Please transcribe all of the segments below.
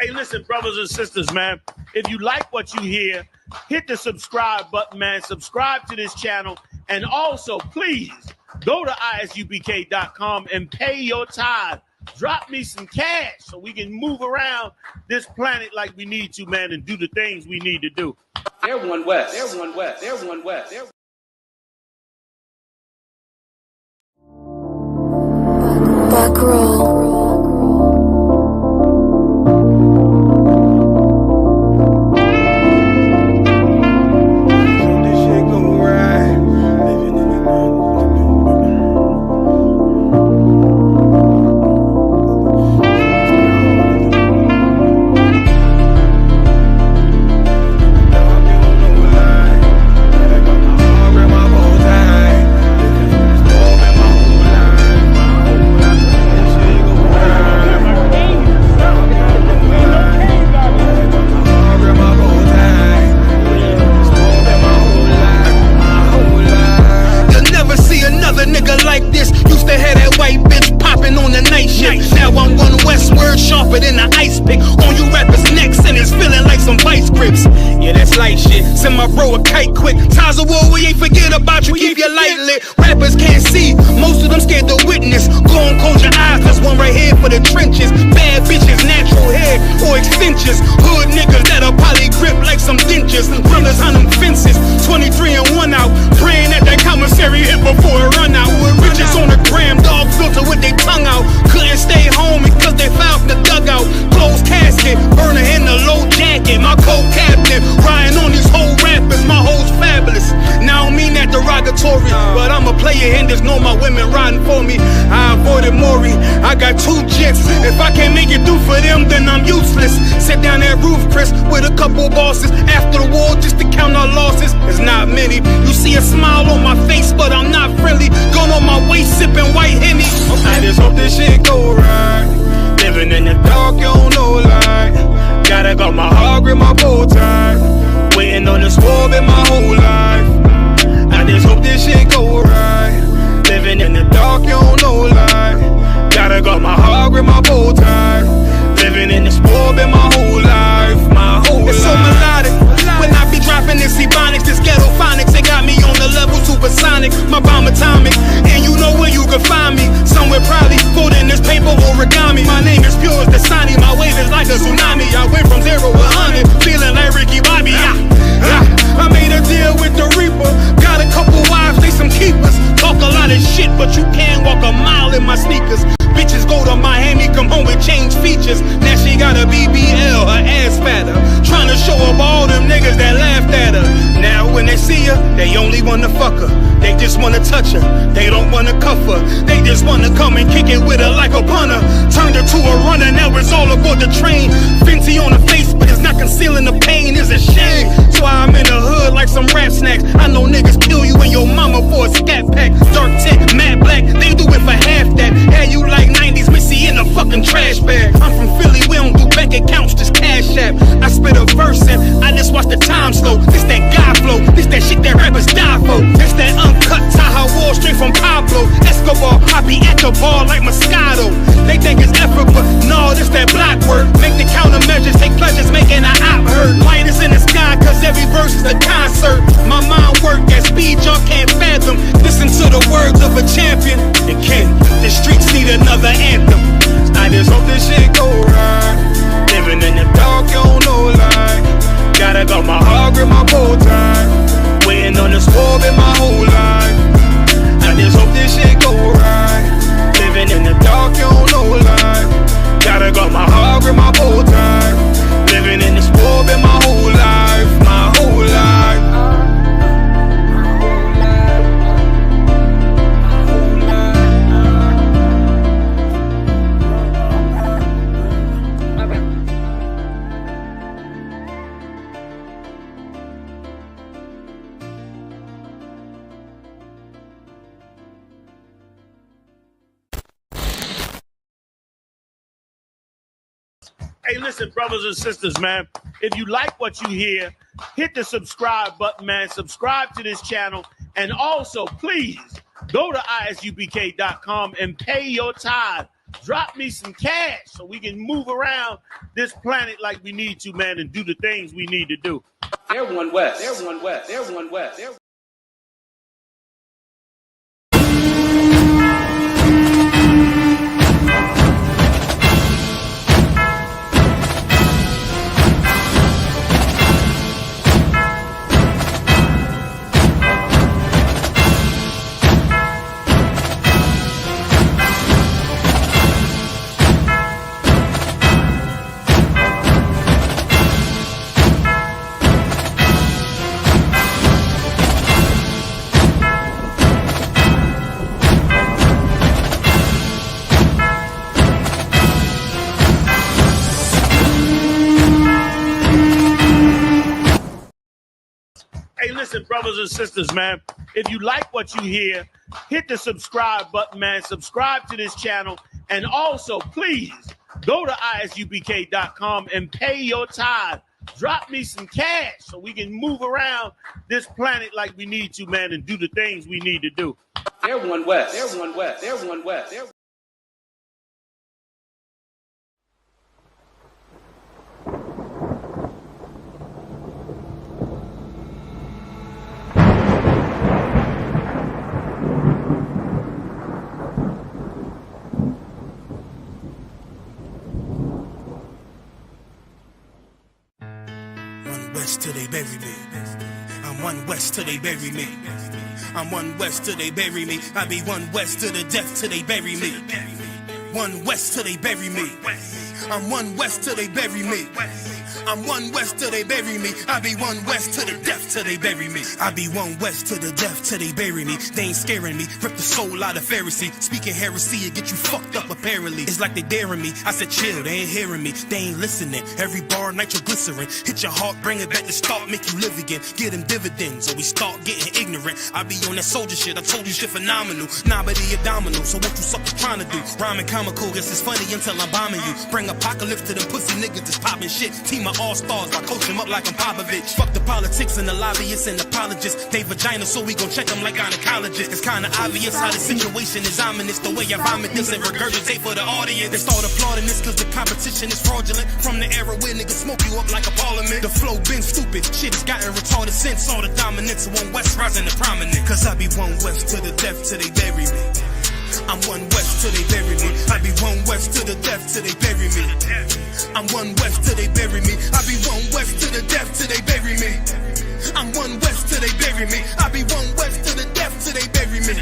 Hey, listen, brothers and sisters, man. If you like what you hear, hit the subscribe button, man. Subscribe to this channel. And also, please, go to isubk.com and pay your tithe. Drop me some cash so we can move around this planet like we need to, man, and do the things we need to do. They're one West. They're one West. They're one West. They're Back roll. Send my bro a kite quick. Ties of war, we ain't forget about you. Keep your light lit. Rappers can't see, most of them scared to witness. Go and close your eyes, there's one right here for the trenches. Bad bitches, natural hair or extensions. Hood niggas that'll probably grip like some dentures. Brothers on them fences, 23 and 1 out. Praying that that commissary hit before it run out. Riches on the gram, dog filter with their tongue out. Couldn't stay home because they found the dugout. Closed casket, burner in the low jacket. My co-captain, riding on these whole rappers, my hoes fabulous. Now I don't mean that derogatory, but I'm a player and there's no my women riding for me. I avoided Maury, I got 2 jets. If I can't make it through for them, then I'm useless. Sit down that roof, Chris, with a couple bosses. After the war, just to count our losses. It's not many. You see a smile on my face, but I'm not friendly. Going on my waist, sipping white Henny. I just hope this shit go right. Living in the dark, you don't know light. Gotta got my heart with my bow tie. Waiting on this war in my whole life. I just hope this shit go right. Living in the dark, you don't know light. Gotta got my heart with my bow tie. Living in this war in my whole life. My whole life. It's so melodic. When I be dropping this ebonics, this ghetto phonics, they got me on the level supersonic. My bomb atomic, and you know where you can find me. Somewhere probably folding this paper origami. My name is pure as the Dasani. My wave is like a tsunami. I went from 0 to 100, feeling like Ricky Bobby. I made a deal with the Reaper. Got a couple wives, they some keepers. Talk a lot of shit, but you can't walk a mile in my sneakers. Bitches go to Miami, come home with change features. Now she got a BBL, her ass fatter. Trying to show up all them niggas that laughed at her. Now when they see her, they only wanna fuck her. They just wanna touch her, they don't wanna cuff her. They just wanna come and kick it with her like a punter. Turned her to a runner, now it's all aboard the train. Fenty on her face, but it's not concealing the pain, it's a shame. That's why I'm in the hood like some rap snacks. I know niggas kill you and your mama for a scat pack. Dark tint, matte black, they do it for half that. Had you like 90s Missy in a fucking trash bag. I'm from Philly, we don't do bank accounts, just cash app. I spit a verse and I just watch the time slow. This that guy flow, this that shit that rappers die for. This that uncut Taha Wall straight from Pablo Escobar. I be at the bar like Moscato. They think it's effort, but no, this that block work. Make the countermeasures, take pleasures, making an op hurt. Light is in the sky, cause every verse is a concert. My mind work at speed y'all can't fathom. Listen to the words of a champion. And Ken, the streets need another anthem. I just hope this shit go right. Living in the dark, you don't know light. Gotta got my heart with my bow tie. Waiting on this war in my whole life. I just hope this shit go right. Living in the dark, you don't know light. Gotta got my heart with my bow tie. Living in this war in my whole life. My whole life. Hey, listen, brothers and sisters, man. If you like what you hear, hit the subscribe button, man. Subscribe to this channel. And also, please, go to isubk.com and pay your tithe. drop me some cash so we can move around this planet like we need to, man, and do the things we need to do. They're one West. They're one West. They're one West. They're Hey, listen, brothers and sisters, man, if you like what you hear, hit the subscribe button, man. Subscribe to this channel. And also, please go to isubk.com and pay your tithe. Drop me some cash so we can move around this planet like we need to, man, and do the things we need to do. They're one West. They're one West. They're one West. They're West till they bury me. I'm one West till they bury me. I'm one West till they bury me. I be one West to the death till they bury me. One West till they bury me. I'm one West till they bury me. I'm one West till they bury me. I be one West to the death till they bury me. I be one West to the death till they bury me. They ain't scaring me. Rip the soul out of Pharisee. Speaking heresy and get you fucked up apparently. It's like they daring me. I said chill, they ain't hearing me. They ain't listening. Every bar nitroglycerin. Hit your heart, bring it back to start, make you live again. Get them dividends or we start getting ignorant. I be on that soldier shit. I told you shit phenomenal. Nah, but he a domino. So what you suckers trying to do? Rhyming comical. Guess it's funny until I'm bombing you. Bring apocalypse to them pussy niggas that's popping shit. Team of all-stars, I coach them up like I'm Popovich. Fuck the politics and the lobbyists and apologists. They vagina, so we gon' check them like gynecologists. It's kinda obvious how the situation is ominous. The way I vomit this and regurgitate for the audience. They start applauding this cause the competition is fraudulent. From the era where niggas smoke you up like a parliament. The flow been stupid, shit has gotten retarded since. All the dominance of one West rising to prominent. Cause I be one West to the death till they bury me. I'm one West till they bury me. I be one West to the death till they bury me. I'm one West till they bury me. I be one West to the death till they bury me. I'm one West till they bury me. I be one West to the death till they bury me.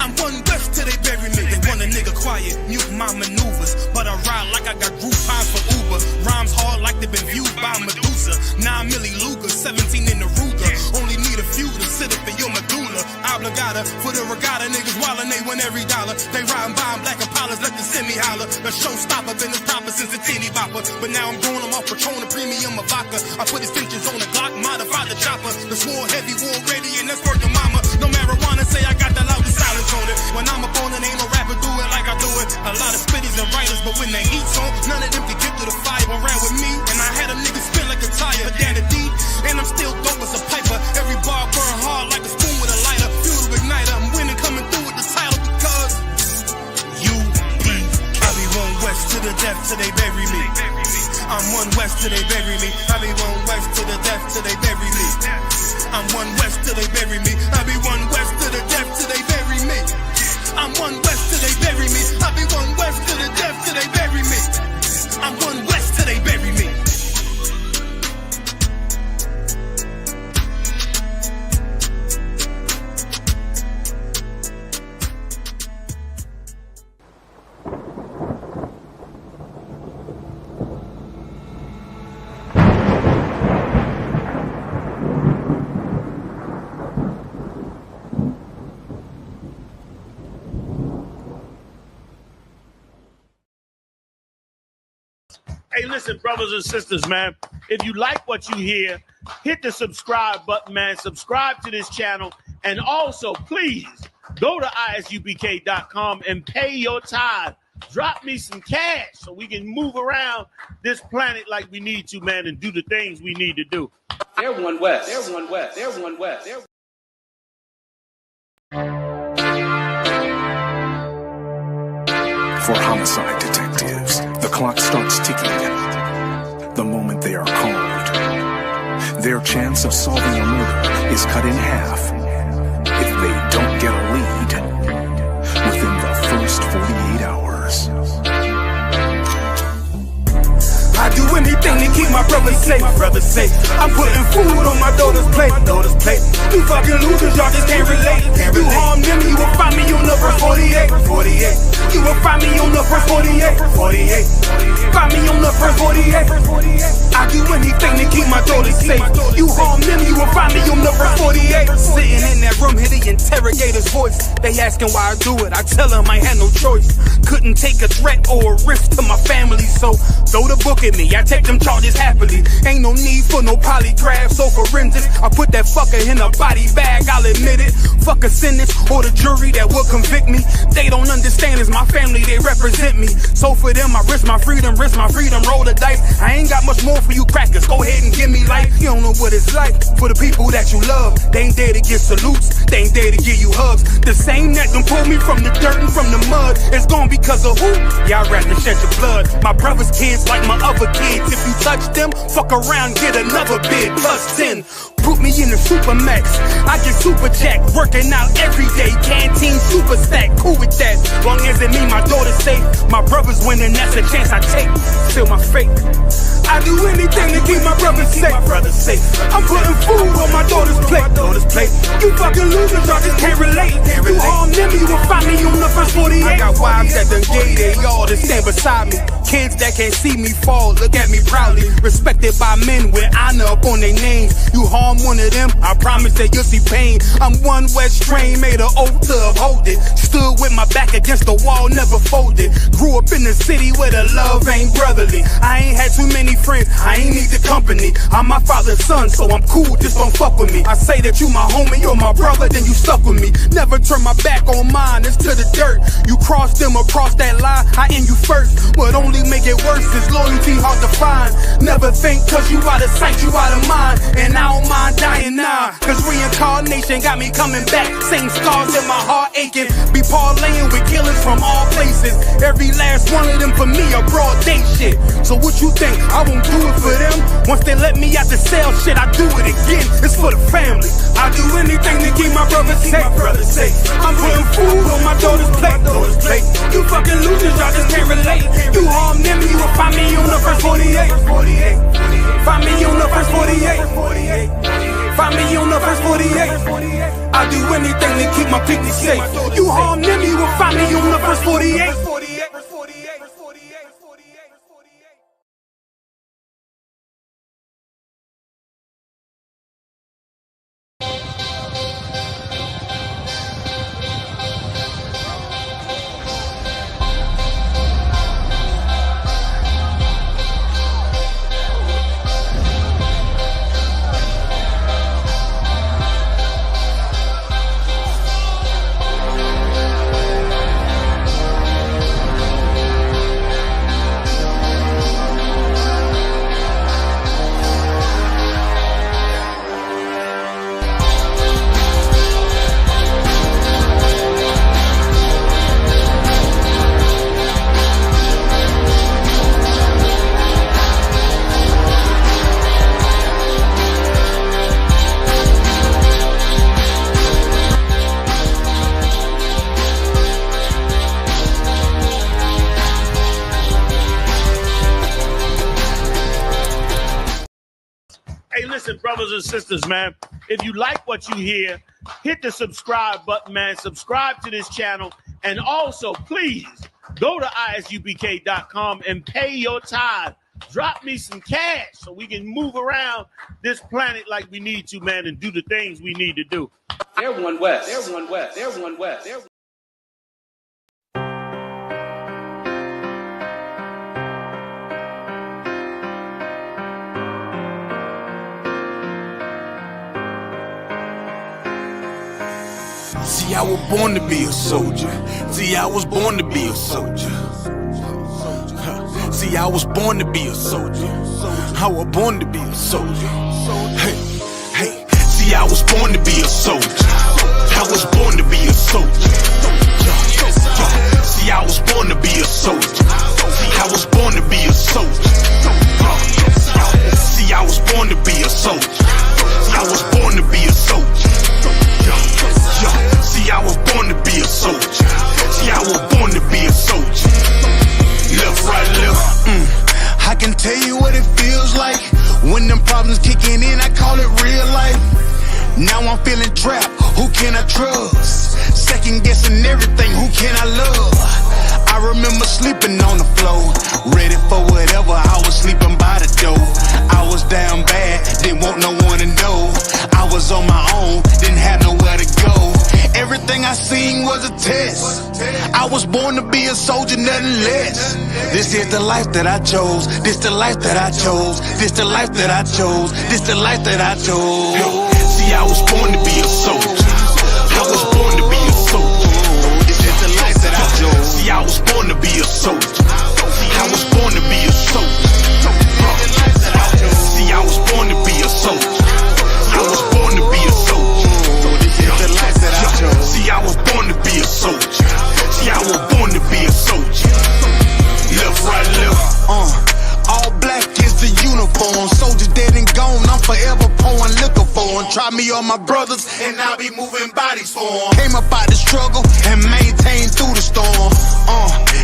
I'm one West till they bury me. They want a nigga quiet, mute my maneuvers, but I ride like I got Groupon for Uber. Rhymes hard like they been viewed by Medusa. 9 milli Luger, 17 in the Ruger. Only need a few to sit up in your medulla. Obligata for the regatta, niggas wildin', they win every dollar. They riding by in black Impalas, let the semi holler. The showstopper been as proper since a teeny bopper. But now I'm going, I'm off Patron, a premium of vodka. I put extensions on the Glock, modified the chopper. The swore heavy, war ready, and that's working mama. No marijuana, say I got the loudest silence on it. When I'm up on it, ain't no rapper do it like I do it. A lot of spitties and writers, but when the heat's on, none of them can get through the fire. Around with me, and I had a nigga spin like a tire. But down the deep, and I'm still dope as a piper. Every bar burn hard like a spoon with a lighter. Fuel to igniter, I'm winning, coming through with the title because UP. I be one West to the death till they bury me. I'm one West till they bury me. I be one West to the death till they bury me. I'm one West till they bury me. I be one West to the death till they bury me. I'm one West till they bury me. I be one West to the death till they bury me. I'm one West till they bury me. Hey, listen, brothers and sisters, man, if you like what you hear, hit the subscribe button, man. Subscribe to this channel. And also, please go to isubk.com and pay your tithe. Drop me some cash so we can move around this planet like we need to, man, and do the things we need to do. They're one West. They're one West. They're one West. They're For homicide detectives, the clock starts ticking the moment they are called. Their chance of solving a murder is cut in half if they don't get a lead within the first 48 hours. I do anything to keep my brothers safe. I'm putting food on my daughter's plate. You fucking losers, y'all just can't relate. You harm them, you will find me on the first 48. You will find me on the first 48. Find me on the first 48. I do anything to keep my daughters safe. You harm them, you will find me on the first 48. Sitting in that room, hear the interrogator's voice. They asking why I do it, I tell them I had no choice. Couldn't take a threat or a risk to my family, so throw the book at me, I take them charges happily. Ain't no need for no polygraphs or forensics. I put that fucker in a body bag, I'll admit it. Fuck a sentence or the jury that will convict me. They don't understand, it's my family, they represent me. So for them, I risk my freedom, roll the dice. I ain't got much more for you crackers, go ahead and give me life. You don't know what it's like for the people that you love. They ain't there to get salutes, they ain't there to give you hugs. The same that done pulled me from the dirt and from the mud, it's gone because of who? Y'all rather shed your blood. My brother's kids like my other kids. If you touch them, fuck around, get another bid, plus 10. Put me in the Supermax, I get super jack, working out every day, canteen super stack, cool with that. Long as it mean my daughter's safe, my brother's winning, that's a chance I take. Still my fate. I do anything to keep my brothers safe. I'm putting food on my daughter's plate. You fucking losers, y'all just can't relate. You harm them, you will find me on the first 48. I got wives that done gave they all to stand beside me. Kids that can't see me fall, look at me proudly. Respected by men with honor up on their names. You harm one of them, I promise that you'll see pain. I'm one West train, made an oath to uphold it. Stood with my back against the wall, never folded. Grew up in the city where the love ain't brotherly. I ain't had too many friends, I ain't need the company. I'm my father's son, so I'm cool, just don't fuck with me. I say that you my homie, you're my brother, then you stuck with me. Never turn my back on mine, it's to the dirt. You cross them across that line, I end you first. What only make it worse is loyalty hard to find. Never think cause you out of sight, you out of mind. And I don't mind dying now, cause reincarnation got me coming back. Same scars in my heart aching. Be parlaying with killers from all places. Every last one of them for me a broad day shit. So what you think, I won't do it for them? Once they let me out the cell, shit, I do it again. It's for the family. I do anything to keep my brothers safe. I'm putting food on my daughter's plate. You fucking losers, y'all just can't relate. You harm them, you will find me on the first 48. Find me on the first 48. Find me on the first 48. I do anything to keep my people safe. You harm them, you will find me on the first 48. Hey, listen, brothers and sisters, man, if you like what you hear, hit the subscribe button, man. Subscribe to this channel. And also, please, go to isubk.com and pay your tithe. Drop me some cash so we can move around this planet like we need to, man, and do the things we need to do. They're one West. They're one West. They're one West. They're See, I was born to be a soldier. See, I was born to be a soldier. See, I was born to be a soldier. I was born to be a soldier. Hey, hey. See, I was born to be a soldier. I was born to be a soldier. See, See, I was born to be a soldier. I was born to be a soldier. See, I was born to be a soldier. I was born to be a soldier. See, I was born to be a soldier. See, I was born to be a soldier. Left, right, left. I can tell you what it feels like when them problems kicking in. I call it real life. Now I'm feeling trapped. Who can I trust? Second guessing everything. Who can I love? I remember sleeping on the floor, ready for whatever. I was sleeping by the door. I was down bad, didn't want no one to know. I was on my own, didn't have nowhere to go. Everything I seen was a test. I was born to be a soldier, nothing less. This is the life that I chose. This the life that I chose. This the life that I chose. This the life that I chose. See, I was born to be a soldier. I was born to be a soldier. This is the life that I chose. See, I was born to be a soldier. I was born to be a soldier. See, I was born to be a soldier. I was born to be a soldier. This is the life that I chose. See, I was born to be a soldier. See, I was born to be a soldier. Left, right, left. All black is the uniform. Soldiers dead and gone, I'm forever pouring liquor for them. Try me on my brothers, and I'll be moving bodies for them. Came up out the struggle and maintained through the storm.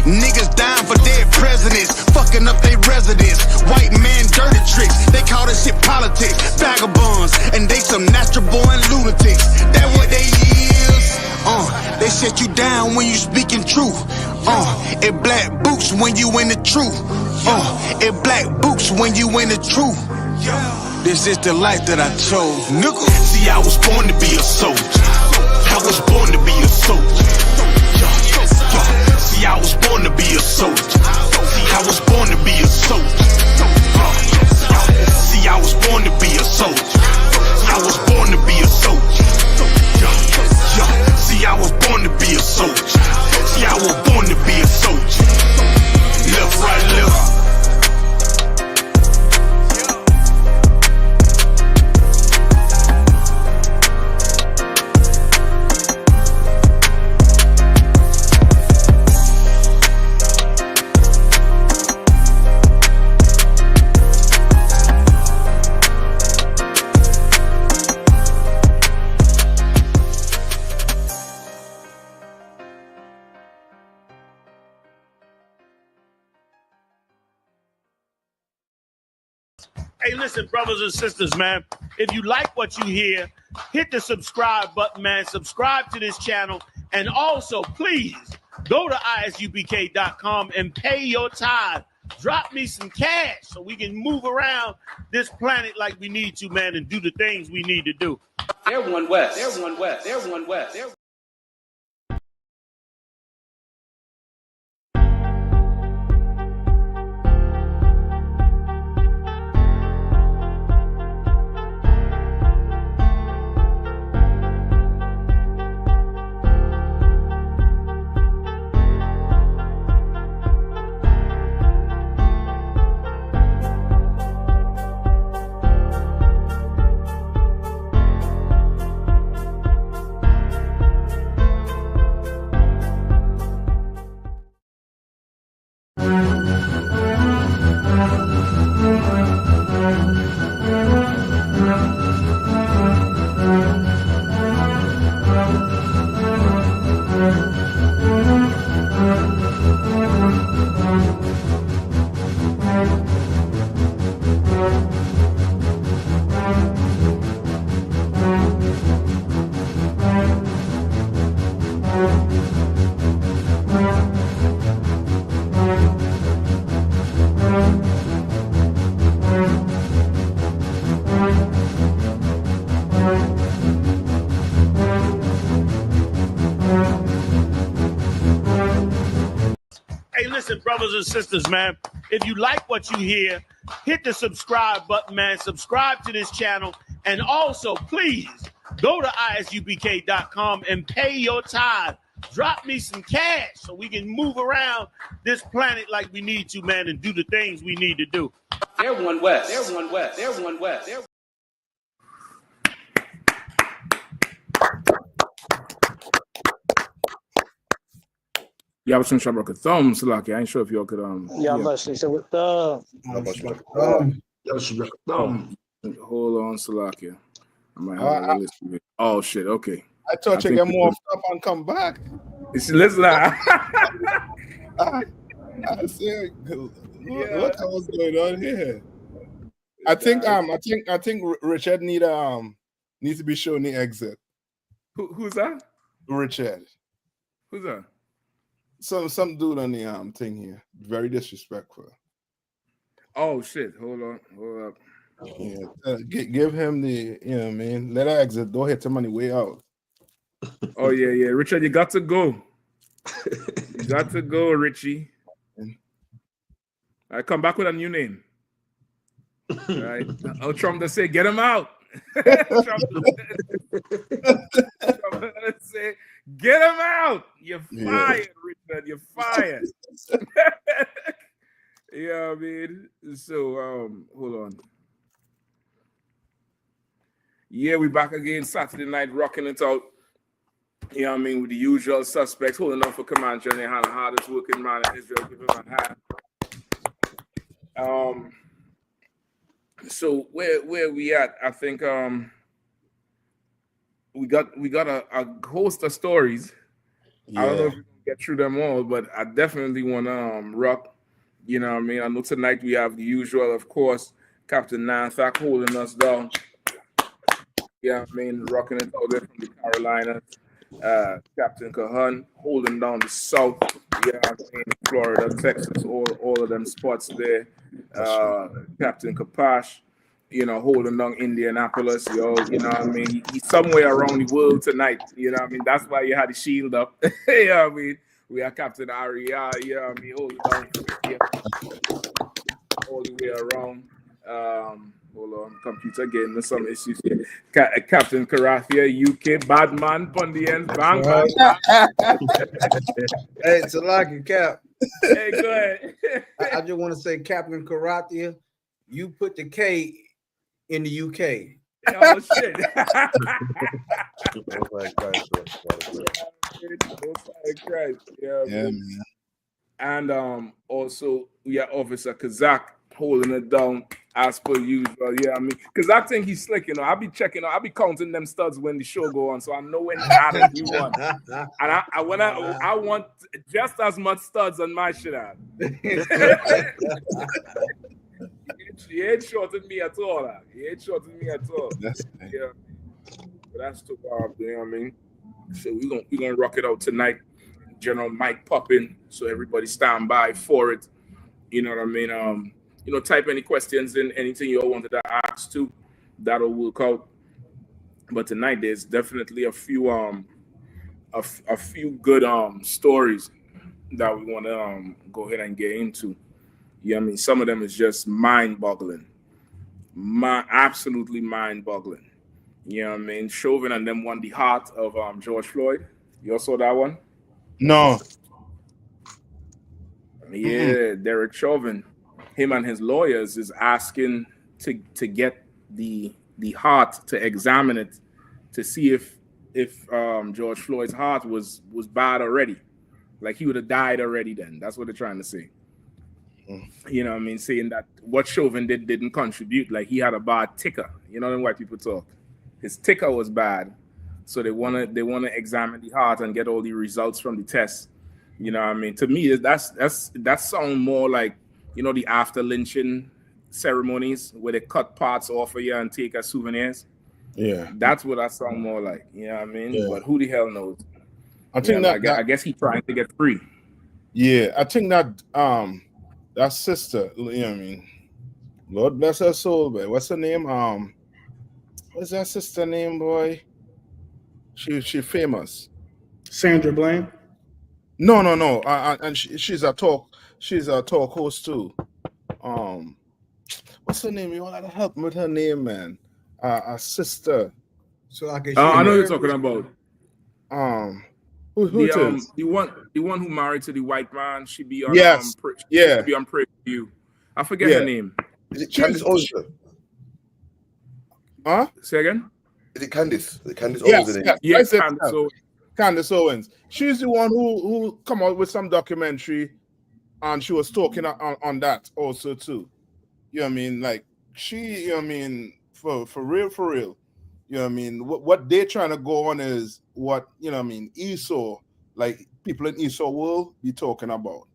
Niggas dying for dead presidents, fucking up their residence. White man dirty tricks, they call this shit politics. Vagabonds, and they some natural born lunatics. That what they is. They set you down when you speaking truth. It black boots when you in the truth. It black boots when you in the truth. This is the life that I chose, nigga. See, I was born to be a soldier. I was born to be a soldier. See, I was born to be a soldier. I was born to be a soldier. See, I was born to be a soldier. I was born to be a soldier. See, I was born to be a soldier. See, I was born to be a soldier. Left, right, left. Hey, listen, brothers and sisters, man. If you like what you hear, hit the subscribe button, man. Subscribe to this channel. And also, please, go to isubk.com and pay your tithe. Drop me some cash so we can move around this planet like we need to, man, and do the things we need to do. They're one West. They're one West. They're one West. They're brothers and sisters, man. If you like what you hear, hit the subscribe button, man. Subscribe to this channel. And also, please, go to isubk.com and pay your tithe. Drop me some cash so we can move around this planet like we need to, man, and do the things we need to do. They're one West. They're one West. They're one West. They're Yabashim Shabaka Thumb, Salaki. I ain't sure if y'all could Yeah, blessing. So with the hold on, Salaki. I might have a list of it. Oh shit, okay. I thought you get more stuff and come back. Listen, I said, look what's going on here. I think Richard needs to be shown the exit. Who's that? Richard. Who's that? Some dude on the thing here. Very disrespectful. Oh shit! Hold up. Yeah, give him the what I mean. Let her exit. Don't hit him on the way out. Oh yeah. Richard, you got to go. You got to go, Richie. I come back with a new name. All right. I'll Trump to say, get him out. Trump to say, get him out. You're fired, Richard. You're fired. Yeah, I mean. So hold on. Yeah, we back again Saturday night, rocking it out. You know what I mean, with the usual suspects, holding up for Command General Yahanna, hardest working man in Israel, give him a hand. So where we at? I think we got a host of stories. Yeah. I don't know if we can get through them all, but I definitely want to rock. You know what I mean? I know tonight we have the usual, of course, Captain Nanthak holding us down. Yeah, I mean, rocking it out there from the Carolinas. Captain Cahan holding down the South. Yeah, I mean, Florida, Texas, all of them spots there. Captain Kapash, you know, holding down Indianapolis, you know what I mean? He's somewhere around the world tonight, you know what I mean? That's why you had the shield up. You know what I mean? We have Captain Aria, you know what I mean? Holding down all the way around. Hold on, computer getting me some issues here. Captain Karathia, UK, bad man, Pondians, bang, bang. Hey, it's a lucky Cap. Hey, go ahead. I just want to say, Captain Karathia, you put the K in the UK. Oh, shit. Yeah, man. And also, we have Officer Kazak holding it down as per usual. Yeah, I mean, because I think he's slick, you know. I'll be checking, I'll be counting them studs when the show go on, so I know when Adam you want. And I want just as much studs on my shit out. He ain't shorting me at all. He ain't shorting me at all. Yeah, but that's too hard. You know what I mean? So we're gonna rock it out tonight. General Mike popping, so everybody stand by for it. You know what I mean? You know, type any questions in, anything you all wanted to ask to, that'll work out. But tonight there's definitely a few good stories that we want to go ahead and get into. Yeah, I mean, some of them is just mind-boggling, absolutely mind-boggling. You know what I mean? Chauvin and them won the heart of George Floyd. You all saw that one? No. Yeah, Derek Chauvin, him and his lawyers is asking to get the heart, to examine it, to see if George Floyd's heart was bad already, like he would have died already. Then that's what they're trying to say. You know what I mean? Saying that what Chauvin didn't contribute, like he had a bad ticker. You know when white people talk, his ticker was bad, so they wanna examine the heart and get all the results from the test. You know what I mean? To me, that sound more like, you know, the after lynching ceremonies where they cut parts off of you and take as souvenirs. Yeah, that's what that sound more like. You know what I mean? Yeah. But who the hell knows? I think I guess he's trying to get free. Yeah, I think that that sister, you know what I mean? Lord bless her soul, boy. What's her name? What's that sister name, boy? She famous. Sandra Bland. No. And she's a talk host too. What's her name? You want to help me with her name, man? A sister. So I know you're talking about. Who the one who married to the white man. She be on. Yes. She be on Pray For You. I forget her name. Is it Candice Owens? Huh? Say again. Is it Candice? Is it Candice Yes, Owens? Yes, Candice Owens. Candace Owens. She's the one who come out with some documentary, and she was talking on that also too. You know what I mean? Like she, you know what I mean, for real. You know what I mean? What they're trying to go on is what, you know what I mean, Esau, like people in Esau will be talking about.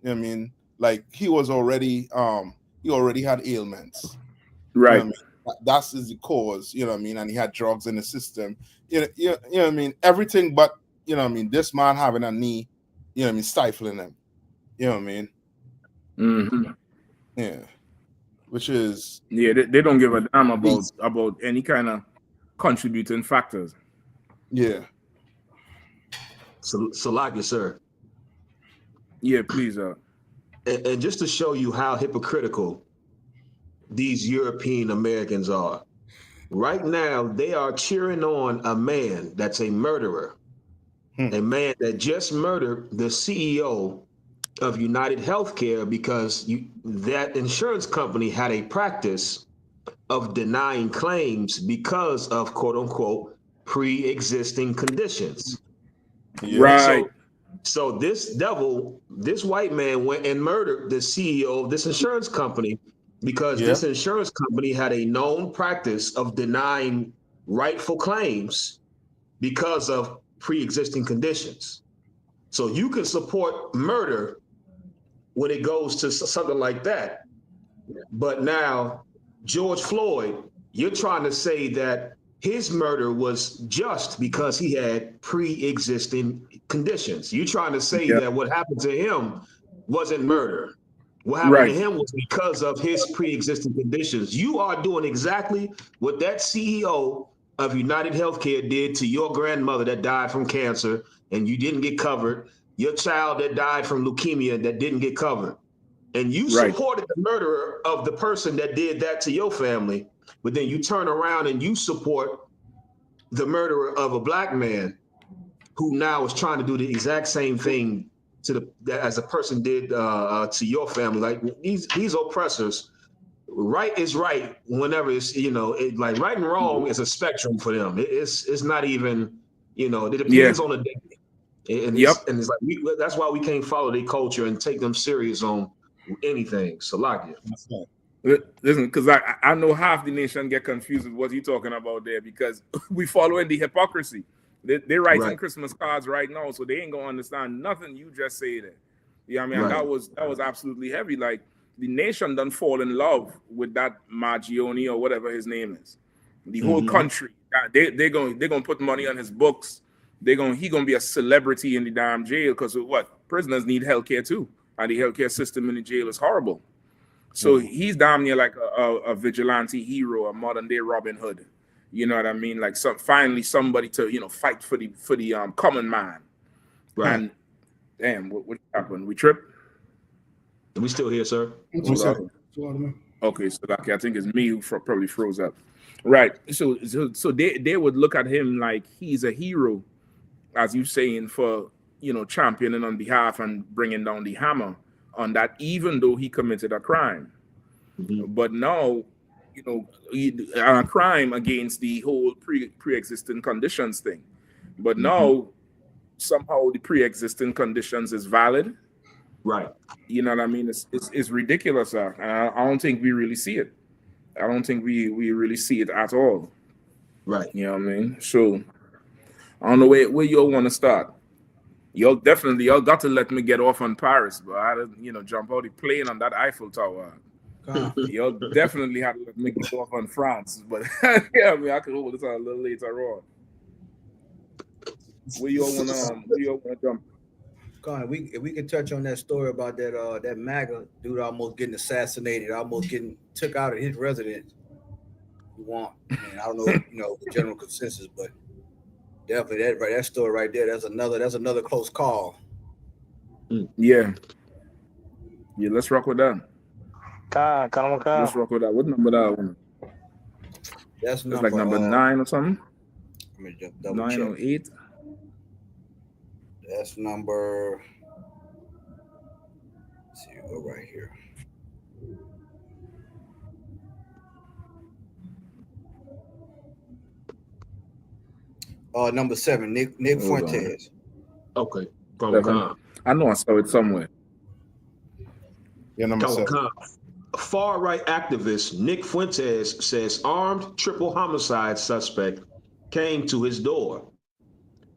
You know what I mean? Like he already had ailments. Right. You know what I mean? That's the cause, you know what I mean? And he had drugs in the system. You know what I mean? Everything but, you know what I mean, this man having a knee, you know what I mean, stifling him. You know what I mean? Mm-hmm. Yeah. Which is they don't give a damn about any kind of contributing factors. Yeah. So like you, sir. Yeah, please. And just to show you how hypocritical these European Americans are, right now they are cheering on a man that's a murderer, a man that just murdered the CEO of United Healthcare because that insurance company had a practice of denying claims because of quote unquote pre-existing conditions. Yeah. Right. So this devil, this white man went and murdered the CEO of this insurance company because this insurance company had a known practice of denying rightful claims because of pre-existing conditions. So you can support murder when it goes to something like that. But now, George Floyd, you're trying to say that his murder was just because he had pre-existing conditions. You're trying to say that what happened to him wasn't murder. What happened to him was because of his pre-existing conditions. You are doing exactly what that CEO of United Healthcare did to your grandmother that died from cancer and you didn't get covered, your child that died from leukemia that didn't get covered. And you supported the murderer of the person that did that to your family, but then you turn around and you support the murderer of a black man who now is trying to do the exact same thing as a person did to your family. Like these oppressors, right is right whenever it's, like right and wrong is a spectrum for them. It's not even, it depends on the day. And it's like that's why we can't follow their culture and take them serious on anything. Salakia. Listen, because I know half the nation get confused with what you're talking about there because we following the hypocrisy. They're writing Christmas cards right now, so they ain't gonna understand nothing you just say there. Yeah, I mean, that was absolutely heavy. Like the nation done fall in love with that Margione or whatever his name is. The whole country, they're gonna put money on his books. He gonna be a celebrity in the damn jail because what? Prisoners need healthcare too, and the healthcare system in the jail is horrible. So he's damn near like a vigilante hero, a modern day Robin Hood. You know what I mean? Like finally somebody to fight for the common man. Right. And damn, what happened? We tripped? Are we still here, sir? Okay, so I think it's me who probably froze up. Right. So they would look at him like he's a hero, as you saying, for championing on behalf and bringing down the hammer on that, even though he committed a crime. But now, a crime against the whole pre-existing conditions thing. But now, somehow the pre-existing conditions is valid. Right. You know what I mean? It's ridiculous, sir. And I don't think we really see it. I don't think we really see it at all. Right. You know what I mean? So, I don't know where y'all want to start. Y'all got to let me get off on Paris, but I had to, jump out the plane on that Eiffel Tower. Y'all definitely had to let me get off on France, but yeah, I mean, I could hold this on a little later on. Where y'all wanna jump? God, if we could touch on that story about that MAGA dude almost getting assassinated, almost getting took out of his residence. I don't know, the general consensus, but definitely that story right there. That's another close call. Yeah, let's rock with that. Let's rock with that. What number that one? That's like number 9 or something. Let me just double 9 check. or 8. That's number. Let's see, go right here. Number 7, Nick Hold on. Fuentes. Okay. I know I saw it somewhere. Yeah, number 7. Far-right activist Nick Fuentes says armed triple homicide suspect came to his door.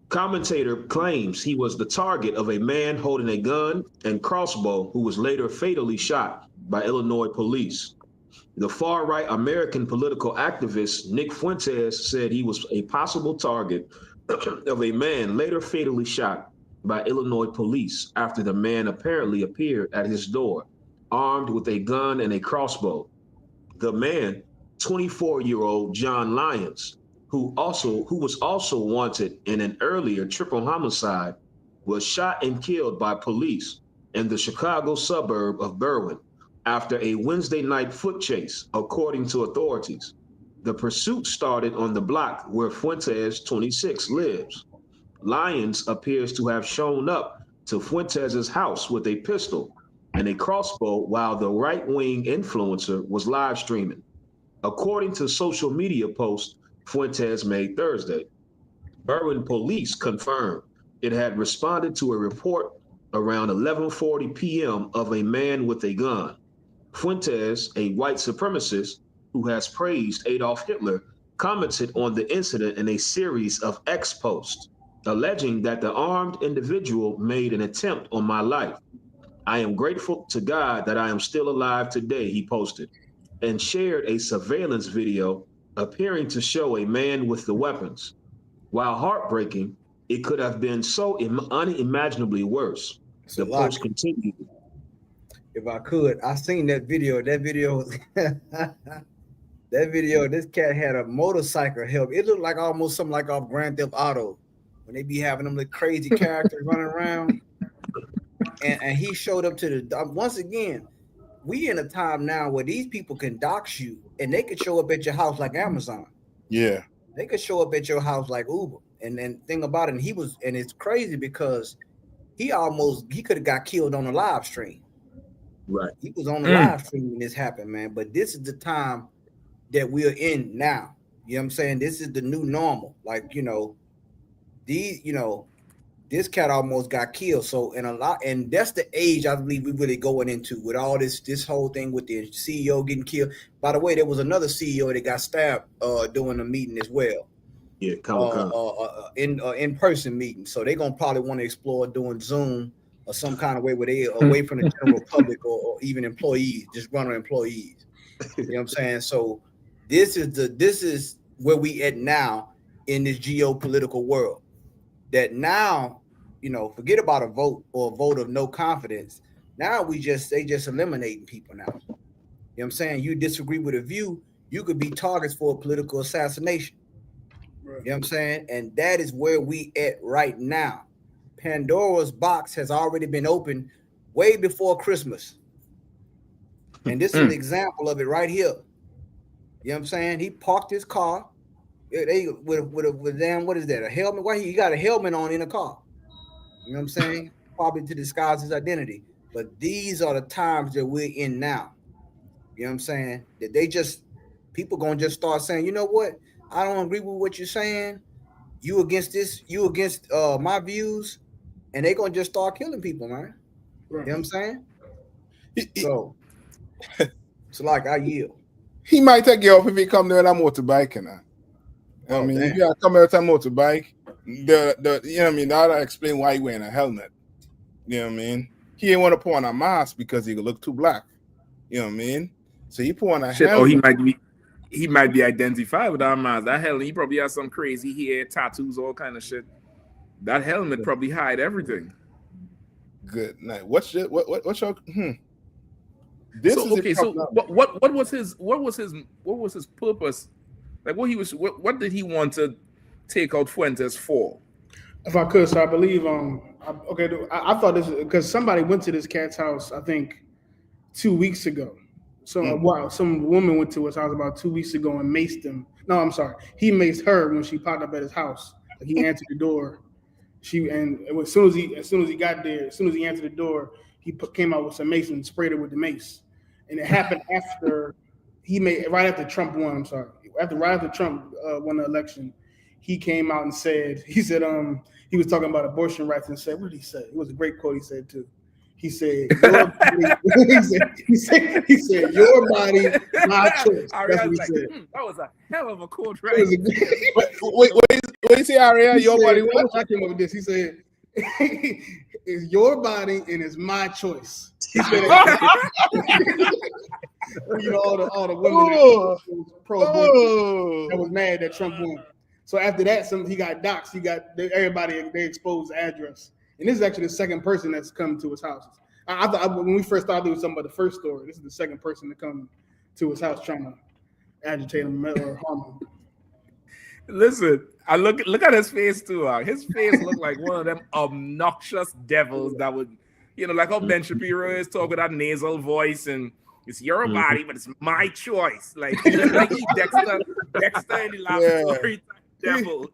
Commentator claims he was the target of a man holding a gun and crossbow who was later fatally shot by Illinois police. The far-right American political activist Nick Fuentes said he was a possible target of a man later fatally shot by Illinois police after the man apparently appeared at his door, armed with a gun and a crossbow. The man, 24-year-old John Lyons, who was also wanted in an earlier triple homicide, was shot and killed by police in the Chicago suburb of Berwyn after a Wednesday night foot chase, according to authorities. The pursuit started on the block where Fuentes, 26, lives. Lyons appears to have shown up to Fuentes' house with a pistol and a crossbow while the right-wing influencer was live streaming, according to social media posts Fuentes made Thursday. Berwyn police confirmed it had responded to a report around 11:40 p.m. of a man with a gun. Fuentes, a white supremacist who has praised Adolf Hitler, commented on the incident in a series of X posts, alleging that the armed individual made an attempt on my life. I am grateful to God that I am still alive today, he posted, and shared a surveillance video appearing to show a man with the weapons. While heartbreaking, it could have been so unimaginably worse. The post continued. If I could, I seen that video. That video, this cat had a motorcycle helmet. It looked like almost something like off Grand Theft Auto when they be having them little crazy characters running around. And he showed up to the, once again, we in a time now where these people can dox you and they could show up at your house like Amazon. Yeah. They could show up at your house like Uber. And then thing about it, and it's crazy because he could have got killed on a live stream. Right. He was on the live stream when this happened, man. But this is the time that we're in now. You know what I'm saying? This is the new normal. Like, this cat almost got killed. So and that's the age I believe we're really going into with all this whole thing with the CEO getting killed. By the way, there was another CEO that got stabbed during the meeting as well. Yeah, in-person meeting. So they're gonna probably want to explore doing Zoom or some kind of way where they away from the general public or even employees, just running employees. You know what I'm saying? So this is where we at now in this geopolitical world. That now, forget about a vote or a vote of no confidence. Now they just eliminating people now. You know what I'm saying? You disagree with a view, you could be targets for a political assassination. Right. You know what I'm saying? And that is where we at right now. Pandora's box has already been opened way before Christmas. And this is an example of it right here. You know what I'm saying? He parked his car with damn, what is that? A helmet? Why he got a helmet on in a car? You know what I'm saying? Probably to disguise his identity. But these are the times that we're in now. You know what I'm saying? That people gonna just start saying, you know what? I don't agree with what you're saying. You against this, you against my views, and they gonna just start killing people, man. Right. You know what I'm saying? So like I yield. He might take you off if he come there with a motorbike, and if you come there with a motorbike, you know what I mean, that'll explain why he wearing a helmet. You know what I mean? He ain't want to put on a mask because he could look too black. You know what I mean? So he put on a helmet. Oh, he might be identified with that mask. That helmet, he probably has some crazy hair, tattoos, all kind of shit. That helmet probably hide everything. Good night. What's your This so, is okay. So what was his purpose? Like what did he want to take out Fuentes for? If I could, so I believe I thought this because somebody went to this cat's house, I think 2 weeks ago. So some woman went to his house about 2 weeks ago and maced him. No, I'm sorry. He maced her when she popped up at his house. Like he answered the door. As soon as he answered the door, he came out with some mace and sprayed her with the mace. And it happened right after Trump won. I'm sorry. Right after Trump won the election, he came out and said, he was talking about abortion rights and said, what did he say? It was a great quote he said too. He said, your body, he said, your body, my choice. That's what he said. That was a hell of a quote, right? Wait, what do you say, Ariel? Your body what? I came up with this. He said, it's your body and it's my choice. He said, all the women pro-abortion that was mad that Trump won. So after that, he got doxxed. He got everybody. They exposed the address, and this is actually the second person that's come to his house. I thought when we first started doing something about the first story, this is the second person to come to his house trying to agitate him or harm him. Listen, I look at his face too. His face looked like one of them obnoxious devils that would, like how Ben Shapiro is talking with that nasal voice and. It's your body, but it's my choice. Like he Dexter in the laboratory devil.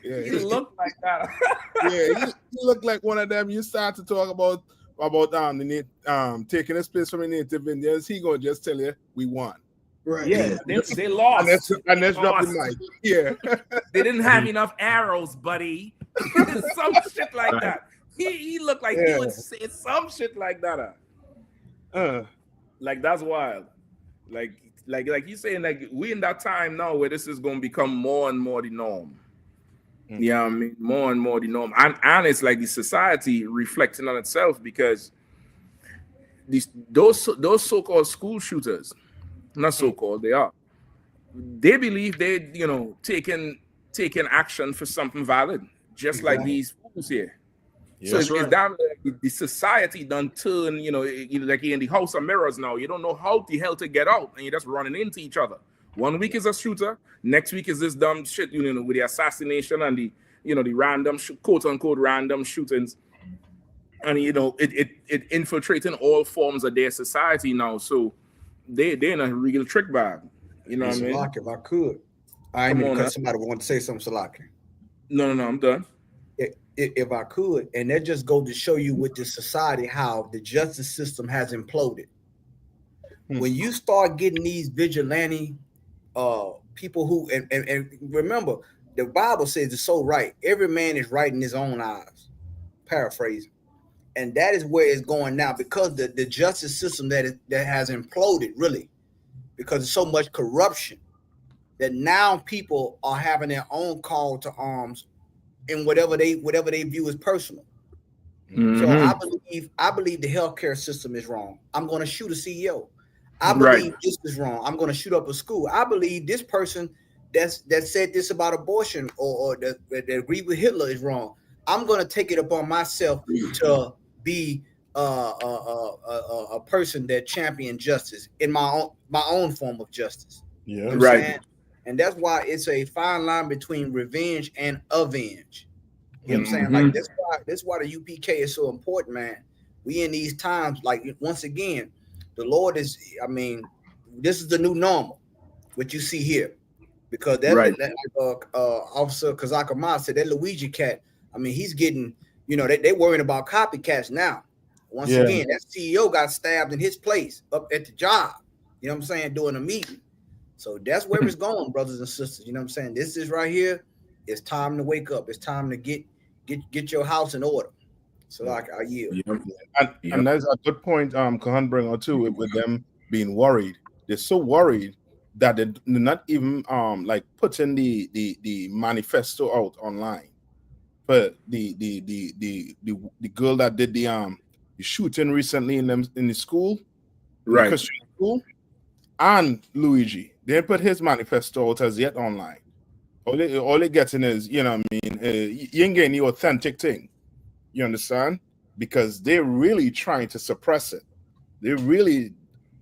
Yeah, he looked like that. Yeah, he looked like one of them. You start to talk about taking his place from the Native Indians. He gonna just tell you we won. Right. Yeah, they lost. And let's drop the mic. Yeah, they didn't have enough arrows, buddy. Some shit like that. He looked like he would say some shit like that. Like that's wild. Like you saying, like we in that time now where this is gonna become more and more the norm. Yeah, I mean more and more the norm. And it's like the society reflecting on itself because those so-called school shooters, not so-called, they are. They believe they taking action for something valid, just like these fools here. Yeah, so it's down the society done turn, like you're in the house of mirrors now. You don't know how the hell to get out, and you're just running into each other. 1 week is a shooter, next week is this dumb shit, with the assassination and the, the random quote unquote random shootings, and it infiltrating all forms of their society now. So they're in a real trick bag. You know what I mean? Salaki, if I could, I mean because somebody wanted to say something, Salaki. No, I'm done. If I could, and that just goes to show you with this society how the justice system has imploded. When you start getting these vigilante people who and remember the Bible says it's so right. Every man is right in his own eyes. Paraphrasing. And that is where it's going now because the justice system that has imploded really because there's so much corruption that now people are having their own call to arms in whatever they view as personal. So I believe the healthcare system is wrong. I'm going to shoot a CEO. I believe this is wrong. I'm going to shoot up a school. I believe this person that said this about abortion or that agreed with Hitler is wrong. I'm going to take it upon myself to be a person that champion justice in my own form of justice. Yeah, right. And that's why it's a fine line between revenge and avenge. You know what I'm saying? Like that's why the UPK is so important, man. We in these times, like once again, the Lord is. I mean, this is the new normal. What you see here, because that Officer Kazakama said that Luigi cat. I mean, he's getting. They worrying about copycats now. Once again, that CEO got stabbed in his place up at the job. You know what I'm saying? Doing a meeting. So that's where it's going, brothers and sisters. You know what I'm saying? This is right here. It's time to wake up. It's time to get your house in order. So I yield. And that's a good point. Kahan bring out too with them being worried. They're so worried that they're not even like putting the manifesto out online. But the girl that did the shooting recently in the school, right? The Christian school, and Luigi. They didn't put his manifesto out as yet online. All they getting is, you ain't getting the authentic thing. You understand? Because they're really trying to suppress it. They really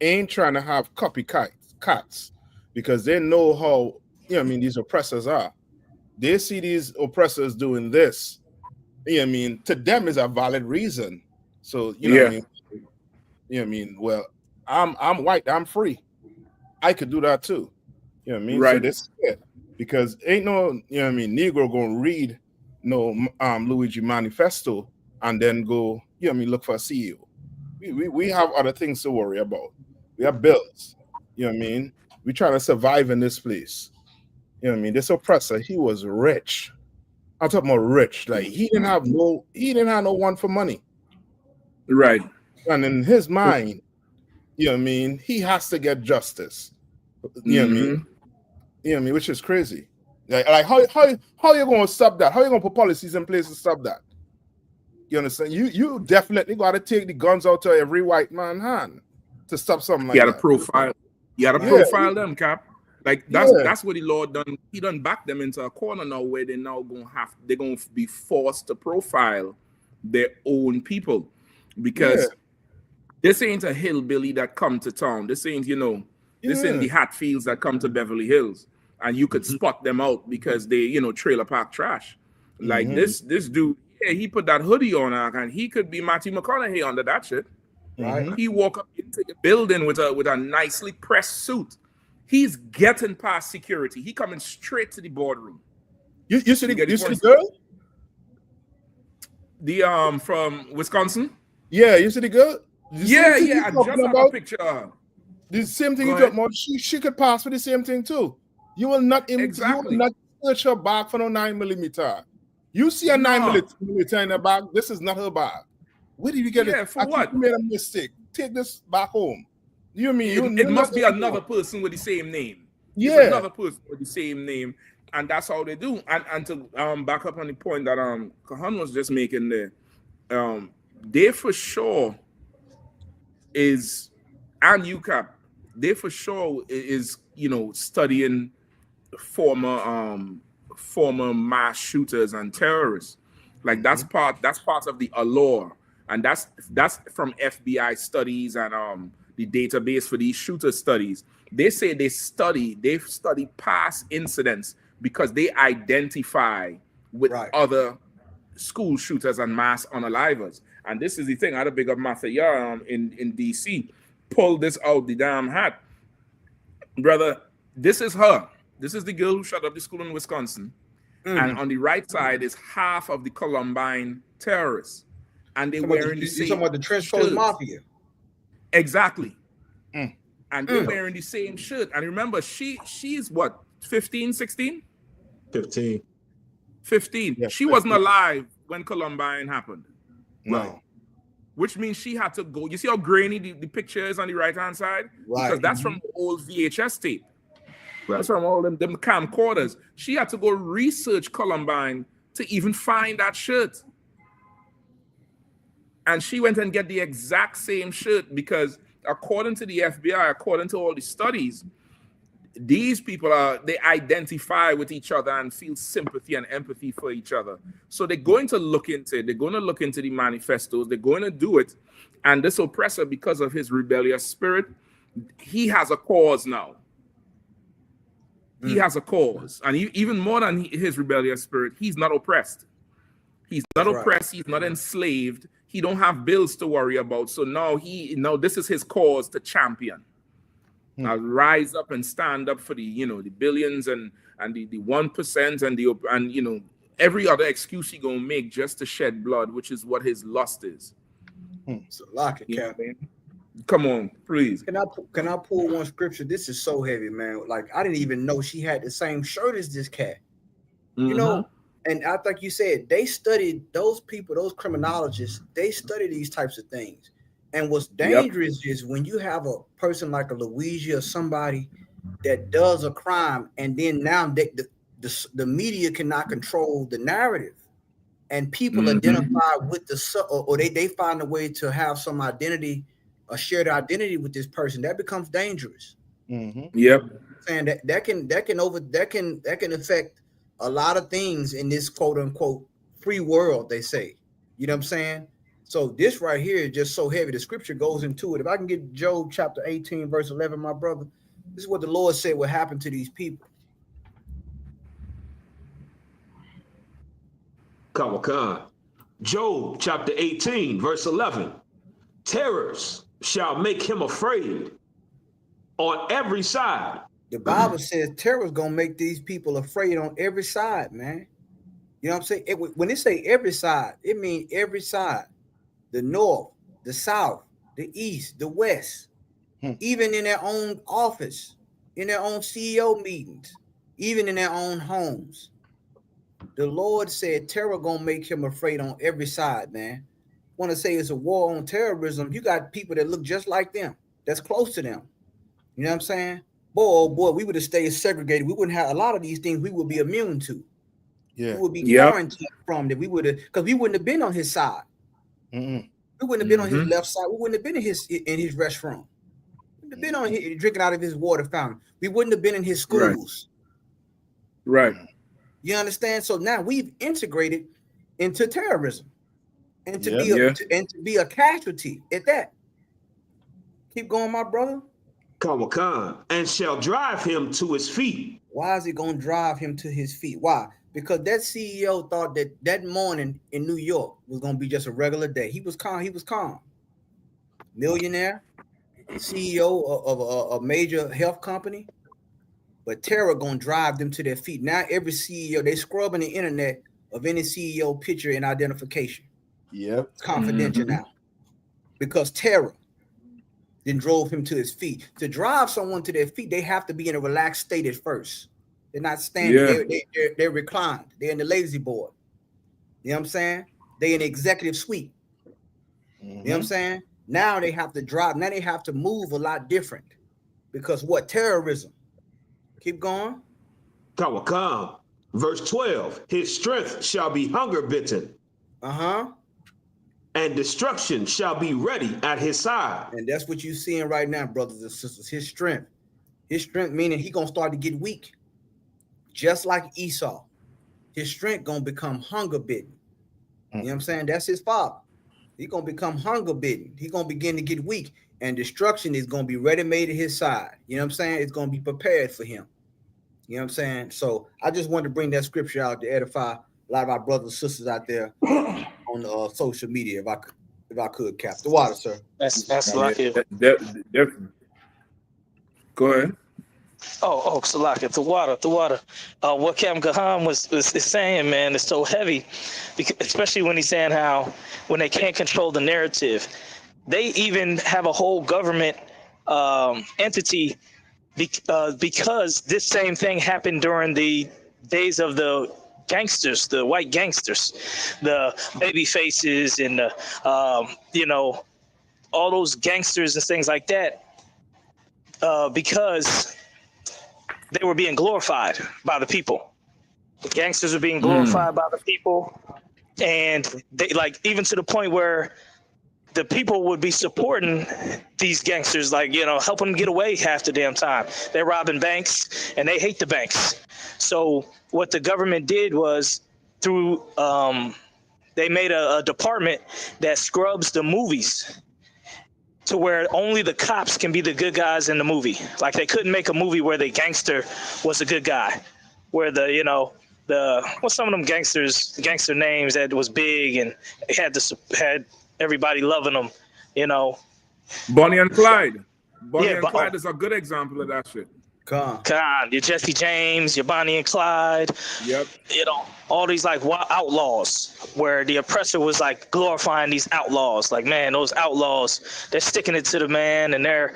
ain't trying to have copycats because they know how, these oppressors are. They see these oppressors doing this. To them is a valid reason. So, well, I'm white, I'm free. I could do that too. You know what I mean? Right. So this is it. Because ain't no, Negro gonna read no Luigi manifesto and then go, look for a CEO. We have other things to worry about. We have bills. You know what I mean? We trying to survive in this place. You know what I mean? This oppressor, he was rich. I'm talking about rich. Like he didn't have no one for money. Right. And in his mind, you know what I mean, he has to get justice. You know what I mean? You know what I mean? Which is crazy. Like how you gonna stop that? How you gonna put policies in place to stop that? You understand? You definitely gotta take the guns out of every white man hand to stop something like You that. gotta profile. You gotta profile them, Cap. Like that's what the Lord done. He done back them into a corner now where they're gonna be forced to profile their own people, because this ain't a hillbilly that come to town. This ain't, this ain't the Hatfields that come to Beverly Hills, and you could spot them out because they, trailer park trash. Like this dude, he put that hoodie on, and he could be Matthew McConaughey under that shit. Right. He walk up into the building with a nicely pressed suit. He's getting past security. He coming straight to the boardroom. You see the girl? The from Wisconsin? Yeah, you see the girl? I just have a picture. The same thing you talking about. She could pass for the same thing too. You will not search her bag for no 9mm. You see a 9mm in the bag. This is not her bag. Where did you get it? For what? You made a mistake. Take this back home. You mean it must be another person with the same name. Yeah, it's another person with the same name, and that's how they do. And to back up on the point that Yahanna was just making there, they for sure is, and UCAP, they for sure is studying former mass shooters and terrorists. Like that's part of the allure, and that's from FBI studies and the database for these shooter studies. They say they've studied past incidents because they identify with other school shooters and mass unalivers. And this is the thing. I had a big up Mathia in DC. Pull this out the damn hat. Brother, this is her. This is the girl who shot up the school in Wisconsin. And on the right side is half of the Columbine terrorists. And they wearing the same. You're talking about the trench coat mafia. Exactly. And they're wearing the same shirt. And remember, she's what, 15, 16? 15. 15. Yes, she wasn't alive when Columbine happened. No. Right. Which means she had to go. You see how grainy the picture is on the right-hand side? Right. Because that's from the old VHS tape. That's from all them camcorders. She had to go research Columbine to even find that shirt. And she went and get the exact same shirt because according to the FBI, according to all the studies, these people they identify with each other and feel sympathy and empathy for each other. So they're going to look into it. They're going to look into the manifestos. They're going to do it. And this oppressor, because of his rebellious spirit, he has a cause now. He has a cause. And even more than his rebellious spirit, he's not oppressed. He's not oppressed. He's not enslaved. He don't have bills to worry about. So now this is his cause to champion. Rise up and stand up for the the billions and the 1% and every other excuse he gonna make just to shed blood, which is what his lust is. So lock it, Cap. Come on, please. Can I pull one scripture? This is so heavy, man. Like I didn't even know she had the same shirt as this cat. And I think you said they studied those people, those criminologists. They study these types of things. And what's dangerous is when you have a person like a Luigi or somebody that does a crime, and then now the media cannot control the narrative, and people identify with or they find a way to have some identity, a shared identity with this person. That becomes dangerous. Yep. And that can affect a lot of things in this quote unquote free world. They say, you know what I'm saying? So this right here is just so heavy. The scripture goes into it. If I can get Job chapter 18, verse 11, my brother, this is what the Lord said would happen to these people. Come. Job chapter 18, verse 11. Terrors shall make him afraid on every side. The Bible says terror is going to make these people afraid on every side, man. You know what I'm saying? When they say every side, it means every side. The north, the south, the east, the west, even in their own office, in their own CEO meetings. even in their own homes. The Lord said terror gonna make him afraid on every side, man. Want to say it's a war on terrorism. You got people that look just like them, that's close to them. You know what I'm saying? Boy, oh boy, we would have stayed segregated. We wouldn't have a lot of these things we would be immune to. Yeah. We would be quarantined from that. We would have, because we wouldn't have been on his side. Mm-mm. We wouldn't have been on his left side. We wouldn't have been in his restroom. We wouldn't have been on his, drinking out of his water fountain. We wouldn't have been in his schools. Right. You understand? So now we've integrated into terrorism, and to be a casualty at that. Keep going, my brother. Khan, and shall drive him to his feet. Why is it going to drive him to his feet? Why? Because that CEO thought that morning in New York was going to be just a regular day. He was calm. Millionaire, CEO of a major health company, but terror going to drive them to their feet. Now every CEO, they scrubbing the internet of any CEO picture and identification. Yep. It's confidential now because terror then drove him to his feet. To drive someone to their feet, they have to be in a relaxed state at first. They're not standing. Yeah. They're reclined. They're in the lazy board. You know what I'm saying? They're in the executive suite. You know what I'm saying? Now they have to drive. Now they have to move a lot different. Because what? Terrorism. Keep going. Khan. Verse 12. His strength shall be hunger bitten. And destruction shall be ready at his side. And that's what you're seeing right now, brothers and sisters. His strength meaning he gonna start to get weak, just like Esau. His strength gonna become hunger bitten. You know what I'm saying? That's his father. He gonna become hunger bitten. He gonna begin to get weak, and destruction is gonna be ready made at his side. You know what I'm saying? It's gonna be prepared for him. You know what I'm saying? So I just wanted to bring that scripture out to edify a lot of our brothers and sisters out there on social media, if I could, Cap. The water, sir. That's like it. Go ahead. Oh, Salaka, the water. What Captain Gahan was saying, man, is so heavy, because, especially when he's saying how when they can't control the narrative, they even have a whole government entity because this same thing happened during the days of the gangsters, the white gangsters, the baby faces, and the all those gangsters and things like that, because they were being glorified by the people. The gangsters were being glorified by the people, and they, like, even to the point where the people would be supporting these gangsters, like, helping them get away half the damn time. They're robbing banks, and they hate the banks. So what the government did was through they made a department that scrubs the movies to where only the cops can be the good guys in the movie. Like, they couldn't make a movie where the gangster was a good guy, where what's some of them gangster names that was big and had everybody loving them, Bonnie and Clyde. Bonnie and Clyde is a good example of that shit. Your Jesse James, your Bonnie and Clyde. Yep. All these like outlaws, where the oppressor was like glorifying these outlaws. Like, man, those outlaws, they're sticking it to the man, and they're,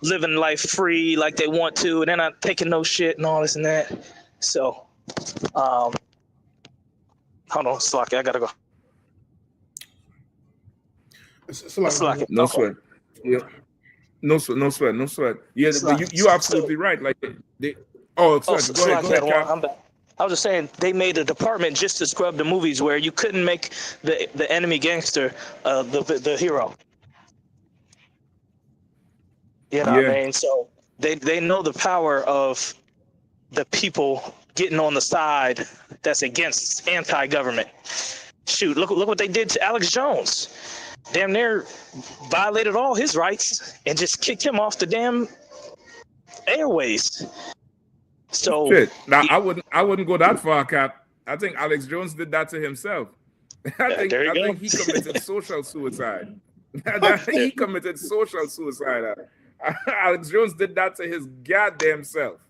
living life free like they want to, and they're not taking no shit and all this and that. So, hold on, Slocky, I gotta go. No sweat. Yeah. No sweat. Yeah, you're absolutely right. Like go ahead, Cap. I'm back. I was just saying, they made a department just to scrub the movies where you couldn't make the enemy gangster the hero. What I mean? So they know the power of the people getting on the side that's against anti-government. Shoot, look what they did to Alex Jones. Damn near violated all his rights and just kicked him off the damn airways. So shit. Now I wouldn't go that far, Cap. I think Alex Jones did that to himself. I think he committed social suicide. He committed social suicide. Alex Jones did that to his goddamn self.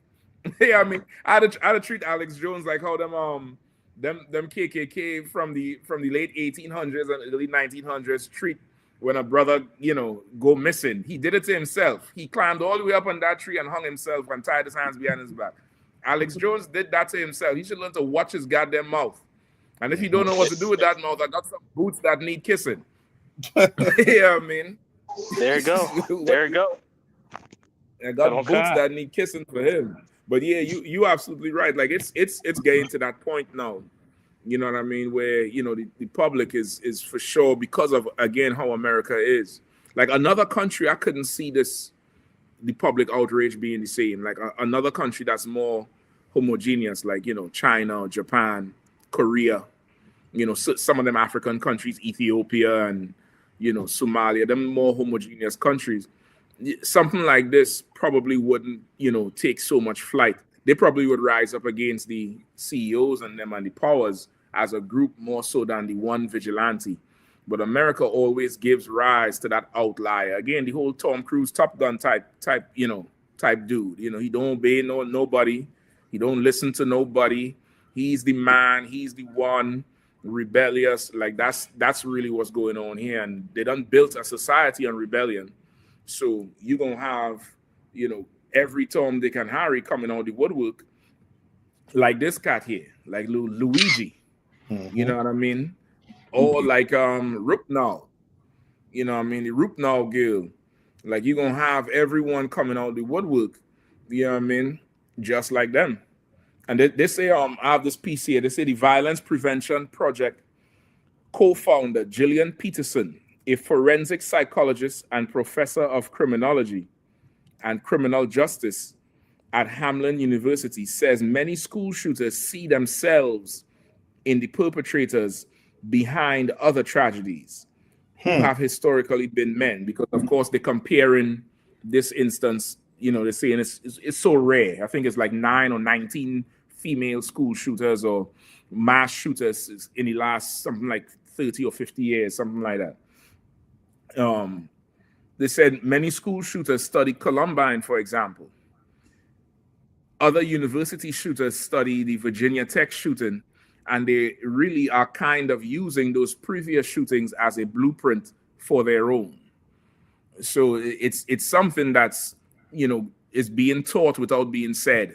Yeah, I mean, I'd treat Alex Jones like how them KKK from the late 1800s and early 1900s treat when a brother, go missing. He did it to himself. He climbed all the way up on that tree and hung himself and tied his hands behind his back. Alex Jones did that to himself. He should learn to watch his goddamn mouth. And if you don't know what to do with that mouth, I got some boots that need kissing. Yeah, I mean. There you go. There you go. I got boots that need kissing for him. But yeah, you absolutely right. Like it's getting to that point now. You know what I mean? Where, you know, the public is for sure, because of, again, how America is. Like another country, I couldn't see the public outrage being the same. Like another country that's more homogeneous, like, you know, China, Japan, Korea, you know, some of them African countries, Ethiopia and, you know, Somalia, them more homogeneous countries. Something like this probably wouldn't, you know, take so much flight. They probably would rise up against the CEOs and them and the powers as a group more so than the one vigilante. But America always gives rise to that outlier. Again, the whole Tom Cruise Top Gun type dude. You know, he don't obey nobody. He don't listen to nobody. He's the man. He's the one. Rebellious. Like that's really what's going on here. And they done built a society on rebellion. So you're gonna have, you know, every Tom, Dick, and Harry coming out the woodwork, like this cat here, like Luigi. You know what I mean? Or like Rupnall. You know what I mean? The Rupnall Guild. Like you're gonna have everyone coming out the woodwork. You know what I mean? Just like them. And they say I have this piece here. They say the Violence Prevention Project co-founder Gillian Peterson, a forensic psychologist and professor of criminology and criminal justice at Hamline University, says many school shooters see themselves in the perpetrators behind other tragedies who have historically been men, because of course they're comparing this instance, you know, they're saying it's so rare. I think it's like 9 or 19 female school shooters or mass shooters in the last something like 30 or 50 years, something like that. They said many school shooters study Columbine, for example. Other university shooters study the Virginia Tech shooting, and they really are kind of using those previous shootings as a blueprint for their own. So it's something that's, you know, is being taught without being said.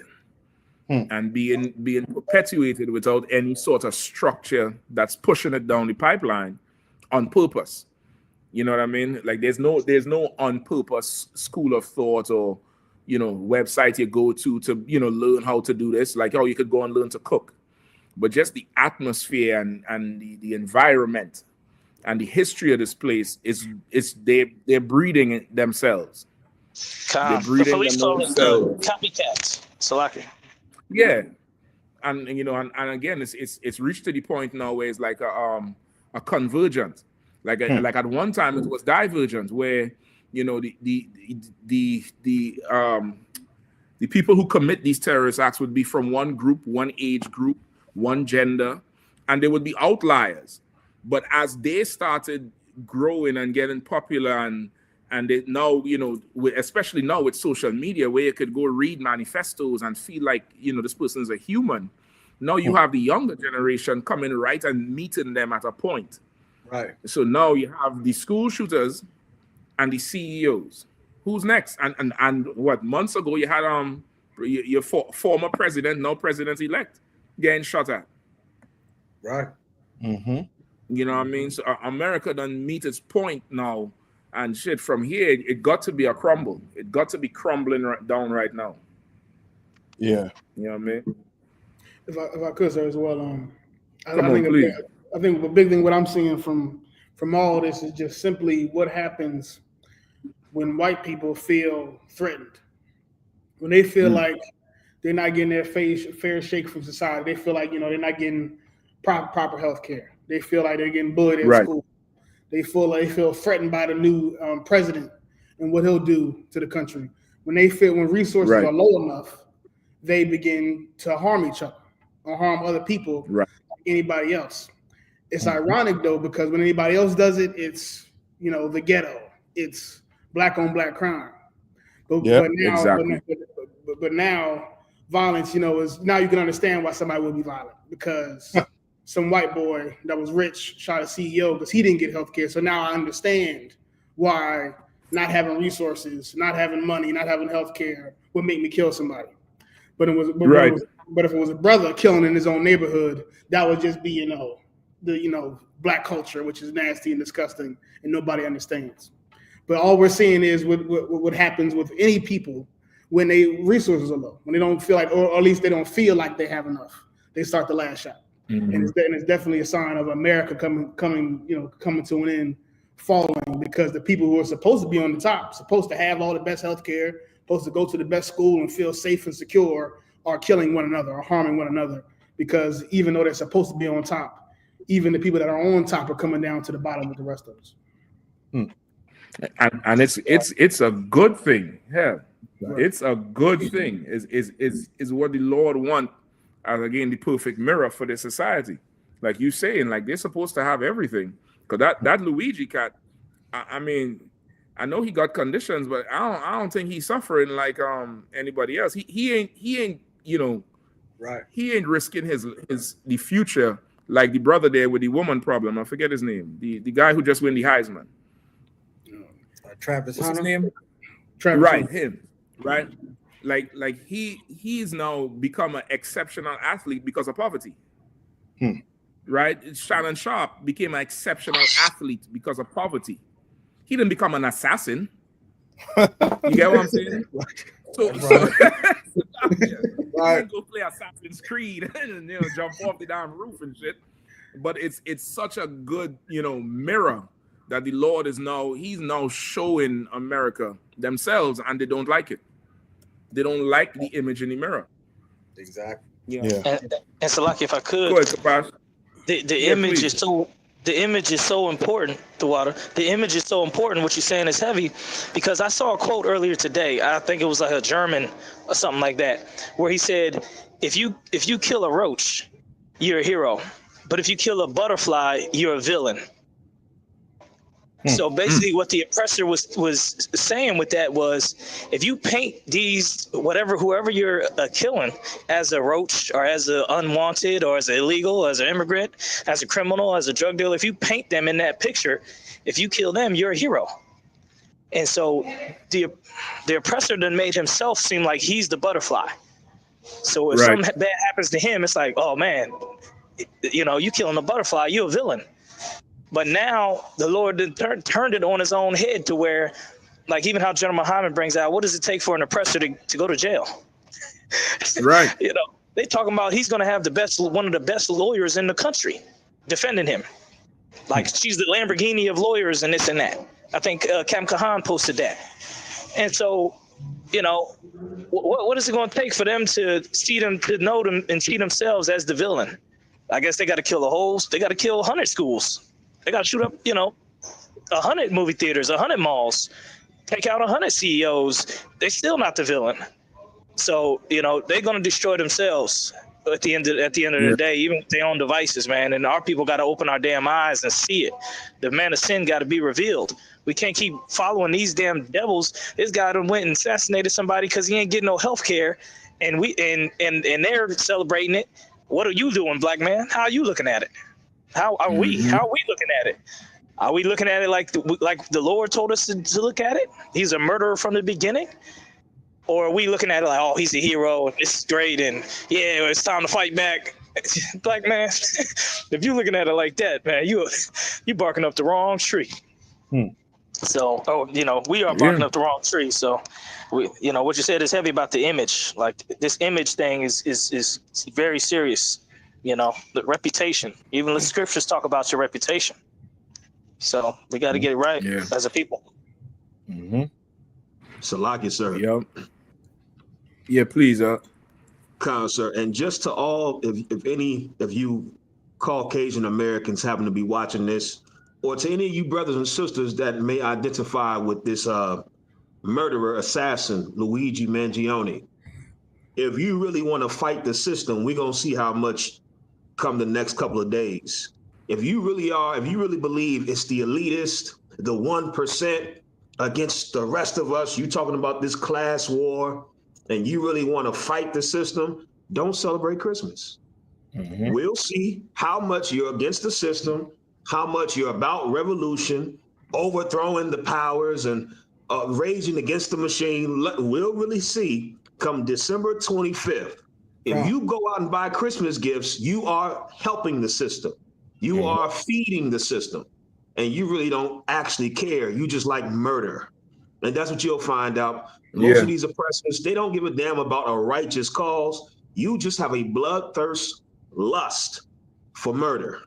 And being perpetuated without any sort of structure that's pushing it down the pipeline on purpose. You know what I mean? Like there's no on purpose school of thought or, you know, website you go to, you know, learn how to do this. Like, oh, you could go and learn to cook. But just the atmosphere and the environment and the history of this place is they're breeding themselves. They're breeding the police call it copycats. Salaki. Yeah, and you know, and again, it's reached to the point now where it's like a convergent. Like at one time it was divergent, where, you know, the people who commit these terrorist acts would be from one group, one age group, one gender, and they would be outliers. But as they started growing and getting popular and they now, you know, especially now with social media, where you could go read manifestos and feel like, you know, this person is a human. Now you have the younger generation coming right and meeting them at a point. Right. So now you have the school shooters and the CEOs. Who's next? And what, months ago you had your former president, now president-elect, getting shot at. Right. You know what I mean? So America done meet its point now. And shit, from here, it got to be a crumble. It got to be crumbling down right now. Yeah. You know what I mean? If I could, sir, as well. I think the big thing, what I'm seeing from all this is just simply what happens when white people feel threatened. When they feel like they're not getting their fair shake from society. They feel like, you know, they're not getting proper health care. They feel like they're getting bullied at school. They feel threatened by the new president and what he'll do to the country. When resources are low enough, they begin to harm each other or harm other people, like anybody else. It's ironic though, because when anybody else does it, it's, you know, the ghetto. It's black on black crime. But now violence, you know, is now you can understand why somebody would be violent, because some white boy that was rich shot a CEO because he didn't get health care. So now I understand why not having resources, not having money, not having health care would make me kill somebody. But it was, Right. but if it was a brother killing in his own neighborhood, that would just be, the black culture, which is nasty and disgusting, and nobody understands. But all we're seeing is what happens with any people when they resources are low, when they don't feel like, or at least they don't feel like they have enough, they start to lash out. Mhm. And it's definitely a sign of America coming to an end, falling, because the people who are supposed to be on the top, supposed to have all the best healthcare, supposed to go to the best school and feel safe and secure, are killing one another or harming one another, because even though they're supposed to be on top, even the people that are on top are coming down to the bottom with the rest of us. And it's a good thing. Yeah, Right. it's a good thing. Is what the Lord wants as, again, the perfect mirror for the society. Like you saying, like they're supposed to have everything. Because that Luigi cat, I mean, I know he got conditions, but I don't think he's suffering like anybody else. He ain't Right. he ain't risking the future like the brother there with the woman problem. I forget his name. The guy who just won the Heisman. Travis What's his Hunter? name? Travis Right, Hunter. him. Right, like he's now become an exceptional athlete because of poverty. Right, Shannon Sharp became an exceptional athlete because of poverty. He didn't become an assassin. You get what I'm saying? So Right. go play Assassin's Creed and jump off the damn roof and shit. But it's such a good mirror that the Lord is he's now showing America themselves, and they don't like it. They don't like the image in the mirror. Exactly. And Salaki, if I could, Go ahead, Kapash. the Yeah, image please. is so important. The water. The image is so important. What you're saying is heavy, because I saw a quote earlier today. I think it was like a German or something like that, where he said, "If you kill a roach, you're a hero, but if you kill a butterfly, you're a villain." So basically, what the oppressor was saying with that was, if you paint these whoever you're killing as a roach, or as an unwanted, or as an illegal, or as an immigrant, as a criminal, as a drug dealer, if you paint them in that picture, if you kill them, you're a hero. And so the oppressor then made himself seem like he's the butterfly. So if something bad happens to him, it's like, oh man, you killing a butterfly, you're a villain. But now the Lord turned it on his own head to where, like even how General Muhammad brings out, what does it take for an oppressor to go to jail? Right. They talking about he's going to have one of the best lawyers in the country defending him. Like she's the Lamborghini of lawyers and this and that. I think Captain Kahan posted that. And so, what is it going to take for them to know them and see themselves as the villain? I guess they got to kill the holes. They got to kill 100 schools. They got to shoot up, 100 movie theaters, 100 malls, take out 100 CEOs. They're still not the villain. So, they're going to destroy themselves at the end of the day, even with their own devices, man. And our people got to open our damn eyes and see it. The man of sin got to be revealed. We can't keep following these damn devils. This guy done went and assassinated somebody because he ain't getting no health care, and they're celebrating it. What are you doing, black man? How are you looking at it? How are we? How are we looking at it? Are we looking at it like the Lord told us to look at it? He's a murderer from the beginning? Or are we looking at it like, oh, he's a hero, and it's great, and yeah, it's time to fight back? Black man, if you're looking at it like that, man, you barking up the wrong tree. So, we are barking up the wrong tree. So, what you said is heavy about the image. Like this image thing is very serious. The reputation. Even the scriptures talk about your reputation. So we got to get it right as a people. Salaki, sir. Yep. Yeah, please, Kyle, sir. And just to all, if any of you Caucasian Americans happen to be watching this, or to any of you brothers and sisters that may identify with this murderer, assassin, Luigi Mangione, if you really want to fight the system, we're going to see how much come the next couple of days. If you really believe it's the elitist, the 1% against the rest of us, you talking about this class war, and you really want to fight the system, don't celebrate Christmas. We'll see how much you're against the system, how much you're about revolution, overthrowing the powers and raging against the machine. We'll really see, come December 25th, if you go out and buy Christmas gifts, you are helping the system. You are feeding the system. And you really don't actually care. You just like murder. And that's what you'll find out. Most of these oppressors, they don't give a damn about a righteous cause. You just have a bloodthirst lust for murder,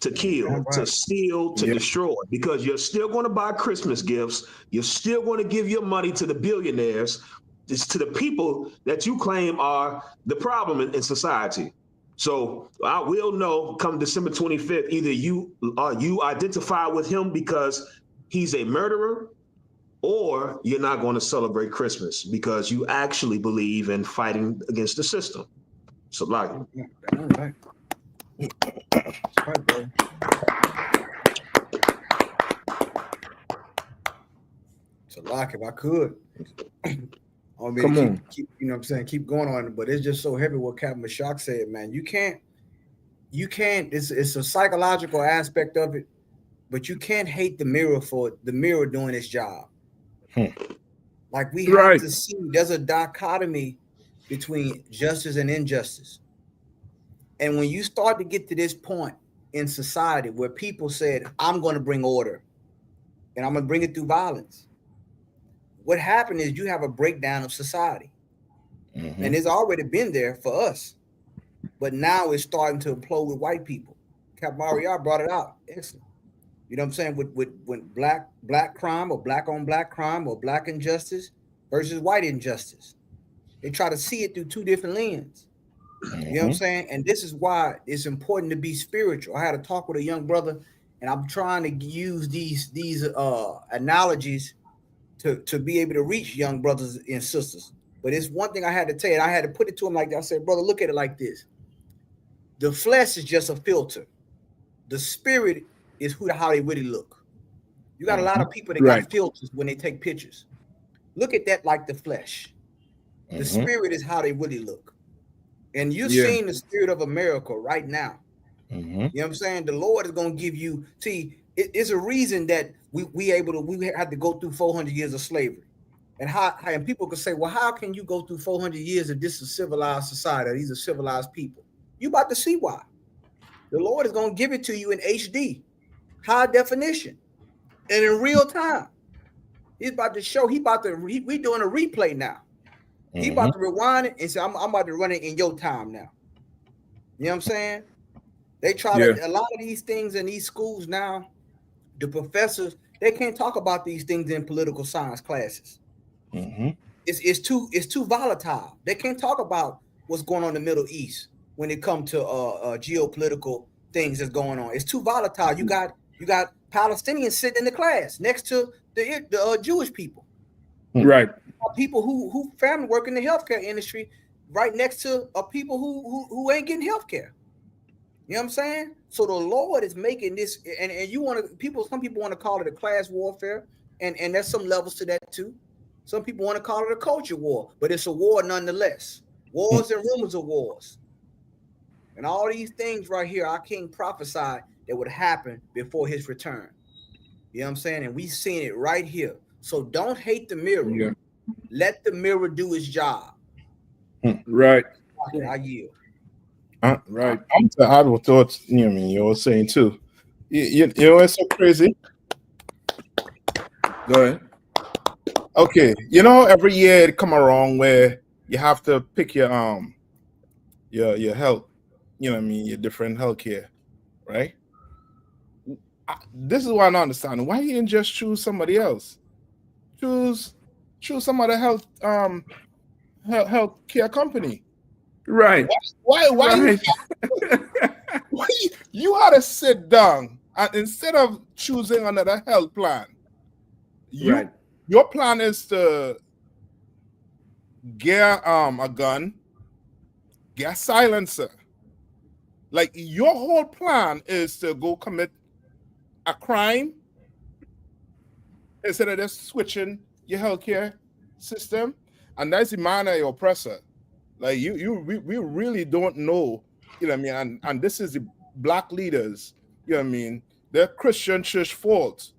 to kill, to steal, to destroy, because you're still going to buy Christmas gifts. You're still going to give your money to the billionaires, to the people that you claim are the problem in society. So I will know come December 25th, either you identify with him because he's a murderer, or you're not going to celebrate Christmas because you actually believe in fighting against the system. So like, all right. Right, bro. So like, if I could, I mean, keep you know what I'm saying, keep going on, but it's just so heavy what Captain Mashak said, man. You can't, it's a psychological aspect of it, but you can't hate the mirror for the mirror doing its job. Like we have to see there's a dichotomy between justice and injustice. And when you start to get to this point in society where people said, I'm going to bring order and I'm going to bring it through violence, what happened is you have a breakdown of society. And it's already been there for us. But now it's starting to implode with white people. Cap Mario brought it out. Excellent. You know what I'm saying? With black crime or black on black crime or black injustice versus white injustice. They try to see it through two different lenses. You know what I'm saying? And this is why it's important to be spiritual. I had a talk with a young brother, and I'm trying to use these analogies to be able to reach young brothers and sisters. But it's one thing I had to tell you. I had to put it to him like that. I said, brother, look at it like this. The flesh is just a filter. The spirit is how they really look. You got a lot of people that got filters when they take pictures. Look at that like the flesh. The spirit is how they really look. And you're seeing the spirit of America right now. You know what I'm saying? The Lord is going to give you, it's a reason that we had to go through 400 years of slavery. And people could say, well, how can you go through 400 years if this is a civilized society? These are civilized people. You about to see why. The Lord is going to give it to you in HD, high definition, and in real time. He's about to show, we doing a replay now. He about to rewind it and say, I'm about to run it in your time now. You know what I'm saying? They try to, a lot of these things in these schools now, the professors, they can't talk about these things in political science classes. It's too volatile. They can't talk about what's going on in the Middle East when it comes to geopolitical things that's going on. It's too volatile. You got Palestinians sitting in the class next to the Jewish people. Right. People who family work in the healthcare industry right next to people who ain't getting healthcare. You know what I'm saying? So the Lord is making this, and some people want to call it a class warfare, and there's some levels to that too. Some people want to call it a culture war, but it's a war nonetheless. Wars and rumors of wars. And all these things right here, our King prophesied that would happen before his return. You know what I'm saying? And we've seen it right here. So don't hate the mirror. Yeah. Let the mirror do its job. Right. I yield. Right. I'm to add what thoughts you were saying too. You know it's so crazy. Go ahead. Okay, every year it come around where you have to pick your health, your different healthcare, right? This is why I don't understand. Why you didn't just choose somebody else? Choose some other health care company. Right. Why right. You had to sit down and instead of choosing another health plan, your plan is to get a gun, get a silencer. Like your whole plan is to go commit a crime instead of just switching your healthcare system, and that's the man of your oppressor. Like we really don't know, and this is the black leaders, they're Christian church fault.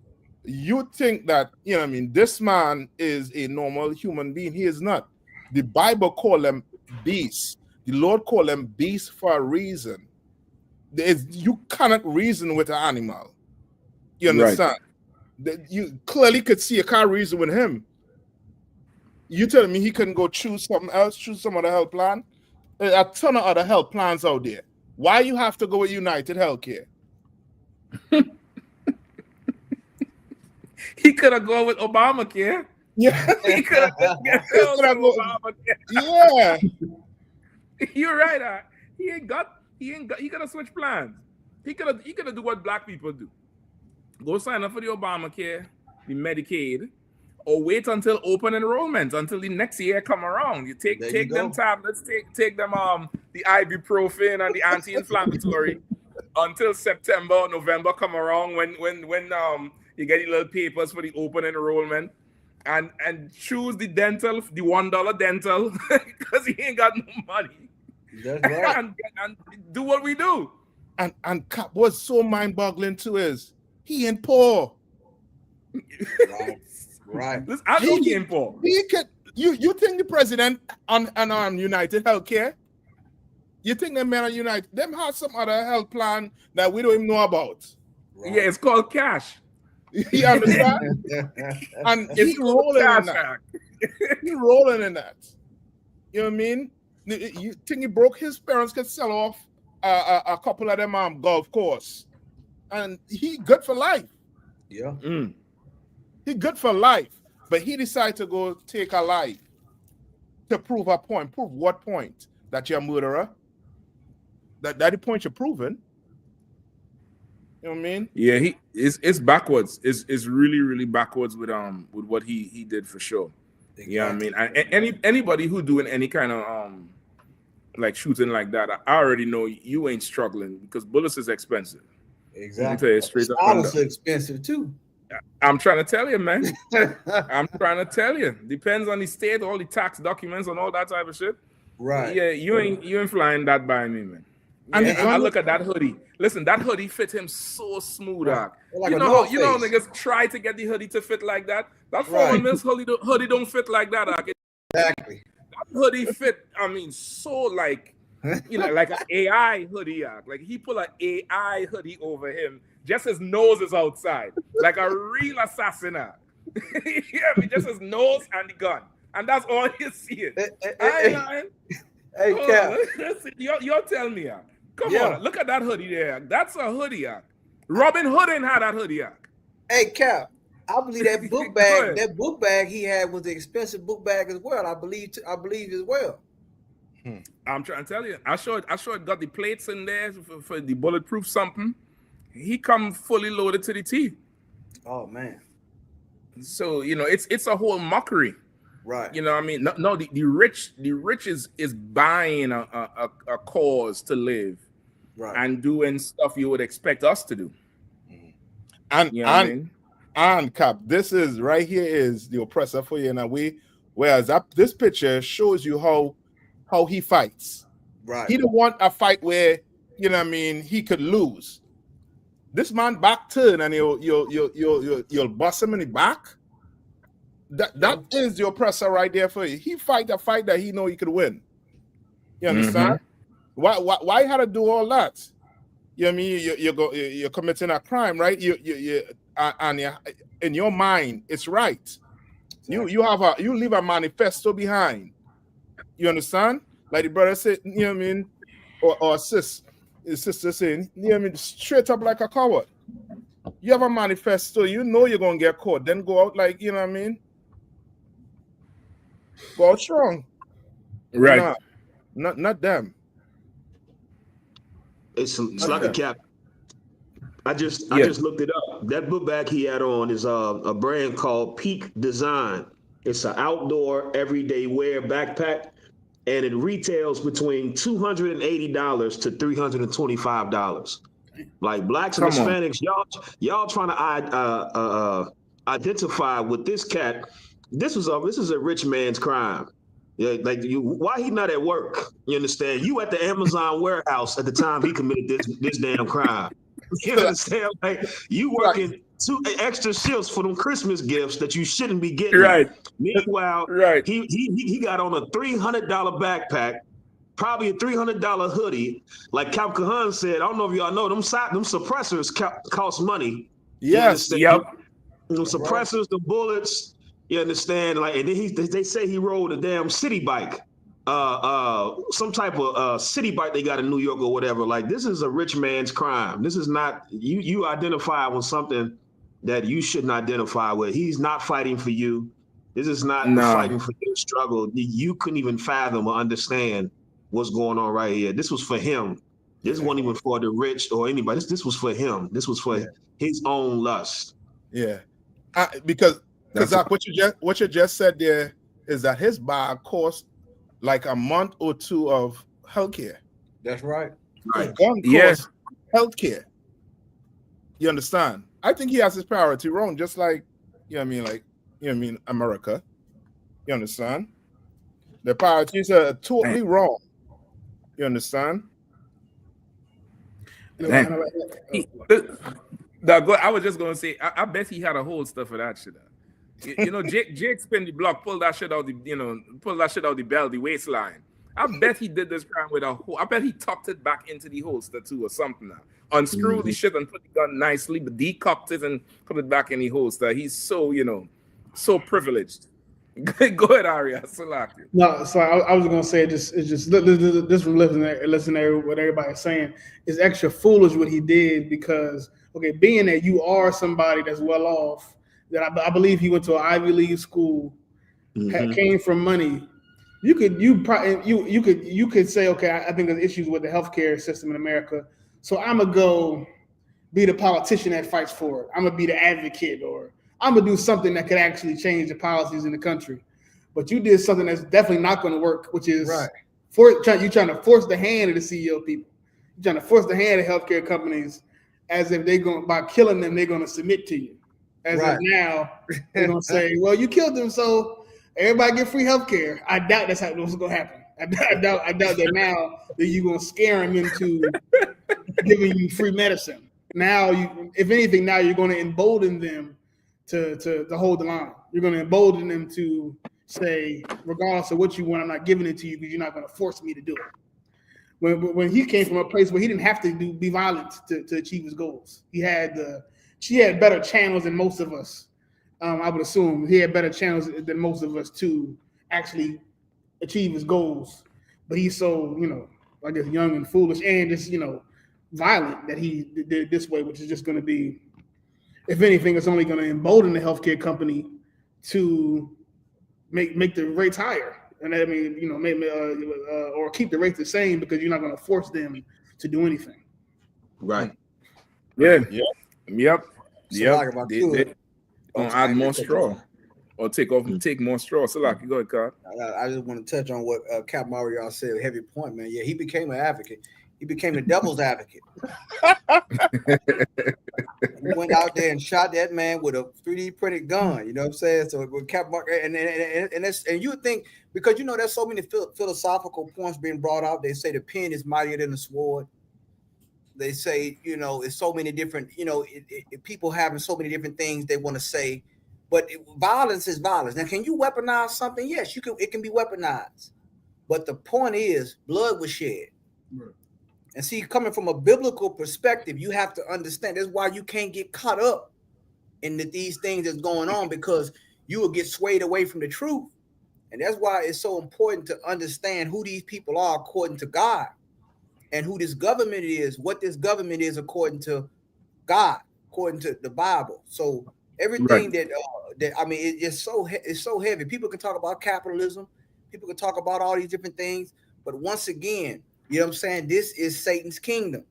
You think that, this man is a normal human being. He is not. The Bible call them beasts. The Lord call them beasts for a reason. You cannot reason with an animal. You understand? You clearly could see you can't reason with him. You telling me he couldn't go choose something else, choose some other health plan? There's a ton of other health plans out there. Why you have to go with United Healthcare? He could have gone with Obamacare. Yeah, he could have gone with Obamacare. Yeah, you're right. He gotta switch plans. He could do what black people do. Go sign up for the Obamacare, the Medicaid, or wait until open enrollment, until the next year come around. You take them tablets, take them the ibuprofen and the anti-inflammatory until September, November come around when you get your little papers for the open enrollment, and choose the dental, the $1 dental, because he ain't got no money. That's right. and do what we do. And Cap, what's so mind-boggling too is he ain't poor. Right. Listen, I know he ain't poor. You think the president on United Healthcare? You think them men on United, them have some other health plan that we don't even know about? Right. Yeah, it's called cash. You understand? And he's rolling in that. He's rolling in that. You know what I mean? You think he broke? His parents could sell off a couple of them golf course, and he good for life. Yeah, he good for life. But he decided to go take a life to prove a point. Prove what point? That you're a murderer. That the point you're proving. You know what I mean? Yeah, it's backwards. It's really, really backwards with what he did for sure. Exactly. You know what I mean? Anybody who doing any kind of like shooting like that, I already know you ain't struggling because bullets is expensive. Exactly. Tell you straight up. Bullets are expensive too. I'm trying to tell you, man. I'm trying to tell you. Depends on the state, all the tax documents and all that type of shit. Right. Yeah, you ain't flying that by me, man. And I look at that hoodie. Listen, that hoodie fit him so smooth, dog. Like you know niggas try to get the hoodie to fit like that. That 4 Mills hoodie don't fit like that, dog. Exactly. That hoodie fit, I mean, so like, like an AI hoodie, dog. Like he put an AI hoodie over him. Just his nose is outside, like a real assassin. Yeah, just his nose and the gun, and that's all you see. Hey, Cap. Y'all tell me, come on, look at that hoodie there. That's a hoodie, Robin Hood ain't had that hoodie, Hey, Cap. I believe that book bag, that book bag he had was the expensive book bag as well. I believe as well. I'm trying to tell you. I sure it got the plates in there for the bulletproof something. He come fully loaded to the T. Oh man. So it's a whole mockery. Right. You know what I mean? No, the rich is buying a cause to live, right, and doing stuff you would expect us to do. And you know what I mean? And Cap, this is right here is the oppressor for you in a way. Whereas this picture shows you how he fights. Right. He don't want a fight where he could lose. This man back turn and you'll bust him in the back. That is the oppressor right there for you. He fight a fight that he know he could win. You understand? Mm-hmm. Why had to do all that? You know what I mean? You're committing a crime, right? And in your mind, it's right. Exactly. You leave a manifesto behind. You understand? Like the brother said, you know what I mean? Or his sister saying, you know what I mean, straight up like a coward. You have a manifesto, you know you're gonna get caught. Then go out like, you know what I mean? Go out strong. Right. Not them. It's like a Cap. I just looked it up. That book bag he had on is a brand called Peak Design. It's an outdoor everyday wear backpack, and it retails between $280 to $325. Like blacks and Hispanics, y'all trying to identify with this cat. This is a rich man's crime. Yeah, like why he not at work? You understand? You at the Amazon warehouse at the time he committed this damn crime. You understand? Like you working 2 extra shifts for them Christmas gifts that you shouldn't be getting. Right. Meanwhile, Right. he got on a $300 backpack, probably a $300 hoodie. Like Cap Kahan said, I don't know if y'all know, them suppressors cost money. Yes. Yep. The suppressors, the bullets, you understand? Like, and then they say he rode a damn city bike, some type of city bike they got in New York or whatever. Like, this is a rich man's crime. This is not you identify with something that you shouldn't identify with. He's not fighting for you. This is not fighting for your struggle. You couldn't even fathom or understand what's going on right here. This was for him. This wasn't even for the rich or anybody. This was for him. This was for his own lust. Yeah. Because Zach, what you just said there is that his bag cost like a month or 2 of healthcare. That's right. Right. Gun cost healthcare. You understand? I think he has his priority wrong, just like America. You understand? The priorities are totally wrong. You understand? I was just gonna say, I bet he had a whole stuff for that shit. Jake spin the block, pull that shit out the belt, the waistline. I bet he did this crime with a whole. I bet he tucked it back into the holster too, or something. Now unscrew the shit and put the gun nicely, but decocked it and put it back in the holster. He's so so privileged. Go ahead, Aria. No, so I was gonna say it's just this from listening to what everybody's saying is extra foolish what he did, because being that you are somebody that's well off, that I believe he went to an Ivy League school, came from money. You could say, okay, I think there's issues with the healthcare system in America, so I'm gonna go be the politician that fights for it. I'm gonna be the advocate, or I'm gonna do something that could actually change the policies in the country. But you did something that's definitely not going to work, which is you're trying to force the hand of the CEO people. You're trying to force the hand of healthcare companies, as if by killing them, they're going to submit to you. As of now, they're going to say, well, you killed them, so everybody get free healthcare. I doubt that's what's going to happen. I doubt that now that you're going to scare them into giving you free medicine. Now, if anything, now you're going to embolden them to hold the line. You're going to embolden them to say, regardless of what you want, I'm not giving it to you because you're not going to force me to do it. When he came from a place where he didn't have to be violent to achieve his goals, she had better channels than most of us. I would assume he had better channels than most of us to actually achieve his goals. But he's so, I guess, young and foolish and just, violent that he did it this way, which is just going to be, if anything, it's only going to embolden the healthcare company to make the rates higher, and I mean, or keep the rates the same, because you're not going to force them to do anything. Right. Yeah. Yep. They add more straw, or take more straw. So, like, go ahead, Carl. I just want to touch on what Cap Mario said. A heavy point, man. Yeah, he became an advocate. He became the devil's advocate. He went out there and shot that man with a 3D printed gun. You know what I'm saying? So with Cap and you would think, because there's so many philosophical points being brought out. They say the pen is mightier than the sword. They say it's so many different people having so many different things they want to say, but violence is violence. Now, can you weaponize something? Yes, you can. It can be weaponized, but the point is, blood was shed. Right. And see, coming from a biblical perspective, you have to understand. That's why you can't get caught up in these things that's going on, because you will get swayed away from the truth. And that's why it's so important to understand who these people are according to God, and who this government is, what this government is according to God, according to the Bible. So everything it's so heavy. People can talk about capitalism. People can talk about all these different things. But once again, you know what I'm saying? This is Satan's kingdom.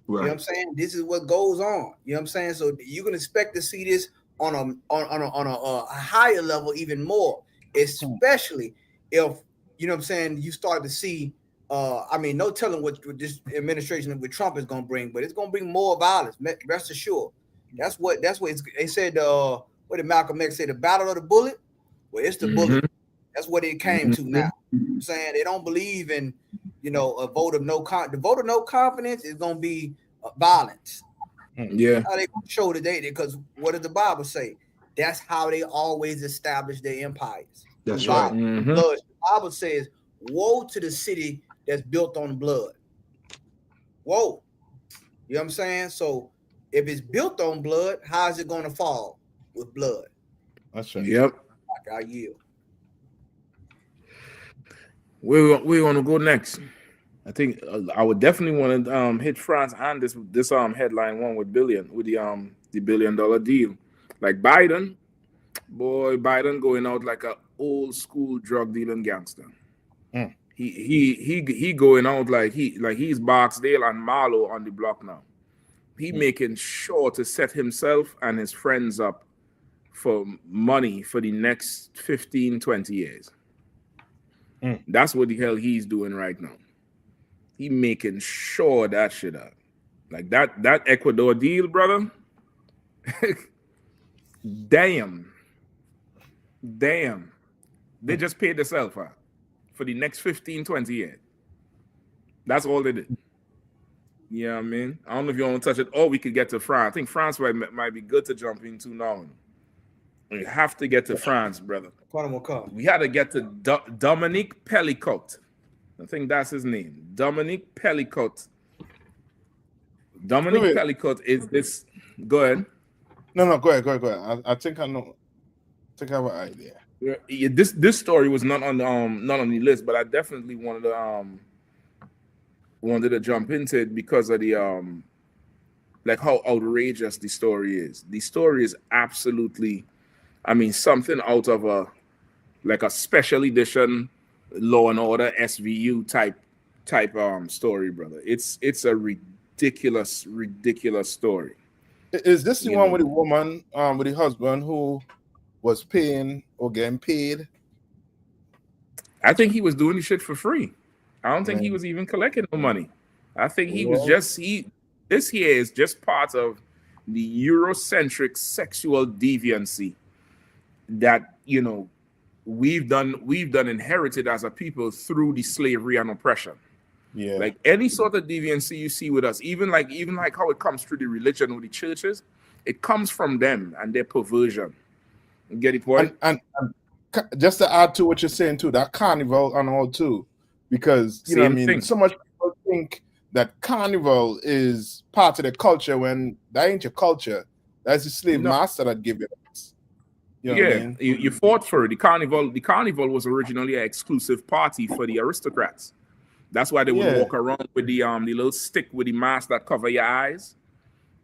Right. You know what I'm saying? This is what goes on. You know what I'm saying? So you can expect to see this on a higher level even more, especially if, you know what I'm saying, you start to see, no telling what this administration with Trump is going to bring, but it's going to bring more violence. Rest assured. That's what they said. What did Malcolm X say? The battle of the bullet? Well, it's the bullet. That's what it came to now. You know what I'm saying? They don't believe in, a vote of no confidence. The vote of no confidence is going to be violence. Yeah. How they gonna show today? Because what did the Bible say? That's how they always establish their empires. That's By right. blood. The Bible says, "Woe to the city that's built on blood." Whoa. You know what I'm saying? So if it's built on blood, how is it going to fall with blood? That's right. Yep. Like I yield. Where we want to go next? I think I would definitely want to hit France on this headline one with the $1 billion deal. Like Biden going out like a old school drug dealing gangster. Mm. He going out like he's Barksdale and Marlowe on the block now. He making sure to set himself and his friends up for money for the next 15, 20 years. That's what the hell he's doing right now. He making sure that shit up. Like that Ecuador deal, brother. Damn. They just paid themselves out for the next 15, 20 years. That's all they did. Yeah, I mean, I don't know if you want to touch it, or we could get to France. I think France might be good to jump into now. We have to get to France, brother. We had to get to Dominique Pellicot. I think that's his name. Dominique Pellicot. Dominique Pellicot is this. Go ahead. No, go ahead. I think I know. I think I have an idea. Yeah, this story was not on the list, but I definitely wanted to jump into it because of the like how outrageous the story is. The story is absolutely, I mean, something out of a special edition Law and Order SVU type story, brother. It's a ridiculous story. Is this the one with the woman with the husband who was paying or getting paid? I think he was doing the shit for free. I don't think he was even collecting no money. I think he was just this here is just part of the Eurocentric sexual deviancy that we've done inherited as a people through the slavery and oppression. Yeah. Like any sort of deviancy you see with us, even like how it comes through the religion with the churches, it comes from them and their perversion. You get the point? And just to add to what you're saying too, that carnival and all too, because you know what I mean, so much people think that carnival is part of the culture when that ain't your culture. That's the slave master that give it. You know what I mean? You fought for it. The carnival was originally an exclusive party for the aristocrats. That's why they would walk around with the little stick with the mask that cover your eyes.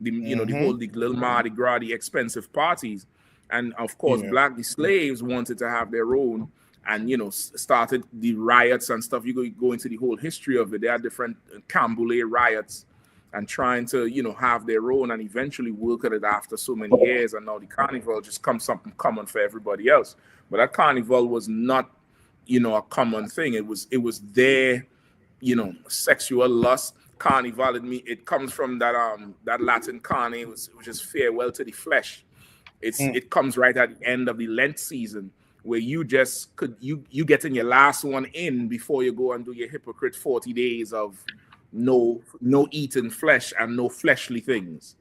The little Mardi Gras, the expensive parties. And of course, the slaves wanted to have their own, and started the riots and stuff. You go into the whole history of it. There are different Camboulet riots, and trying to have their own, and eventually work at it after so many years. And now the carnival just comes something common for everybody else. But that carnival was not a common thing. It was their sexual lust. Carnival, it comes from that Latin carne, which is farewell to the flesh. It comes right at the end of the Lent season, where you just you get in your last one in before you go and do your hypocrite 40 days of no eating flesh and no fleshly things.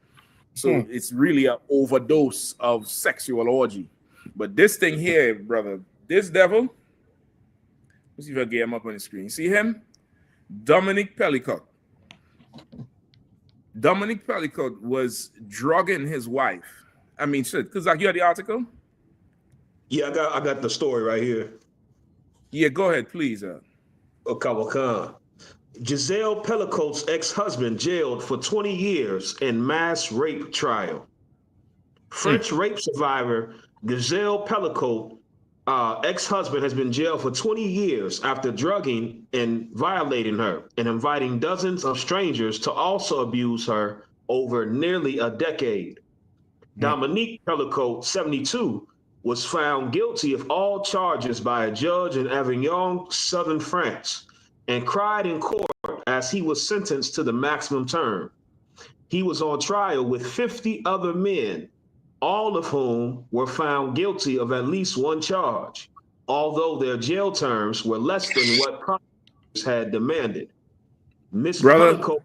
So it's really an overdose of sexual orgy. But this thing here, brother, this devil, let's see if I get him up on the screen. You see him? Dominique Pellicot. Dominique Pellicot was drugging his wife. I mean, shit, because you had the article? Yeah, I got the story right here. Yeah, go ahead, please. Okay. Giselle Pellicot's ex-husband jailed for 20 years in mass rape trial. French rape survivor Giselle Pellicot, ex-husband, has been jailed for 20 years after drugging and violating her and inviting dozens of strangers to also abuse her over nearly a decade. Dominique Pellicot, 72, was found guilty of all charges by a judge in Avignon, southern France, and cried in court as he was sentenced to the maximum term. He was on trial with 50 other men, all of whom were found guilty of at least one charge, although their jail terms were less than what prosecutors had demanded. Miss Brother, Pellicot,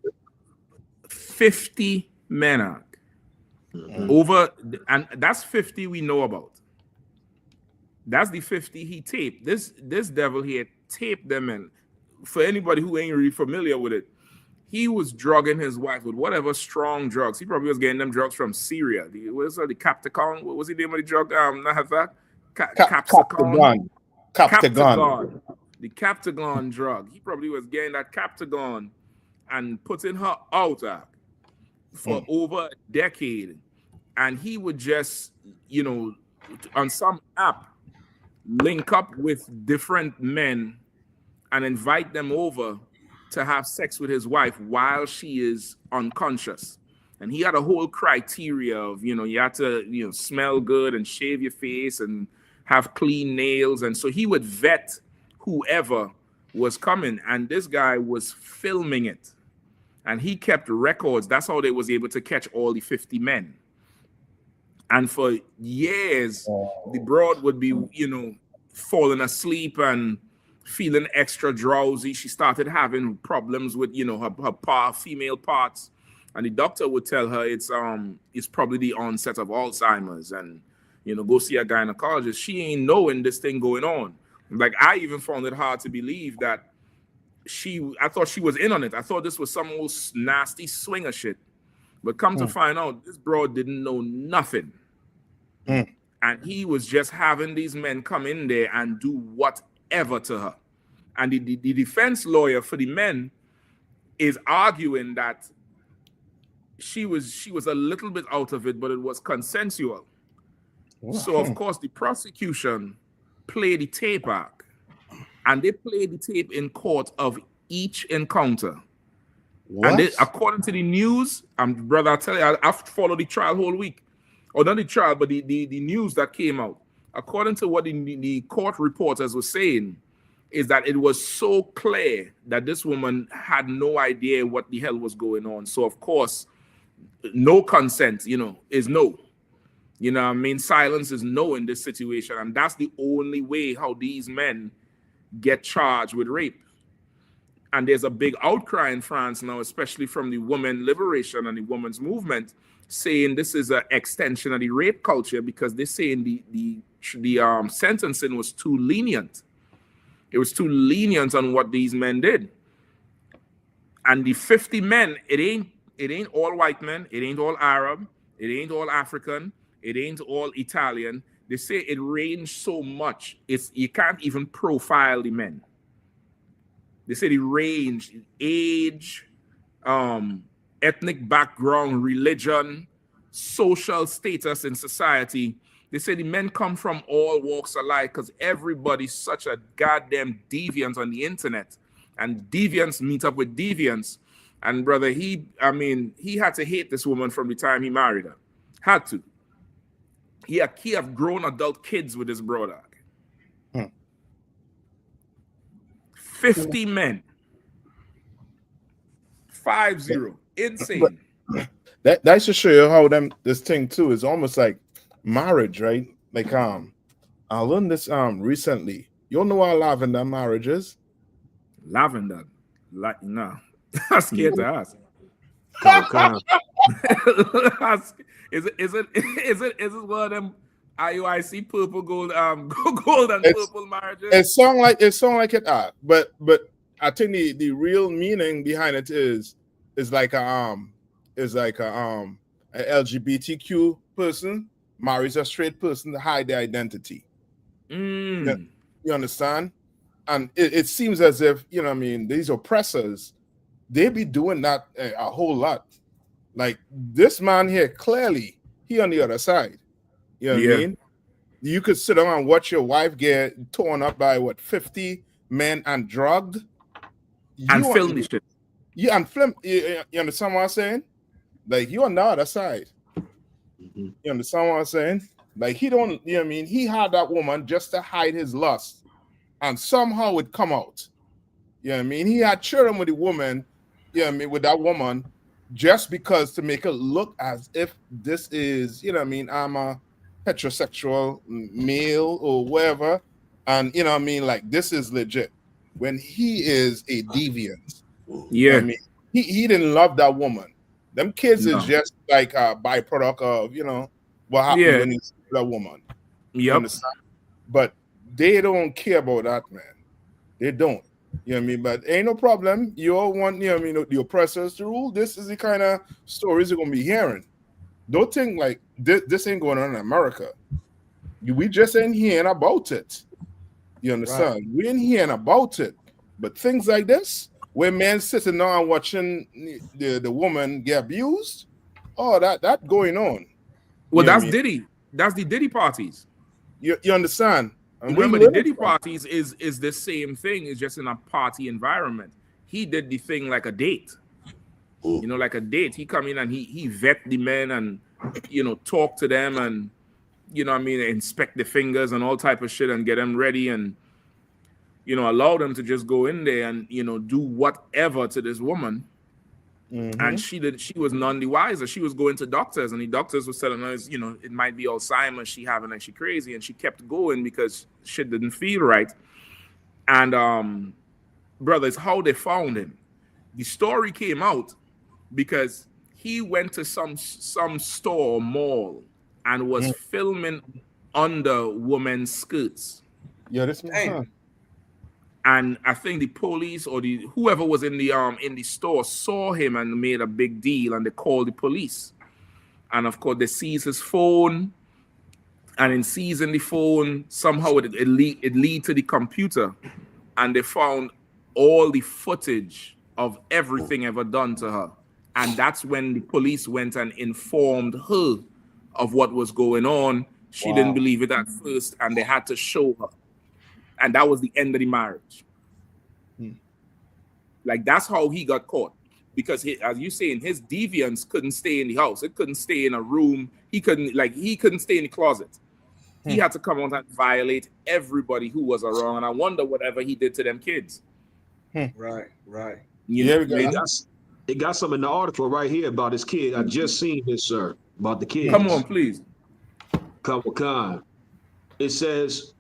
50 men. Over, and that's 50 we know about. That's the 50 he taped. This devil here taped them in. For anybody who ain't really familiar with it, he was drugging his wife with whatever strong drugs. He probably was getting them drugs from Syria. What is it, the Captacon? What was the name of the drug? Not have that. Captagon. Captagon. The Captagon drug. He probably was getting that Captagon and putting her out for over a decade. And he would just, on some app, link up with different men and invite them over to have sex with his wife while she is unconscious. And he had a whole criteria of, you had to, smell good and shave your face and have clean nails. And so he would vet whoever was coming. And this guy was filming it. And he kept records. That's how they was able to catch all the 50 men. And for years, the broad would be, falling asleep and feeling extra drowsy. She started having problems with, her female parts. And the doctor would tell her it's probably the onset of Alzheimer's and, go see a gynecologist. She ain't knowing this thing going on. Like, I even found it hard to believe that I thought she was in on it. I thought this was some old nasty swinger shit. But come to find out, this broad didn't know nothing. And he was just having these men come in there and do whatever to her. And the defense lawyer for the men is arguing that she was a little bit out of it, but it was consensual. Wow. So, of course, the prosecution played the tape back. And they played the tape in court of each encounter. What? And according to the news, brother, I tell you, I've followed the trial whole week. Or not the trial, but the news that came out. According to what the court reporters were saying, is that it was so clear that this woman had no idea what the hell was going on. So, of course, no consent, is no. Silence is no in this situation. And that's the only way how these men get charged with rape. And there's a big outcry in France now, especially from the women liberation and the women's movement, saying this is an extension of the rape culture because they're saying the sentencing was too lenient. It was too lenient on what these men did. And the 50 men, it ain't all white men, it ain't all Arab, it ain't all African, it ain't all Italian. They say it ranged so much, you can't even profile the men. They say the range, age, ethnic background, religion, social status in society. They say the men come from all walks of life because everybody's such a goddamn deviant on the internet. And deviants meet up with deviants. And brother, he had to hate this woman from the time he married her. Had to. He have grown adult kids with his brother. 50 men. 50. Insane. That should show you how this thing too is almost like marriage, right? Like I learned this recently. You know what lavender marriage is? Lavender? Like no. I'm scared to ask. Is it one of them IUIC purple gold gold and purple marriages? It sound like it but I think the real meaning behind it is like a LGBTQ person marries a straight person to hide their identity. You understand? And it seems as if, these oppressors, they be doing that a whole lot. Like this man here, clearly, he on the other side. You know what I mean? You could sit down and watch your wife get torn up by 50 men and drugged. And film this shit. Yeah, and film. You understand what I'm saying? Like you on the other side. You understand what I'm saying? Like he don't, he had that woman just to hide his lust. And somehow it come out. You know what I mean? He had children with the woman, with that woman, just because to make it look as if this is, I'm a heterosexual male or whatever. And like this is legit. When he is a deviant. Yeah. He didn't love that woman. Them kids No. is just like a byproduct of, what happens when you see a woman. You Yep. understand? But they don't care about that, man. They don't. You know what I mean? But ain't no problem. You all want, the oppressors to rule. This is the kind of stories you're going to be hearing. Don't think like this ain't going on in America. We just ain't hearing about it. You understand? Right. We ain't hearing about it. But things like this, where men sitting down and watching the woman get abused, that going on. Well, that's Diddy. That's the Diddy parties. You understand? And remember, the Diddy parties is the same thing. It's just in a party environment. He did the thing like a date. Like a date. He come in and he vet the men and, talk to them and, inspect the fingers and all type of shit and get them ready and, allow them to just go in there and, do whatever to this woman. Mm-hmm. And she was none the wiser. She was going to doctors and the doctors were telling her, it might be Alzheimer's she having and she crazy. And she kept going because shit didn't feel right. And, brother, it's how they found him. The story came out because he went to some store or mall and was filming under women's skirts. Yeah, this man. And I think the police or whoever was in the store saw him and made a big deal and they called the police. And of course they seized his phone, and in seizing the phone, somehow it lead to the computer, and they found all the footage of everything ever done to her. And that's when the police went and informed her of what was going on. She didn't believe it at first, and they had to show her. And that was the end of the marriage. Like, that's how he got caught. Because, as you saying, his deviance couldn't stay in the house. It couldn't stay in a room. He couldn't stay in the closet. He had to come out and violate everybody who was around. And I wonder whatever he did to them kids. Right. It got some in the article right here about his kid. I just seen this, sir, about the kids. Come on, please. Come on. It says,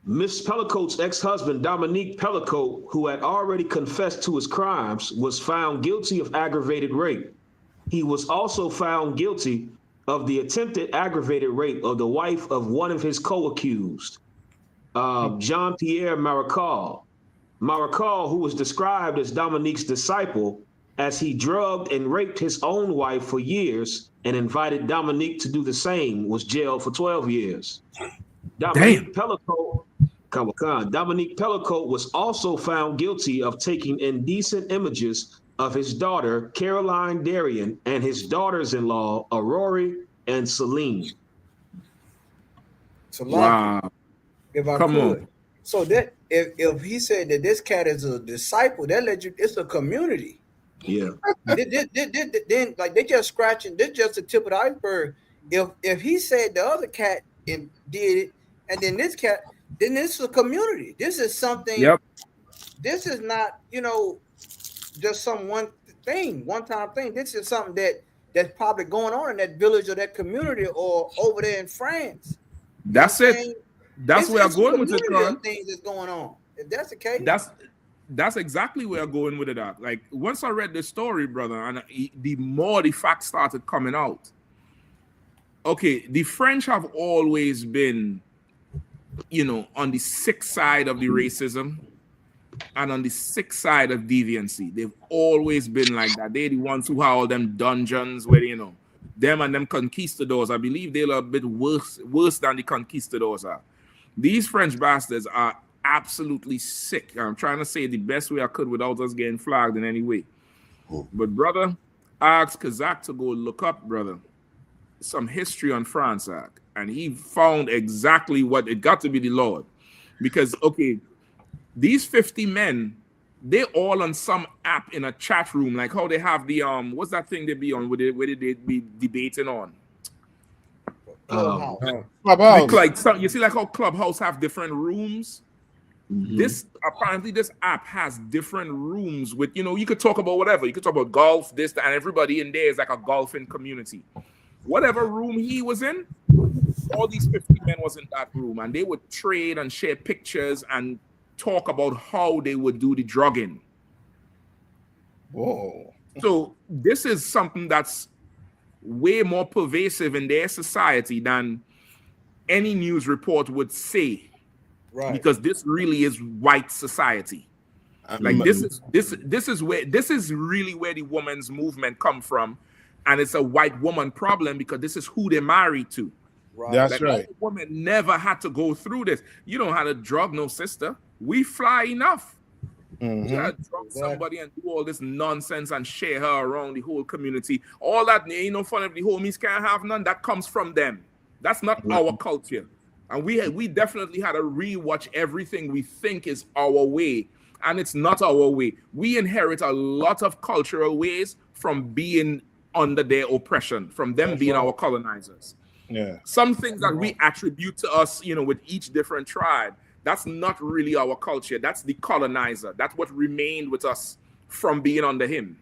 Miss Pellicote's ex-husband, Dominique Pellicote, who had already confessed to his crimes, was found guilty of aggravated rape. He was also found guilty of the attempted aggravated rape of the wife of one of his co-accused, Jean-Pierre Marical. Marical, who was described as Dominique's disciple, as he drugged and raped his own wife for years and invited Dominique to do the same, was jailed for 12 years. Dominique Pellicote was also found guilty of taking indecent images of his daughter, Caroline Darien, and his daughters-in-law, Aurora and Celine. So, wow. If I Come could. on. So that if he said that this cat is a disciple, that let you, it's a community. Yeah. Then like they just scratching, this just the tip of the iceberg. If he said the other cat did it, and then this cat, then this is a community. This is something. Yep. This is not, just some one-time thing. This is something that's probably going on in that village or that community or over there in France. That's it. That's where I'm going with it, Con. Things that's going on. If that's the case, that's exactly where I'm going with it at. Like, once I read the story, brother, and the more the facts started coming out. Okay, the French have always been, on the sick side of the racism and on the sick side of deviancy. They've always been like that. They're the ones who have all them dungeons where, them and them conquistadors. I believe they're a bit worse than the conquistadors are. These French bastards are absolutely sick. I'm trying to say it the best way I could without us getting flagged in any way. But, brother, I asked Kazak to go look up, brother, some history on France, and he found exactly what it got to be the Lord. Because, okay, these 50 men, they all on some app in a chat room, like how they have the what's that thing they be on where they be debating on? Clubhouse. Like you see, like how Clubhouse have different rooms. Mm-hmm. This app has different rooms with, you could talk about whatever. You could talk about golf, this, that, and everybody in there is like a golfing community. Whatever room he was in, all these 50 men was in that room, and they would trade and share pictures and talk about how they would do the drugging. Whoa. So this is something that's way more pervasive in their society than any news report would say. Right. Because this really is white society. Like this is really where the women's movement come from, and it's a white woman problem because this is who they're married to. Right. That's like, right. Women never had to go through this. You don't have to drug no sister. We fly enough. You gotta drug somebody and do all this nonsense and share her around the whole community. All that ain't no fun if the homies can't have none. That comes from them. That's not our culture. And we definitely had to rewatch everything we think is our way, and it's not our way. We inherit a lot of cultural ways from being under their oppression, from them being our colonizers. Yeah. Some things that we attribute to us, with each different tribe, that's not really our culture. That's the colonizer. That's what remained with us from being under him.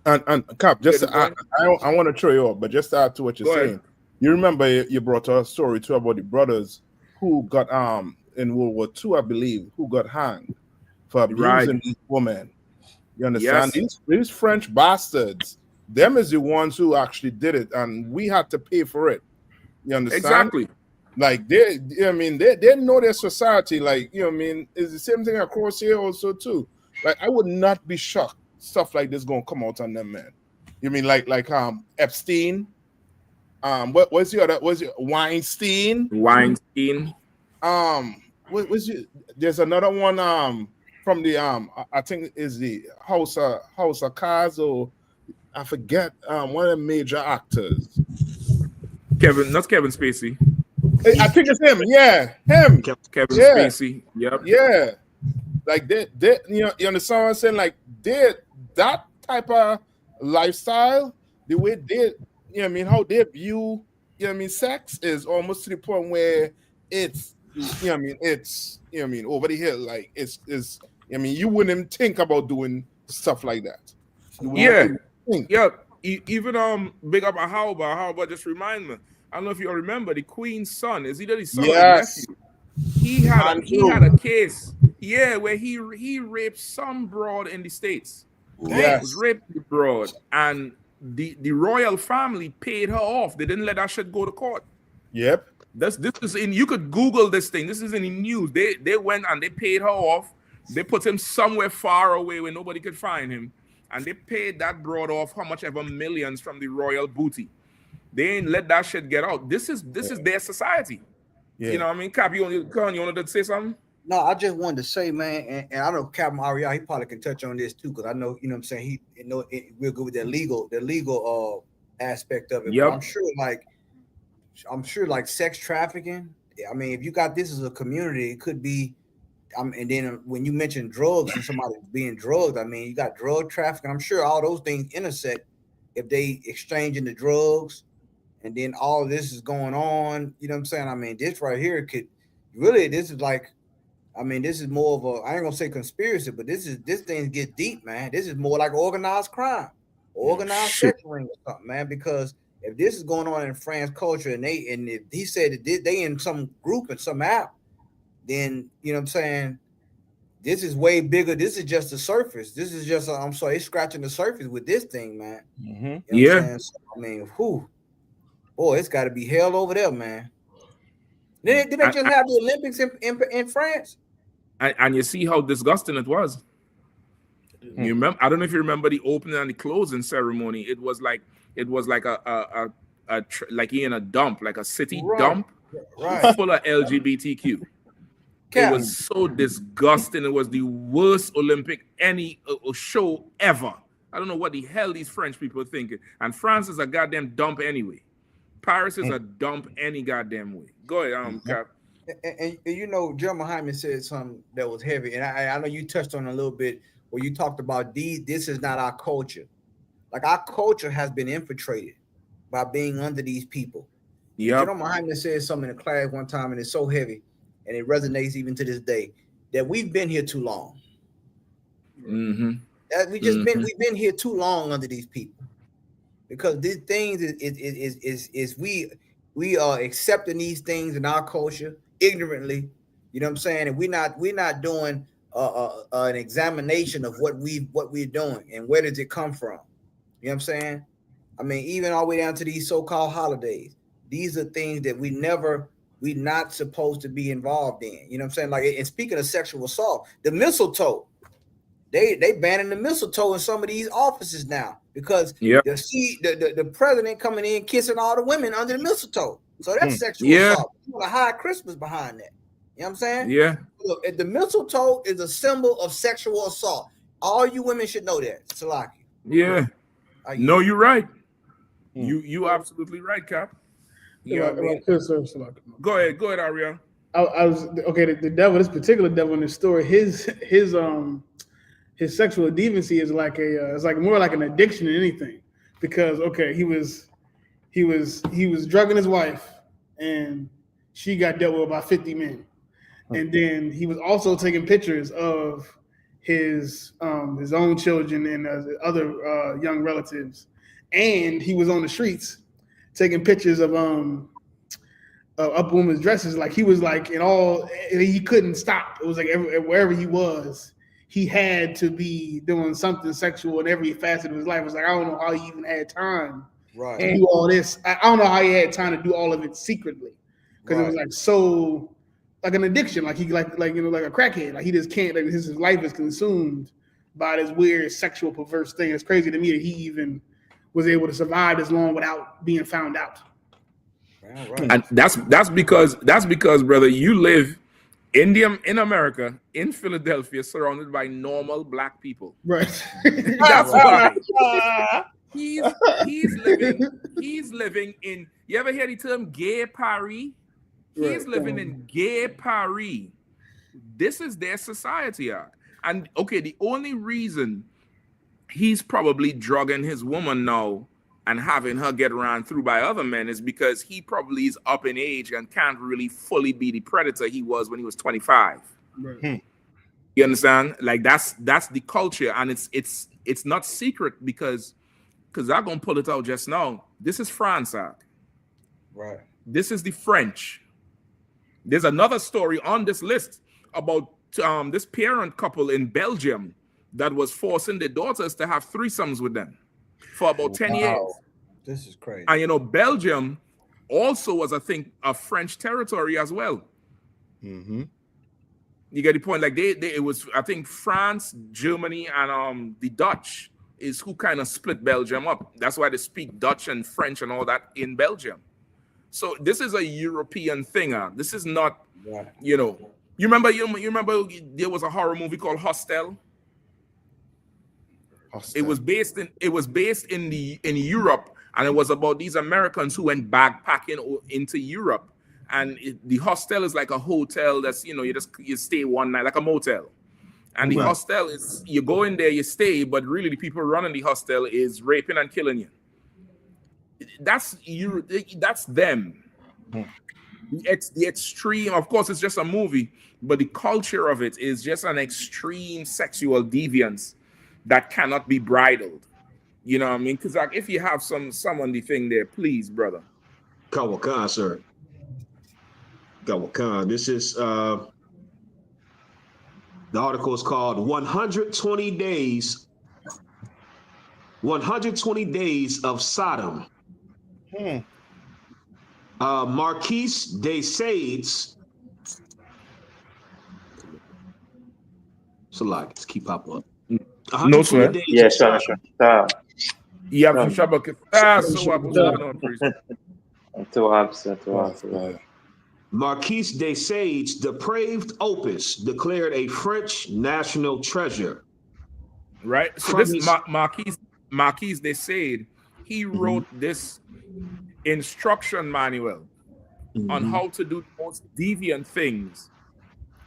And Cap, just I want to throw you up, but just to add to what you're saying. You remember you brought a story too about the brothers who got in World War II, I believe, who got hanged for abusing these women. You understand? Yes. These French bastards, them is the ones who actually did it, and we had to pay for it. You understand? Exactly. Like they know their society. Like, it's the same thing across here also too. Like, I would not be shocked stuff like this gonna come out on them, man. You mean like Epstein? What was the other? Was it Weinstein? There's another one from the I think is the House of Cards, or I forget one of the major actors. Not Kevin Spacey. I think it's him. Yeah, him. Kevin Spacey. Yep. Yeah. Like they you understand what I'm saying? Like that type of lifestyle, the way they how they view, sex is almost to the point where it's, it's, over the hill. Like it's, you wouldn't even think about doing stuff like that. Even big up How just remind me. I don't know if you remember the Queen's son. Is either the son or the nephew? He had a case, where he raped some broad in the States. Yes. Was raped the broad, and the royal family paid her off. They didn't let that shit go to court. Yep. This is in, you could Google this thing. This is in the news. They went and they paid her off. They put him somewhere far away where nobody could find him, and they paid that broad off how much ever millions from the royal booty. They ain't let that shit get out. This is their society. Yeah. You know what I mean? Cap, you wanted to say something? No, I just wanted to say, man, and I know Captain Ariel, he probably can touch on this too, because I know, what I'm saying, we're good with the legal aspect of it. Yep. But I'm sure like sex trafficking. I mean, if you got this as a community, it could be. And then when you mention drugs and somebody being drugged, I mean, you got drug trafficking. I'm sure all those things intersect if they exchanging the drugs, and then all of this is going on. You know what I'm saying? I mean, this right here could really. This is like. I mean, this is more of a, I ain't gonna say conspiracy, but this thing get deep, man. This is more like organized crime, organized sex ring or something, man. Because if this is going on in France culture, and if he said that they in some group in some app, then you know what I'm saying, this is way bigger. This is just the surface. This is just I'm sorry, it's scratching the surface with this thing, man. Mm-hmm. You know what I'm saying? So, I mean, boy, it's got to be hell over there, man. Did they just have the Olympics in France? And you see how disgusting it was. You remember? I don't know if you remember the opening and the closing ceremony. It was like a like in a dump, like a city dump, full of LGBTQ. It was so disgusting. It was the worst Olympic any show ever. I don't know what the hell these French people are thinking. And France is a goddamn dump anyway. Paris is a dump any goddamn way. Go ahead, Cap. And Jeremy Hyman said something that was heavy, and I know you touched on it a little bit where you talked about this is not our culture. Like, our culture has been infiltrated by being under these people. Yeah. Jeremy Hyman said something in a class one time, and it's so heavy, and it resonates even to this day, that we've been here too long. Mm-hmm. We've been here too long under these people, because these things is we are accepting these things in our culture ignorantly, you know what I'm saying? And we're not doing an examination of what we're doing and where does it come from. You know what I'm saying? I mean, even all the way down to these so-called holidays. These are things that we're not supposed to be involved in. You know what I'm saying? Like, and speaking of sexual assault, the mistletoe, they banning the mistletoe in some of these offices now because the president coming in kissing all the women under the mistletoe. So that's sexual assault. You want to hide Christmas behind that. You know what I'm saying? Yeah. Look, the mistletoe is a symbol of sexual assault. All you women should know that. Salaki. Yeah. No, you're right. You absolutely right, Cap. You know what I mean? Go ahead, Ariel. I was okay. The devil, this particular devil in the story, his sexual deviancy is like it's like more like an addiction than anything. Because he was drugging his wife, and she got dealt with by 50 men, and then he was also taking pictures of his own children and other young relatives, and he was on the streets taking pictures of up women's dresses. Like he was like he couldn't stop. It was like wherever he was, he had to be doing something sexual in every facet of his life. It was like, I don't know how he even had time to do all this. I don't know how he had time to do all of it secretly, because it was like so like an addiction. Like he like a crackhead. Like he just can't. Like his life is consumed by this weird sexual perverse thing. It's crazy to me that he even was able to survive this long without being found out. And that's because brother, you live in America, in Philadelphia, surrounded by normal black people. Right. That's why he's living in. You ever hear the term gay Paris? He's living in gay Paris. This is their society, and the only reason he's probably drugging his woman now and having her get ran through by other men is because he probably is up in age and can't really fully be the predator he was when he was 25. Right. You understand? Like that's the culture, and it's not secret because I'm gonna pull it out just now. This is France, right? This is the French. There's another story on this list about this parent couple in Belgium that was forcing their daughters to have threesomes with them for about 10 years. This is crazy. And Belgium also was, I think, a French territory as well. Mm-hmm. You get the point? Like it was, I think, France, Germany, and the Dutch is who kind of split Belgium up. That's why they speak Dutch and French and all that in Belgium. So this is a European thing. This is not, You remember there was a horror movie called Hostel. It was based in Europe, and it was about these Americans who went backpacking into Europe. And the hostel is like a hotel that's you stay one night, like a motel. And the hostel is you go in there, you stay, but really the people running the hostel is raping and killing you. That's them. It's the extreme. Of course, it's just a movie, but the culture of it is just an extreme sexual deviance that cannot be bridled. You know what I mean? Because like if you have some on the thing there, please, brother. Kawakan, sir. Kawakan. This is the article is called 120 Days. 120 Days of Sodom. Marquise de Sades. So like, let's keep up. No, sir. Yeah, sure. Yeah, Marquise de Sade's depraved opus declared a French national treasure. Right. So this Marquise de Sade, he wrote this instruction manual on how to do the most deviant things,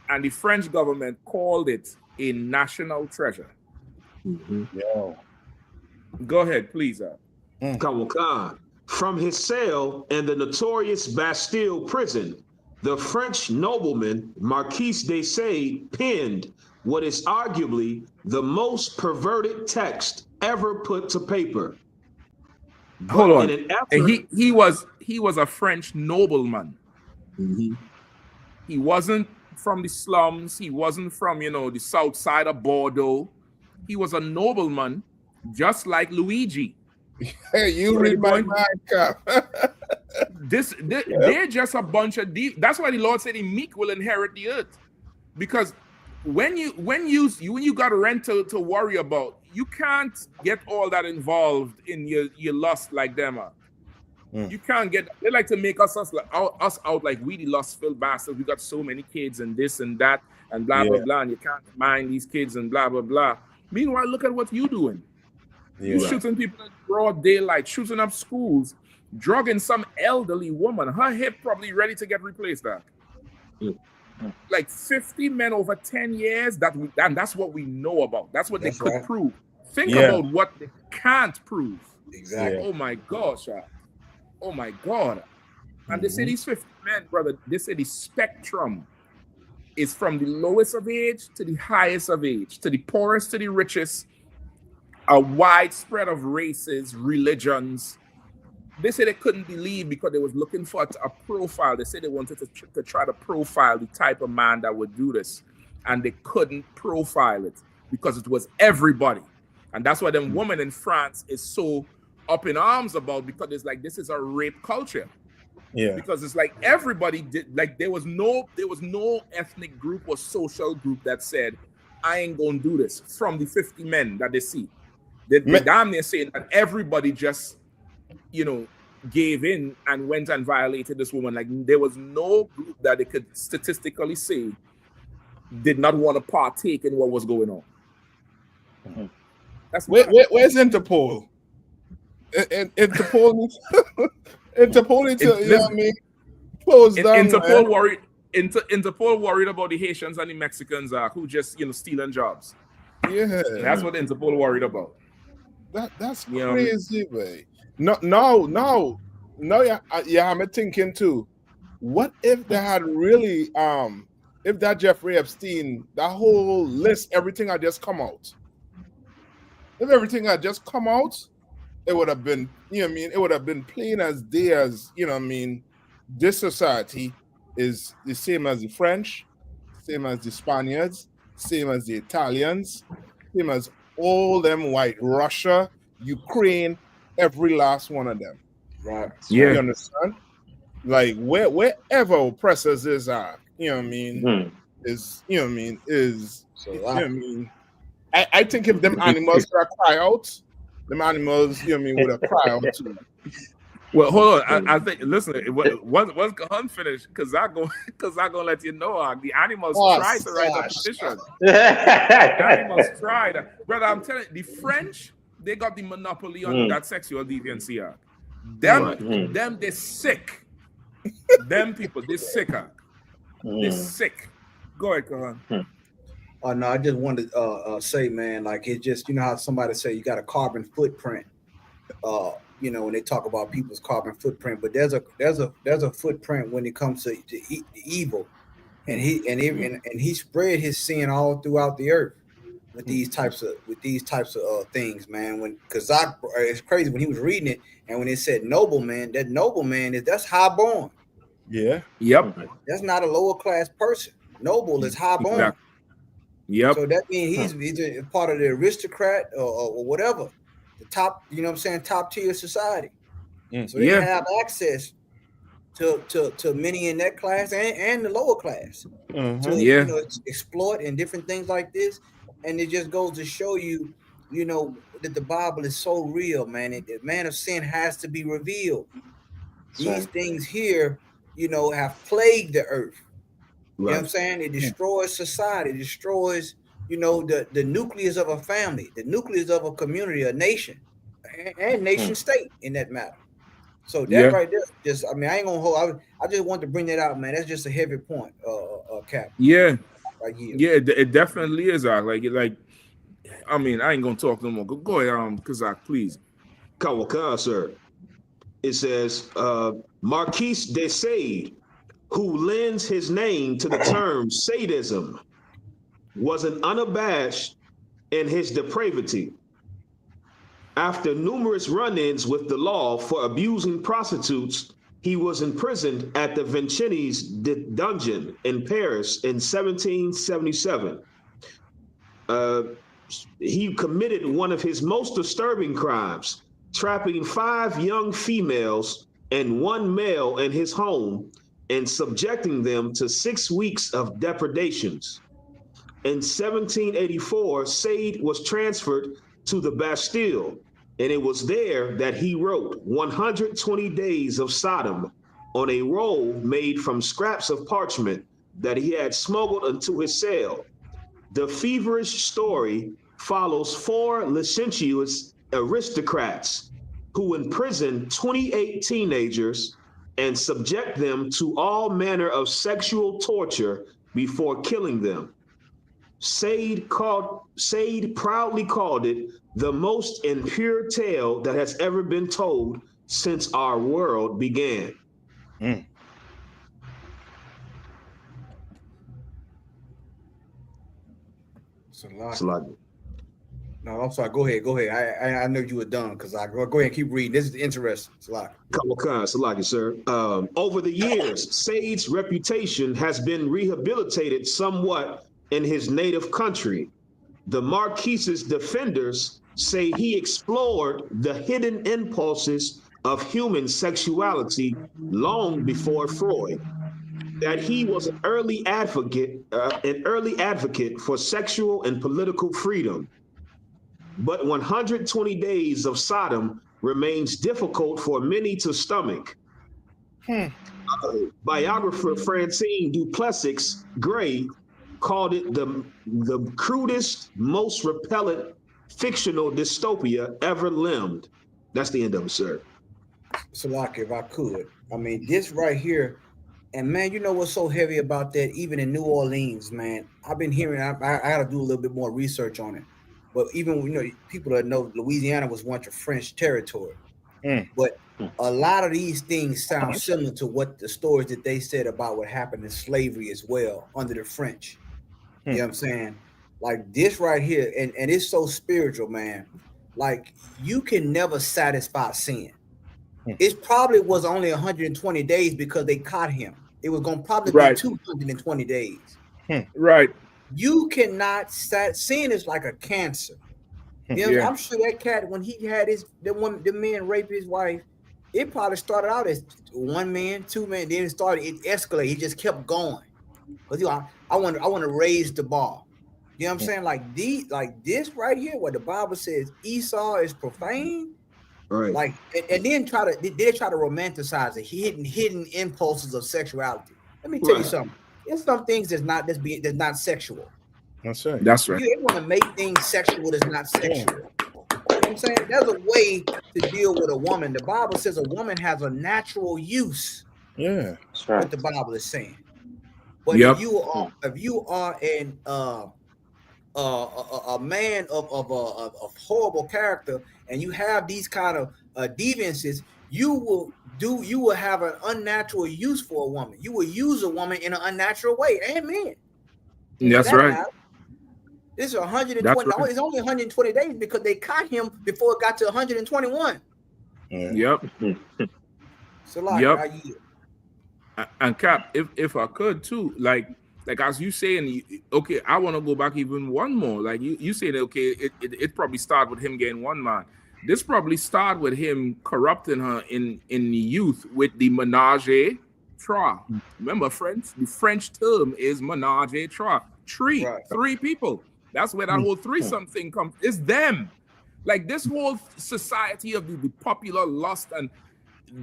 and the French government called it a national treasure. Yo. Go ahead, please. Kawakan. From his cell in the notorious Bastille prison, the French nobleman Marquise de Sade penned what is arguably the most perverted text ever put to paper. Hold on. And he was a French nobleman. Mm-hmm. He wasn't from the slums. He wasn't from, the south side of Bordeaux. He was a nobleman, just like Luigi. Hey, you read my mind, Cap. They're just a bunch of deep. That's why the Lord said the meek will inherit the earth. Because when you got rent to worry about, you can't get all that involved in your lust like them are. You can't get. They like to make us out like we the lustful bastards. We got so many kids and this and that and blah blah blah, and you can't mind these kids and blah blah blah. Meanwhile, look at what you doing. You shooting people in broad daylight, shooting up schools, drugging some elderly woman. Her hip probably ready to get replaced. Like 50 men over 10 years. And that's what we know about. That's what they could prove. Think about what they can't prove. Exactly. Oh my gosh. Oh my God. And they say these 50 men, brother, they say the spectrum is from the lowest of age to the highest of age, to the poorest to the richest, a wide spread of races, religions. They say they couldn't believe because they was looking for a profile. They said they wanted to try to profile the type of man that would do this. And they couldn't profile it because it was everybody. And that's why them women in France is so up in arms about, because it's like this is a rape culture. Yeah. Because it's like everybody did, like there was no ethnic group or social group that said, I ain't gonna do this from the 50 men that they see. They damn near saying that everybody just, gave in and went and violated this woman. Like there was no group that they could statistically say did not want to partake in what was going on. Mm-hmm. That's where's Interpol? Interpol needs to, close down. Interpol worried about the Haitians and the Mexicans who just stealing jobs. Yeah, that's what Interpol worried about. That's crazy, man. No. Yeah, I'm thinking too. What if they had really, if that Jeffrey Epstein, that whole list, everything had just come out? If everything had just come out, it would have been, it would have been plain as day as, this society is the same as the French, same as the Spaniards, same as the Italians, same as all them white, Russia, Ukraine, every last one of them. Right. Yeah. You understand? Like wherever oppressors is at, is I think if them animals could cry out, them animals, would have cried out too. Well, hold on. I think. Listen, once Kahan finished, because I gonna let you know, the animals tried to write a petition. The animals tried, brother. I'm telling you, the French, they got the monopoly on that sexual deviancy. Them, they're sick. Them people, they're sicker. They're sick. Go ahead, Kahan. Oh no, I just wanted to say, man, like it's just how somebody say you got a carbon footprint. When they talk about people's carbon footprint, but there's a footprint when it comes to evil, and he spread his sin all throughout the earth with these types of things, man. Because it's crazy when he was reading it, and when it said nobleman, that nobleman that's highborn. Yeah. Yep. That's not a lower class person. Noble is highborn. Exactly. Yep. So that means he's a part of the aristocrat or whatever. The top, top tier society. So they have access to many in that class and the lower class to exploit and different things like this. And it just goes to show you, that the Bible is so real, man. The man of sin has to be revealed. These things here, have plagued the earth. You know what I'm saying? It destroys society, it destroys, the nucleus of a family, the nucleus of a community, a nation, and nation state in that matter. So that right there, I ain't gonna hold. I just want to bring that out, man. That's just a heavy point, Cap. Yeah, it definitely is. Like, I ain't gonna talk no more. Go ahead, Kazak, please. Kawaka, sir. It says Marquis de Sade, who lends his name to the term sadism, was an unabashed in his depravity. After numerous run-ins with the law for abusing prostitutes He was imprisoned at the Vincennes dungeon in Paris in 1777. He committed one of his most disturbing crimes, trapping 5 young females and 1 male in his home and subjecting them to 6 weeks of depredations. In 1784, Sade was transferred to the Bastille, and it was there that he wrote 120 Days of Sodom on a roll made from scraps of parchment that he had smuggled into his cell. The feverish story follows 4 licentious aristocrats who imprison 28 teenagers and subject them to all manner of sexual torture before killing them. Sade proudly called it the most impure tale that has ever been told since our world began. Salaki. No, I'm sorry. Go ahead. I know you were done because I go ahead and keep reading. This is interesting. Salaki. Salaki, sir. Over the years, Sade's reputation has been rehabilitated somewhat in his native country. The Marquise's defenders say he explored the hidden impulses of human sexuality long before Freud. That he was an early advocate for sexual and political freedom. But 120 Days of Sodom remains difficult for many to stomach. Biographer Francine Duplessis Gray called it the crudest, most repellent fictional dystopia ever limbed. That's the end of it, sir. Salaki, if I could. I mean, this right here, and man, you know what's so heavy about that? Even in New Orleans, man, I've been hearing. I got to do a little bit more research on it. But even people that know Louisiana was once a French territory. But a lot of these things sound similar to what the stories that they said about what happened in slavery as well under the French. You know what I'm saying? Like this right here, and it's so spiritual, man. Like you can never satisfy sin. It probably was only 120 days because they caught him. It was going to probably be 220 days. Right. You cannot sin is like a cancer. You know, I'm sure that cat, when he had the man raped his wife, it probably started out as 1 man, 2 men, then it escalated. He just kept going. Because I want to raise the bar. You know what I'm saying? Like this right here, where the Bible says Esau is profane. Right. Like and then they try to romanticize it, hidden impulses of sexuality. Let me tell you something. There's some things that's not sexual. That's right. That's right. You want to make things sexual that's not sexual. You know what I'm saying? There's a way to deal with a woman. The Bible says a woman has a natural use. Yeah. That's right. What the Bible is saying. But if you are a man of horrible character and you have these kind of deviances, you will have an unnatural use for a woman. You will use a woman in an unnatural way. Amen. That's right. Matter. This is 120. Right. It's only 120 days because they caught him before it got to 121. Yep. So and Cap, if I could too, like as you saying, okay, I want to go back even one more. Like you saying, okay, it probably started with him getting 1 man. This probably started with him corrupting her in the youth with the menage a trois. Remember, the French term is menage a trois. Three people. That's where that whole threesome thing comes. It's them. Like this whole society of the popular lust, and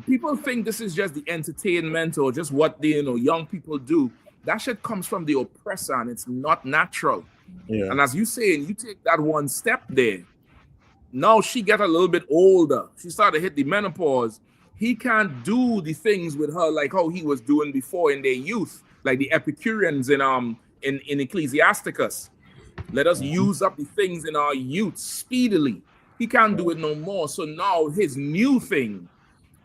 people think this is just the entertainment or just what the young people do. That shit comes from the oppressor, and it's not natural. Yeah. And as you saying, you take that one step there. Now she got a little bit older. She started to hit the menopause. He can't do the things with her like how he was doing before in their youth, like the Epicureans in Ecclesiasticus. Let us use up the things in our youth speedily. He can't do it no more. So now his new thing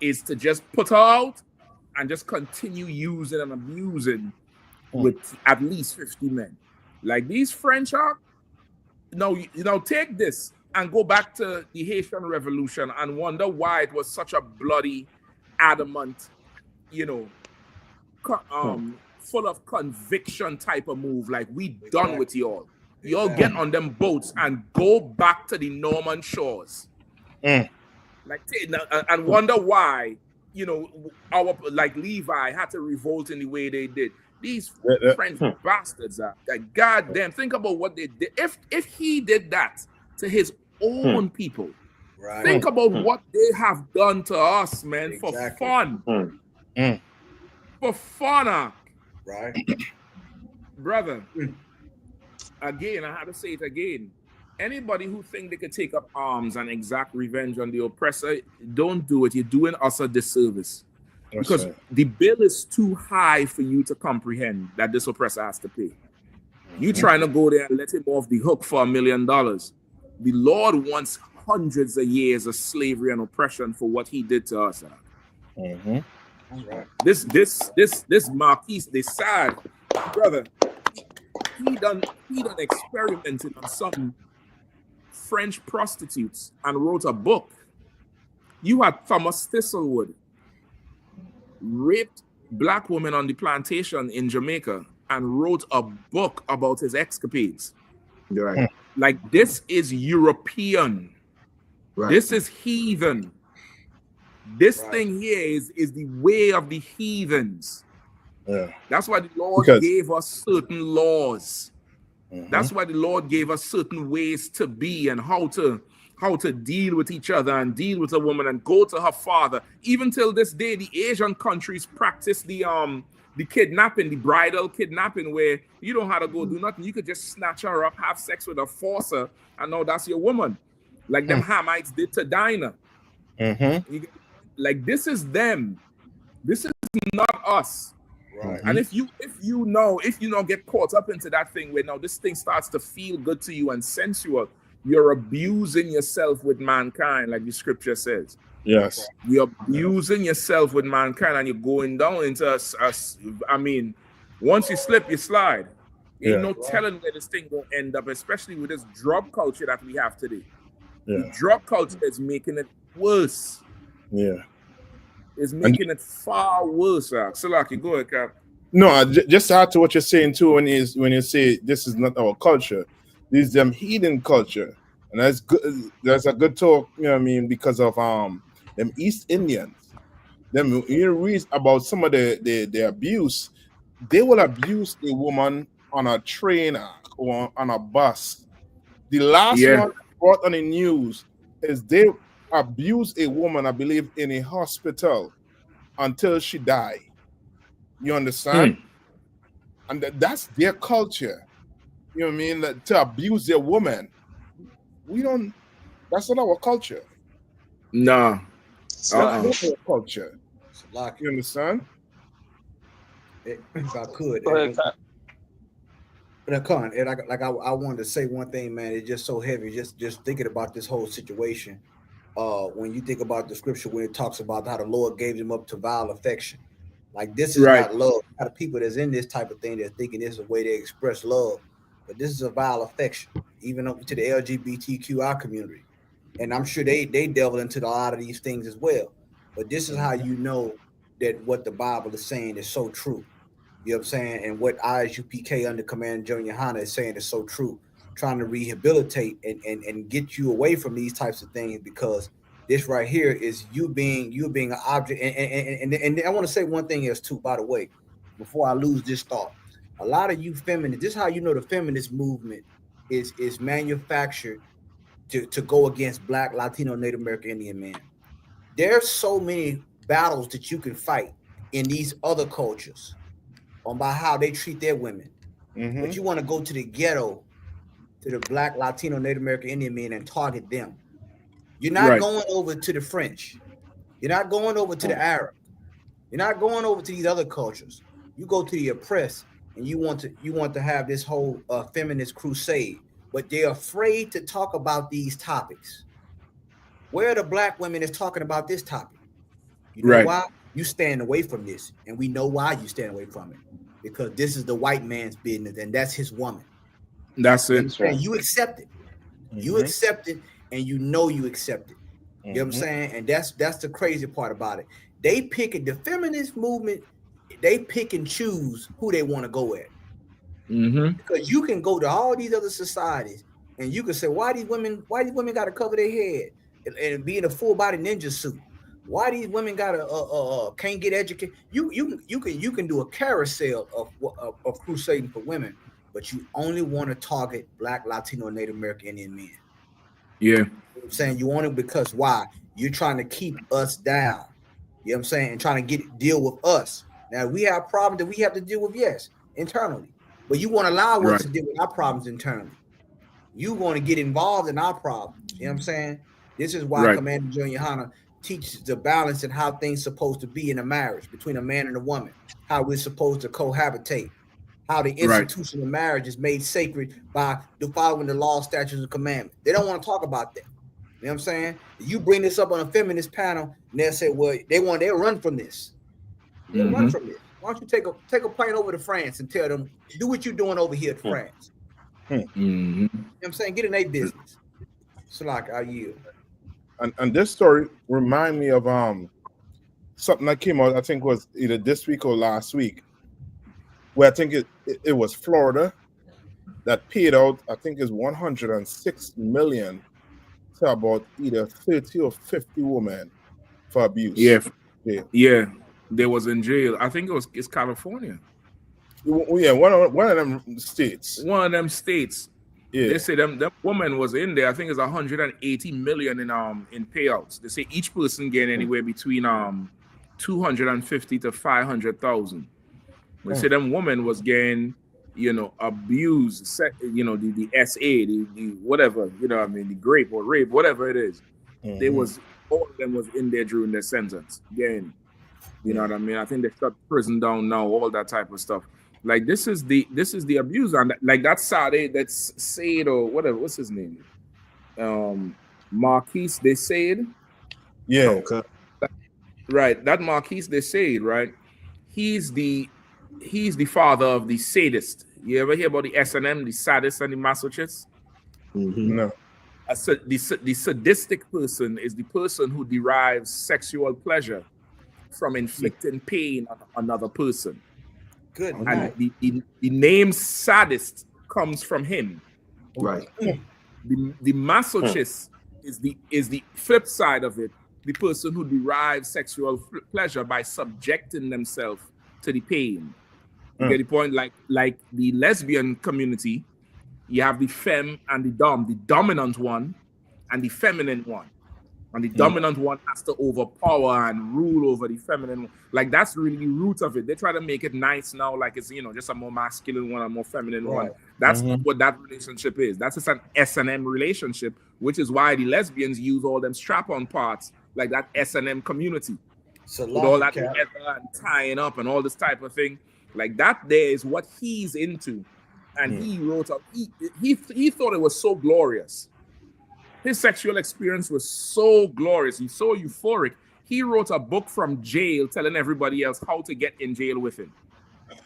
is to just put her out and just continue using and abusing with at least 50 men. Like these French are, take this and go back to the Haitian Revolution and wonder why it was such a bloody, adamant you know, full of conviction type of move. Like, we done with y'all. Y'all get on them boats and go back to the Norman shores. Like, and wonder why, you know, our, like, Levi had to revolt in the way they did. These French bastards are like, goddamn, think about what they did. If he did that to his own people, think about what they have done to us, man, for fun. For fun, right? Brother, again, I had to say it again. Anybody who think they could take up arms and exact revenge on the oppressor, don't do it. You're doing us a disservice. Because the bill is too high for you to comprehend that this oppressor has to pay. You trying to go there and let him off the hook for $1 million. The Lord wants hundreds of years of slavery and oppression for what he did to us. This Marquis de Sade, brother, he done experimented on some French prostitutes and wrote a book. You had Thomas Thistlewood raped black women on the plantation in Jamaica and wrote a book about his escapades. Right. Like, this is European. Right. This is heathen. This thing here is the way of the heathens. That's why the Lord gave us certain laws. That's why the Lord gave us certain ways to be and how to deal with each other and deal with a woman and go to her father. Even till this day, the Asian countries practice the kidnapping, the bridal kidnapping, where you don't have to go do nothing. You could just snatch her up, have sex with her, force her, and now that's your woman. Like them Hamites did to Dinah. Like, this is them. This is not us. Right. And if you get caught up into that thing where now this thing starts to feel good to you and sensual, you're abusing yourself with mankind, like the scripture says. Yes. You're abusing yourself with mankind and you're going down into us. I mean, once you slip, you slide. Ain't no telling where this thing will end up, especially with this drug culture that we have today. The drug culture is making it worse. It's making it far worse. Salaki, go ahead, Cap. No, just add to what you're saying too when you say this is not our culture. This is them heathen culture. And that's good. That's a good talk, you know what I mean, because of them East Indians. Them, you read about some of the abuse. They will abuse a woman on a train or on a bus. The last one brought on the news is they abused a woman, I believe, in a hospital until she died. You understand? And that's their culture. You know what I mean? Like, to abuse their woman. That's not our culture. No. That's not our culture. You understand? If I could. But I wanted to say one thing, man. It's just so heavy. Just thinking about this whole situation. When you think about the scripture when it talks about how the Lord gave them up to vile affection, like this is not love. A lot of people that's in this type of thing, they're thinking this is a way they express love, but this is a vile affection, even up to the LGBTQI community, and I'm sure they delve into a lot of these things as well. But this is how you know that what the Bible is saying is so true. You know what I'm saying? And what ISUPK under Command General Yahanna is saying is so true. Trying to rehabilitate and get you away from these types of things, because this right here is you being an object. And I want to say one thing else too, by the way, before I lose this thought. A lot of you feminists, this is how you know the feminist movement is manufactured to go against Black, Latino, Native American Indian men. There's so many battles that you can fight in these other cultures about how they treat their women. But you want to go to the ghetto, to the Black, Latino, Native American Indian men and target them. You're not going over to the French. You're not going over to the Arab. You're not going over to these other cultures. You go to the oppressed, and you want to have this whole feminist crusade, but they're afraid to talk about these topics. Where are the Black women that's talking about this topic? You know why? You stand away from this, and we know why you stand away from it, because this is the white man's business, and that's his woman. That's it. And you accept it. You accept it, and you know you accept it. You know what I'm saying? And that's the crazy part about it. They pick it. The feminist movement, they pick and choose who they want to go at. Because you can go to all these other societies and you can say, why these women got to cover their head and be in a full body ninja suit? Why these women gotta can't get educated? You can do a carousel of crusading for women, but you only want to target Black, Latino, and Native American Indian men. Yeah. You know what I'm saying? You want it because why? You're trying to keep us down. You know what I'm saying? And trying to deal with us. Now we have problems that we have to deal with, yes, internally. But you want to allow us to deal with our problems internally. You want to get involved in our problems. You know what I'm saying? This is why Commander General Yahanna teaches the balance and how things supposed to be in a marriage between a man and a woman, how we're supposed to cohabitate, how the institution of marriage is made sacred by following the law, statutes, and commandments. They don't want to talk about that. You know what I'm saying? You bring this up on a feminist panel, and they'll say, well, they'll run from this. They'll run from this. Why don't you take a plane over to France and tell them, do what you're doing over here in France? You know what I'm saying? Get in their business. So like I yield. And this story remind me of something that came out, I think was either this week or last week, where I think it was Florida that paid out, I think it's 106 million to about either 30 or 50 women for abuse. Yeah. They was in jail. I think it's California. Yeah, one of them states. One of them states. Yeah. They say them woman was in there. I think it's 180 million in payouts. They say each person getting anywhere between 250 to 500,000. They say them woman was getting, abused, the SA, the whatever, the grape or rape, whatever it is. They was all of them was in there during their sentence. Again, you know what I mean? I think they shut prison down now, all that type of stuff. Like this is the abuse, and like that Saturday, that's Said or whatever, what's his name? Marquise they Said. Yeah. Okay. Right. That Marquise they Said, right? He's the father of the sadist. You ever hear about the S&M, the sadists and the masochists? No. The sadistic person is the person who derives sexual pleasure from inflicting pain on another person. Good. And the name sadist comes from him. Right. The masochist is the flip side of it. The person who derives sexual pleasure by subjecting themselves to the pain. You get the point? Like the lesbian community, you have the femme and the dom, the dominant one and the feminine one. And the dominant one has to overpower and rule over the feminine one. Like that's really the root of it. They try to make it nice now, like it's just a more masculine one, a more feminine one. That's what that relationship is. That's just an S&M relationship, which is why the lesbians use all them strap-on parts, like that S&M community. With all that leather and tying up and all this type of thing. Like that there is what he's into. And he wrote up, he thought it was so glorious. His sexual experience was so glorious. He's so euphoric. He wrote a book from jail telling everybody else how to get in jail with him.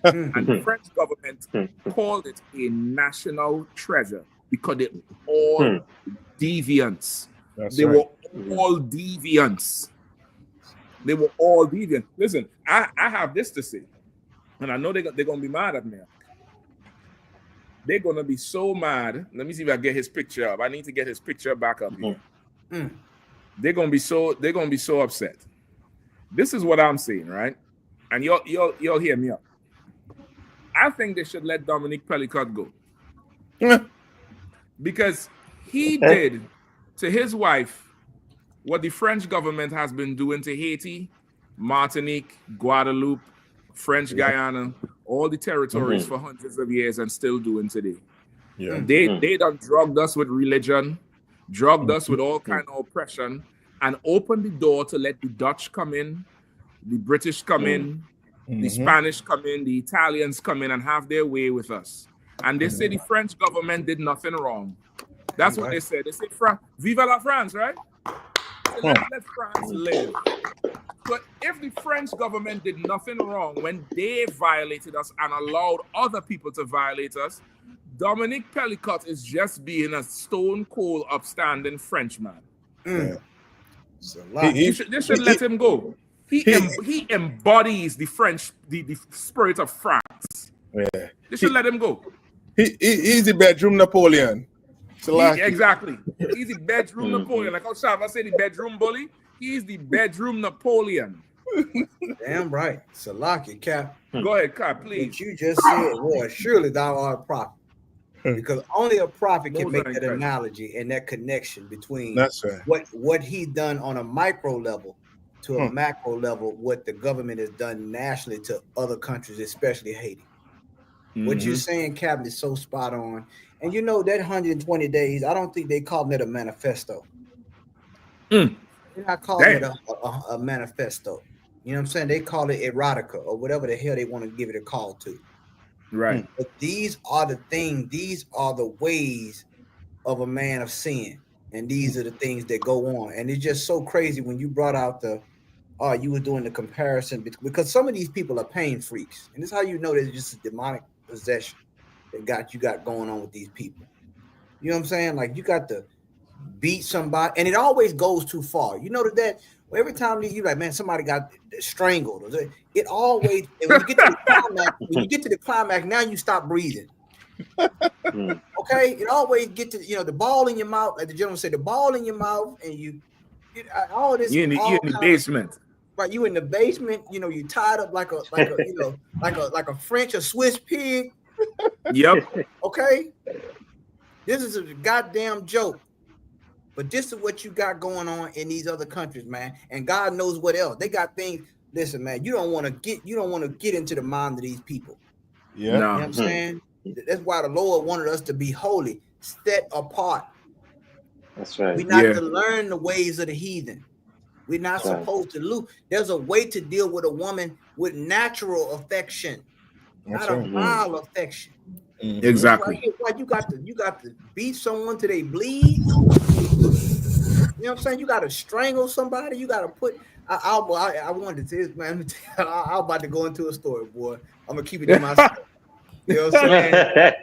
And the French government called it a national treasure because they all deviants. They were all deviants. They were all deviant. Listen, I have this to say, and I know they're going to be mad at me. They're gonna be so mad. Let me see if I get his picture up. I need to get his picture back up here. They're gonna be so upset. This is what I'm saying, right? And you'll hear me up. I think they should let Dominique Pellicott go. Because he did to his wife what the French government has been doing to Haiti, Martinique, Guadeloupe, French Guyana, all the territories for hundreds of years and still doing today. Yeah. They done drugged us with religion, drugged us with all kind of oppression, and opened the door to let the Dutch come in, the British come in, the Spanish come in, the Italians come in and have their way with us. And they say the French government did nothing wrong. That's what they said. They say, Viva la France, right? So let France live. But if the French government did nothing wrong when they violated us and allowed other people to violate us, Dominique Pellicott is just being a stone cold, upstanding Frenchman. They should let him go. He embodies the French, the spirit of France. Yeah. They should let him go. He's the bedroom Napoleon. Exactly. He's the bedroom Napoleon. Like how Shava said, the bedroom bully. He's the bedroom Napoleon. Damn right. Salaki, Cap. Go ahead, Cap, please. What you just said, boy, surely thou art a prophet. Because only a prophet can Those make are that incredible. analogy and that connection between That's right. what he done on a micro level to a macro level, what the government has done nationally to other countries, especially Haiti. What you're saying, Captain, is so spot on. And you know that 120 days, I don't think they call it a manifesto. They're not calling it a manifesto. You know what I'm saying? They call it erotica or whatever the hell they want to give it a call to. Right. But these are the things, these are the ways of a man of sin. And these are the things that go on. And it's just so crazy when you brought out you were doing the comparison because some of these people are pain freaks. And this is how you know there's just a demonic possession that you got going on with these people. You know what I'm saying? Like you got to beat somebody, and it always goes too far. You know that every time you like, man, somebody got strangled. It always, and when you get to the climax, now you stop breathing. Okay, it always get to the ball in your mouth, like the gentleman said, the ball in your mouth, and you all this. You're in the basement. Right, you in the basement. You tied up like a French or Swiss pig. Yep. Okay, this is a goddamn joke. But this is what you got going on in these other countries, man. And God knows what else. They got things. Listen, man, you don't want to get into the mind of these people. Yeah. You know what I'm saying? That's why the Lord wanted us to be holy, set apart. That's right. We're not to learn the ways of the heathen. We're not supposed to lose. There's a way to deal with a woman with natural affection, not a vile affection. Exactly. Like you got to beat someone till they bleed. You know what I'm saying? You got to strangle somebody. You got to put. I wanted to, man. I'm about to go into a story, boy. I'm gonna keep it in myself. You know what I'm saying?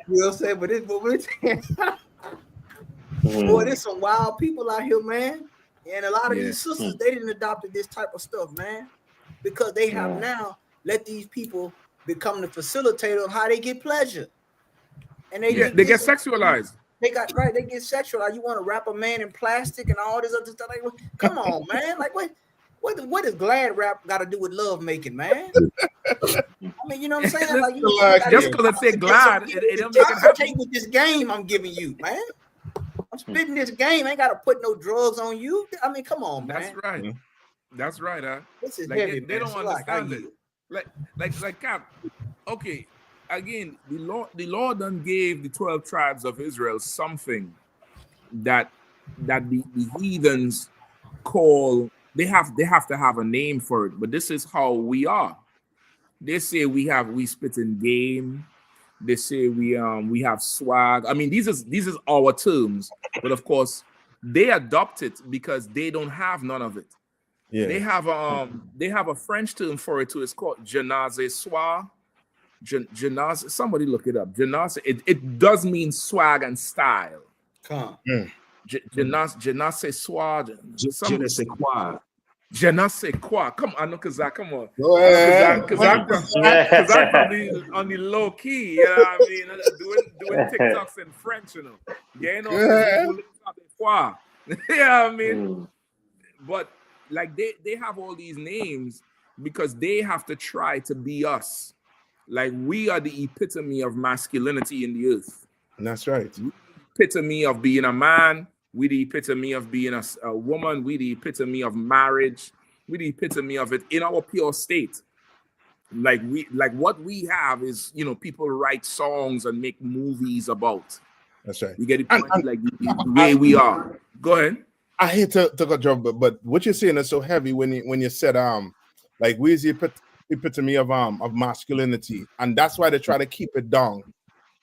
You know what I'm saying? Boy, there's some wild people out here, man. And a lot of these sisters, they didn't adopt this type of stuff, man, because they have now let these people become the facilitator of how they get pleasure. And they get sexualized. They get sexualized. You want to wrap a man in plastic and all this other stuff? Like, come on, man. Like, what does glad wrap got to do with love making, man? I mean, you know what I'm saying? Like, just because I say glad, it don't make it happen. With this game I'm giving you, man. I'm spitting this game. I ain't got to put no drugs on you. I mean, come on, man. That's right. That's right, huh? This is like heavy, they don't understand it. Like Cap. Okay, again, the Lord done gave the 12 tribes of Israel something that the heathens call. They have to have a name for it. But this is how we are. They say we spit in game. They say we have swag. I mean, these is our terms, but of course they adopt it because they don't have none of it. Yeah. They have a French term for it too. It's called je ne sais quoi. Somebody look it up. Je it does mean swag and style. Come. Je ne sais quoi. Je ne sais quoi. Je ne sais quoi. Come on, Kazak, come on. Because I'm probably on the low key, you know what I mean? Doing TikToks in French, you know. You know what I mean? But like they have all these names because they have to try to be us. Like we are the epitome of masculinity in the earth. And that's right. Epitome of being a man. We the epitome of being a woman. We the epitome of marriage. We the epitome of it in our pure state. Like what we have is, people write songs and make movies about. That's right. You get it? Like the way we are. Go ahead. I hate to cut you off, but what you're saying is so heavy when you said like we is the epitome of masculinity, and that's why they try to keep it down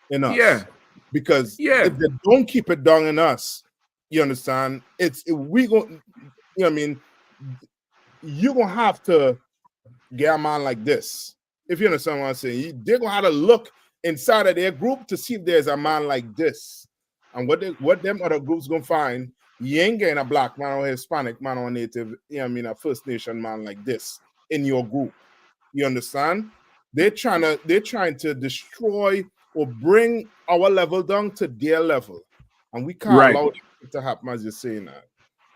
in us. Yeah. Because if they don't keep it down in us, you understand? We go, you know what I mean? You're gonna have to get a man like this. If you understand what I'm saying, they're gonna have to look inside of their group to see if there's a man like this. And what them other groups gonna find, you ain't getting a black man or a Hispanic man or a native, you know what I mean, a First Nation man like this. in your group. You understand? They're trying to destroy or bring our level down to their level, and we can't allow it to happen. As you're saying that,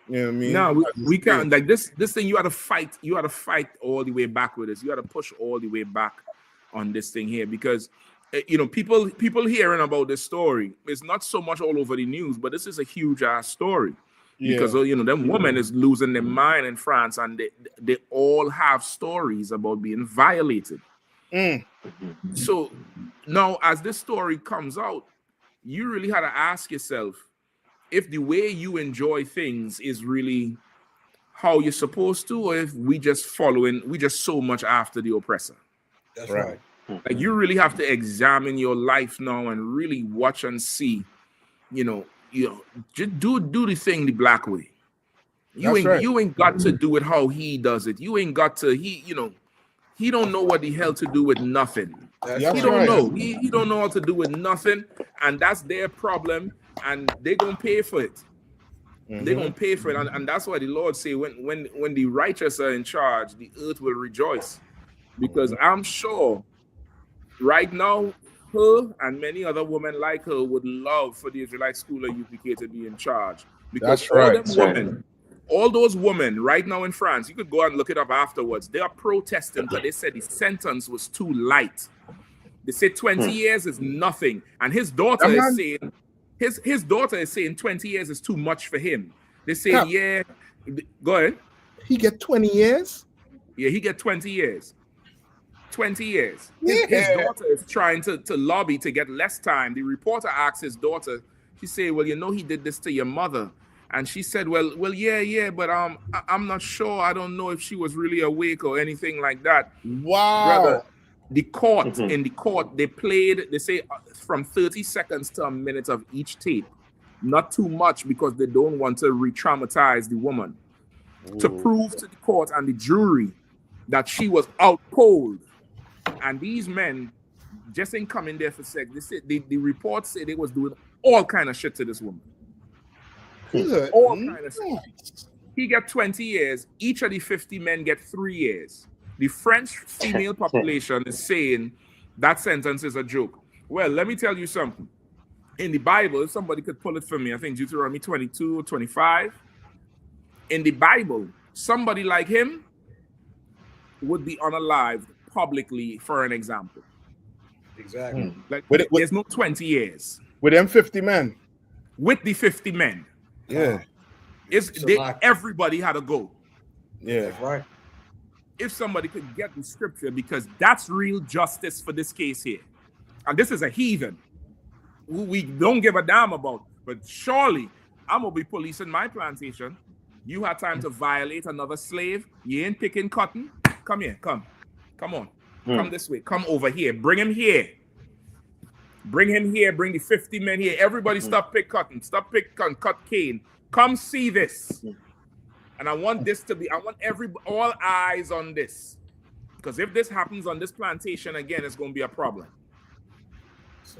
you know what I mean? No, we can't. Like this thing, you had to fight. You had to fight all the way back with this. You had to push all the way back on this thing here, because people hearing about this story, it's not so much all over the news, but this is a huge ass story. Because them women is losing their mind in France, and they all have stories about being violated. So now, as this story comes out, you really had to ask yourself if the way you enjoy things is really how you're supposed to, or if we just so much after the oppressor. That's right. Like, you really have to examine your life now and really watch and see, just do the thing the black way. You ain't got to do it how he does it. You ain't got to, he don't know what the hell to do with nothing. He don't know. He don't know what to do with nothing, and that's their problem, and they're gonna pay for it. They're gonna pay for it, and that's why the Lord say when the righteous are in charge, the earth will rejoice. Because I'm sure right now, her and many other women like her would love for the Israelite School of UPK to be in charge. Because all those women right now in France, you could go and look it up afterwards, they are protesting because they said the sentence was too light. They say 20 years is nothing. And his daughter is saying, his daughter is saying 20 years is too much for him. They say, go ahead. He get 20 years? Yeah, he get 20 years. 20 years. His daughter is trying to lobby to get less time. The reporter asked his daughter, she said, well, he did this to your mother. And she said, well, yeah, but I'm not sure. I don't know if she was really awake or anything like that. Wow. Brother, in the court, they say from 30 seconds to a minute of each tape. Not too much, because they don't want to re-traumatize the woman. To prove to the court and the jury that she was out cold. And these men just ain't coming there for sex. They said the reports say they was doing all kind of shit to this woman. All kind of shit. He got 20 years. Each of the 50 men get 3 years. The French female population is saying that sentence is a joke. Well, let me tell you something. In the Bible, if somebody could pull it for me, I think Deuteronomy 22 or 25. In the Bible, somebody like him would be unalived publicly, for an example. Exactly. Like, there's no 20 years. With them 50 men. With the 50 men. Yeah. Everybody had to go. Yeah. That's right. If somebody could get the scripture, because that's real justice for this case here. And this is a heathen who we don't give a damn about. But surely, I'm going to be policing my plantation. You had time to violate another slave. You ain't picking cotton. Come here, come on. Come this way. Come over here. Bring him here. Bring him here. Bring the 50 men here. Everybody stop pick cotton. Stop pick cotton. Cut cane. Come see this. And I want this to be, all eyes on this. Because if this happens on this plantation again, it's going to be a problem.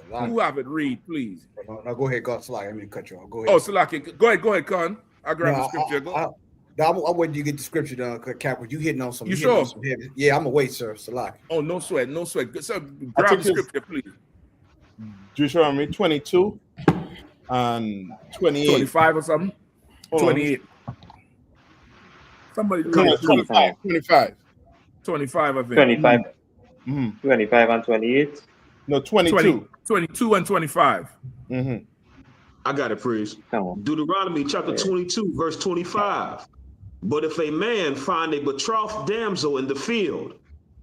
Who have it read, please? No, go ahead, God. Salaki, let me cut you off. Go ahead. Oh, Salaki, go ahead, Con. I'll grab the scripture. I'm waiting you get the scripture done, Cap. You hitting on some. You sure? Yeah, I'm gonna wait, sir. Salaki. Oh, no sweat. So grab the scripture, please. Deuteronomy 22 and 28. 25 or something? 28. Somebody 25, I think. 25 and 28. No, 22. 22 and 25. I got it, praise. Deuteronomy chapter 22, verse 25. But if a man find a betrothed damsel in the field,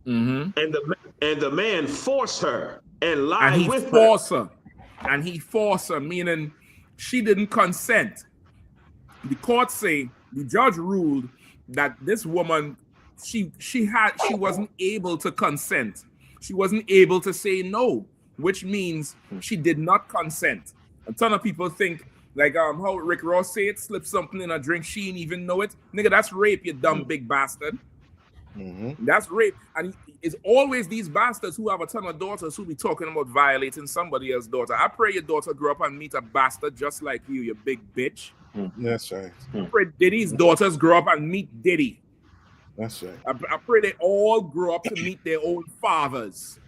and the man force her and lie with her, and he forced her, meaning she didn't consent. The court say, the judge ruled that this woman, she wasn't able to consent. She wasn't able to say no, which means she did not consent. A ton of people think, like how Rick Ross said, slip something in a drink, she didn't even know it. Nigga, that's rape, you dumb big bastard. That's rape. And it's always these bastards who have a ton of daughters who be talking about violating somebody else's daughter. I pray your daughter grow up and meet a bastard just like you big bitch. That's right. I pray Diddy's daughters grow up and meet Diddy. That's right. I pray they all grow up to meet their own fathers.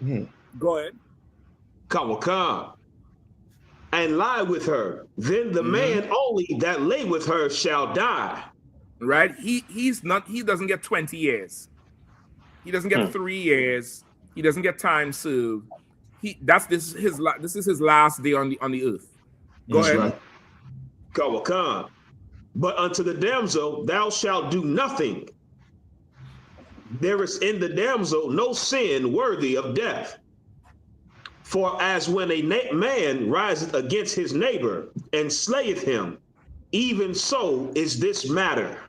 Mm-hmm. Go ahead. Kawakam. And lie with her. Then the man only that lay with her shall die. Right? He doesn't get 20 years. He doesn't get 3 years. He doesn't get time served. This is his last day on the earth. Go ahead. Right. Kawakam. But unto the damsel thou shalt do nothing. There is in the damsel no sin worthy of death. For as when a man riseth against his neighbor and slayeth him, even so is this matter.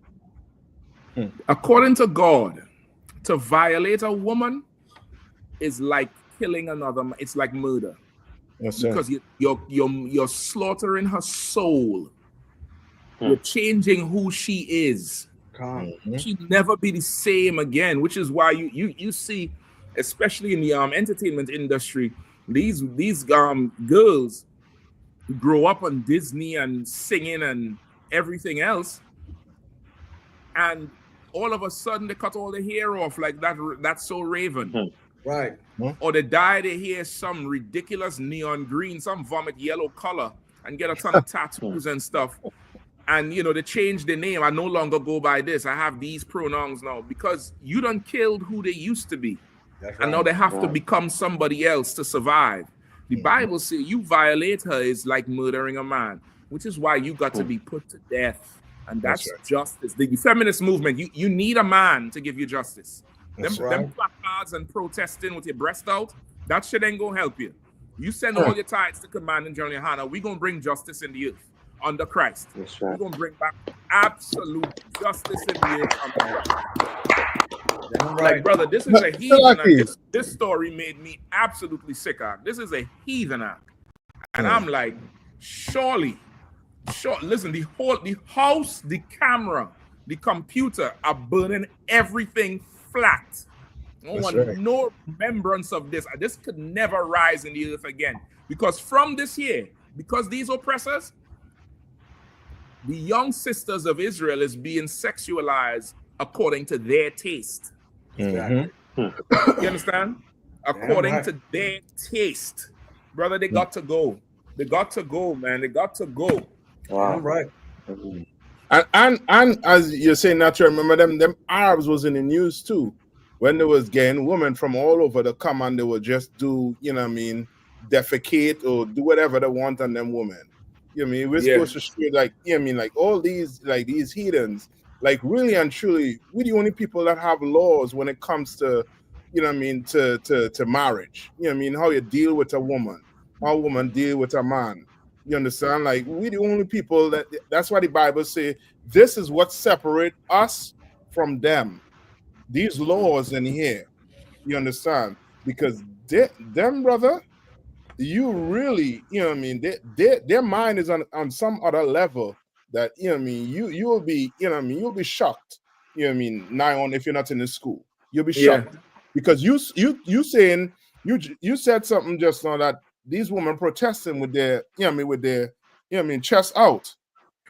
According to God, to violate a woman is like killing another. It's like murder. Yes, because you're slaughtering her soul. You're changing who she is. She'll never be the same again. Which is why you see, especially in the entertainment industry, these girls grow up on Disney and singing and everything else, and all of a sudden they cut all the hair off like that's so Raven. Right. Or they dye their hair some ridiculous neon green, some vomit yellow color, and get a ton of tattoos and stuff. And they change their name. I no longer go by this. I have these pronouns now because you done killed who they used to be. That's right. And now they have to become somebody else to survive. The Bible says you violate her is like murdering a man, which is why you got to be put to death. And that's justice. The feminist movement, you need a man to give you justice. Them placards and protesting with your breast out, that shit ain't gonna help you. You send all your tithes to Command and General Yahanna, we're gonna bring justice in the earth under Christ. We're gonna bring back absolute justice in the earth under Christ. Like, brother, this is a heathen act. This story made me absolutely sick act. This is a heathen act. And I'm like, surely, listen, the house, the camera, the computer are burning everything flat. No remembrance of this. This could never rise in the earth again. Because from this year, because these oppressors, the young sisters of Israel is being sexualized according to their taste. You understand? According to their taste. Brother, they got to go. They got to go, man. They got to go. Wow. Right. And as you're saying that, you remember them Arabs was in the news too, when they was getting women from all over to come and they would just do, defecate or do whatever they want on them women. We're supposed to show like, like all these heathens, like really and truly, we're the only people that have laws when it comes to, to marriage. How you deal with a woman, how a woman deal with a man. You understand? Like, we're the only people that's why the Bible say this is what separate us from them. These laws in here. You understand? Because them, brother, you really, their mind is on some other level that, you will be, you'll be shocked. Now on if you're not in the school. You'll be shocked. Because you saying you said something just now that these women protesting with their, chest out.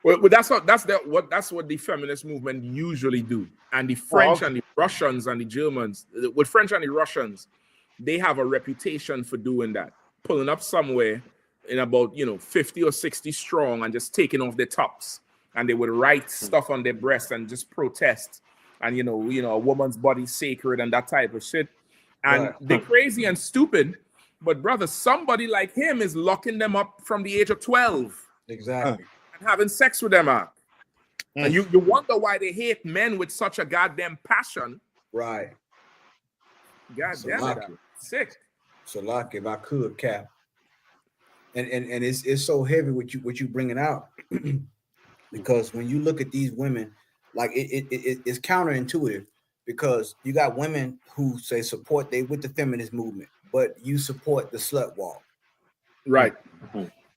Well, that's what the feminist movement usually do. And the French and the Russians and the Germans, with French and the Russians, they have a reputation for doing that, pulling up somewhere in about 50 or 60 strong and just taking off their tops, and they would write stuff on their breasts and just protest, and a woman's body sacred and that type of shit. And they're crazy and stupid. But brother, somebody like him is locking them up from the age of 12. Exactly. And having sex with them. And you wonder why they hate men with such a goddamn passion. Right. God damn it. Sick. Salak, if I could, Cap. And it's so heavy what you bringing out. Because when you look at these women, like it's counterintuitive, because you got women who say support with the feminist movement, but you support the slut walk, right?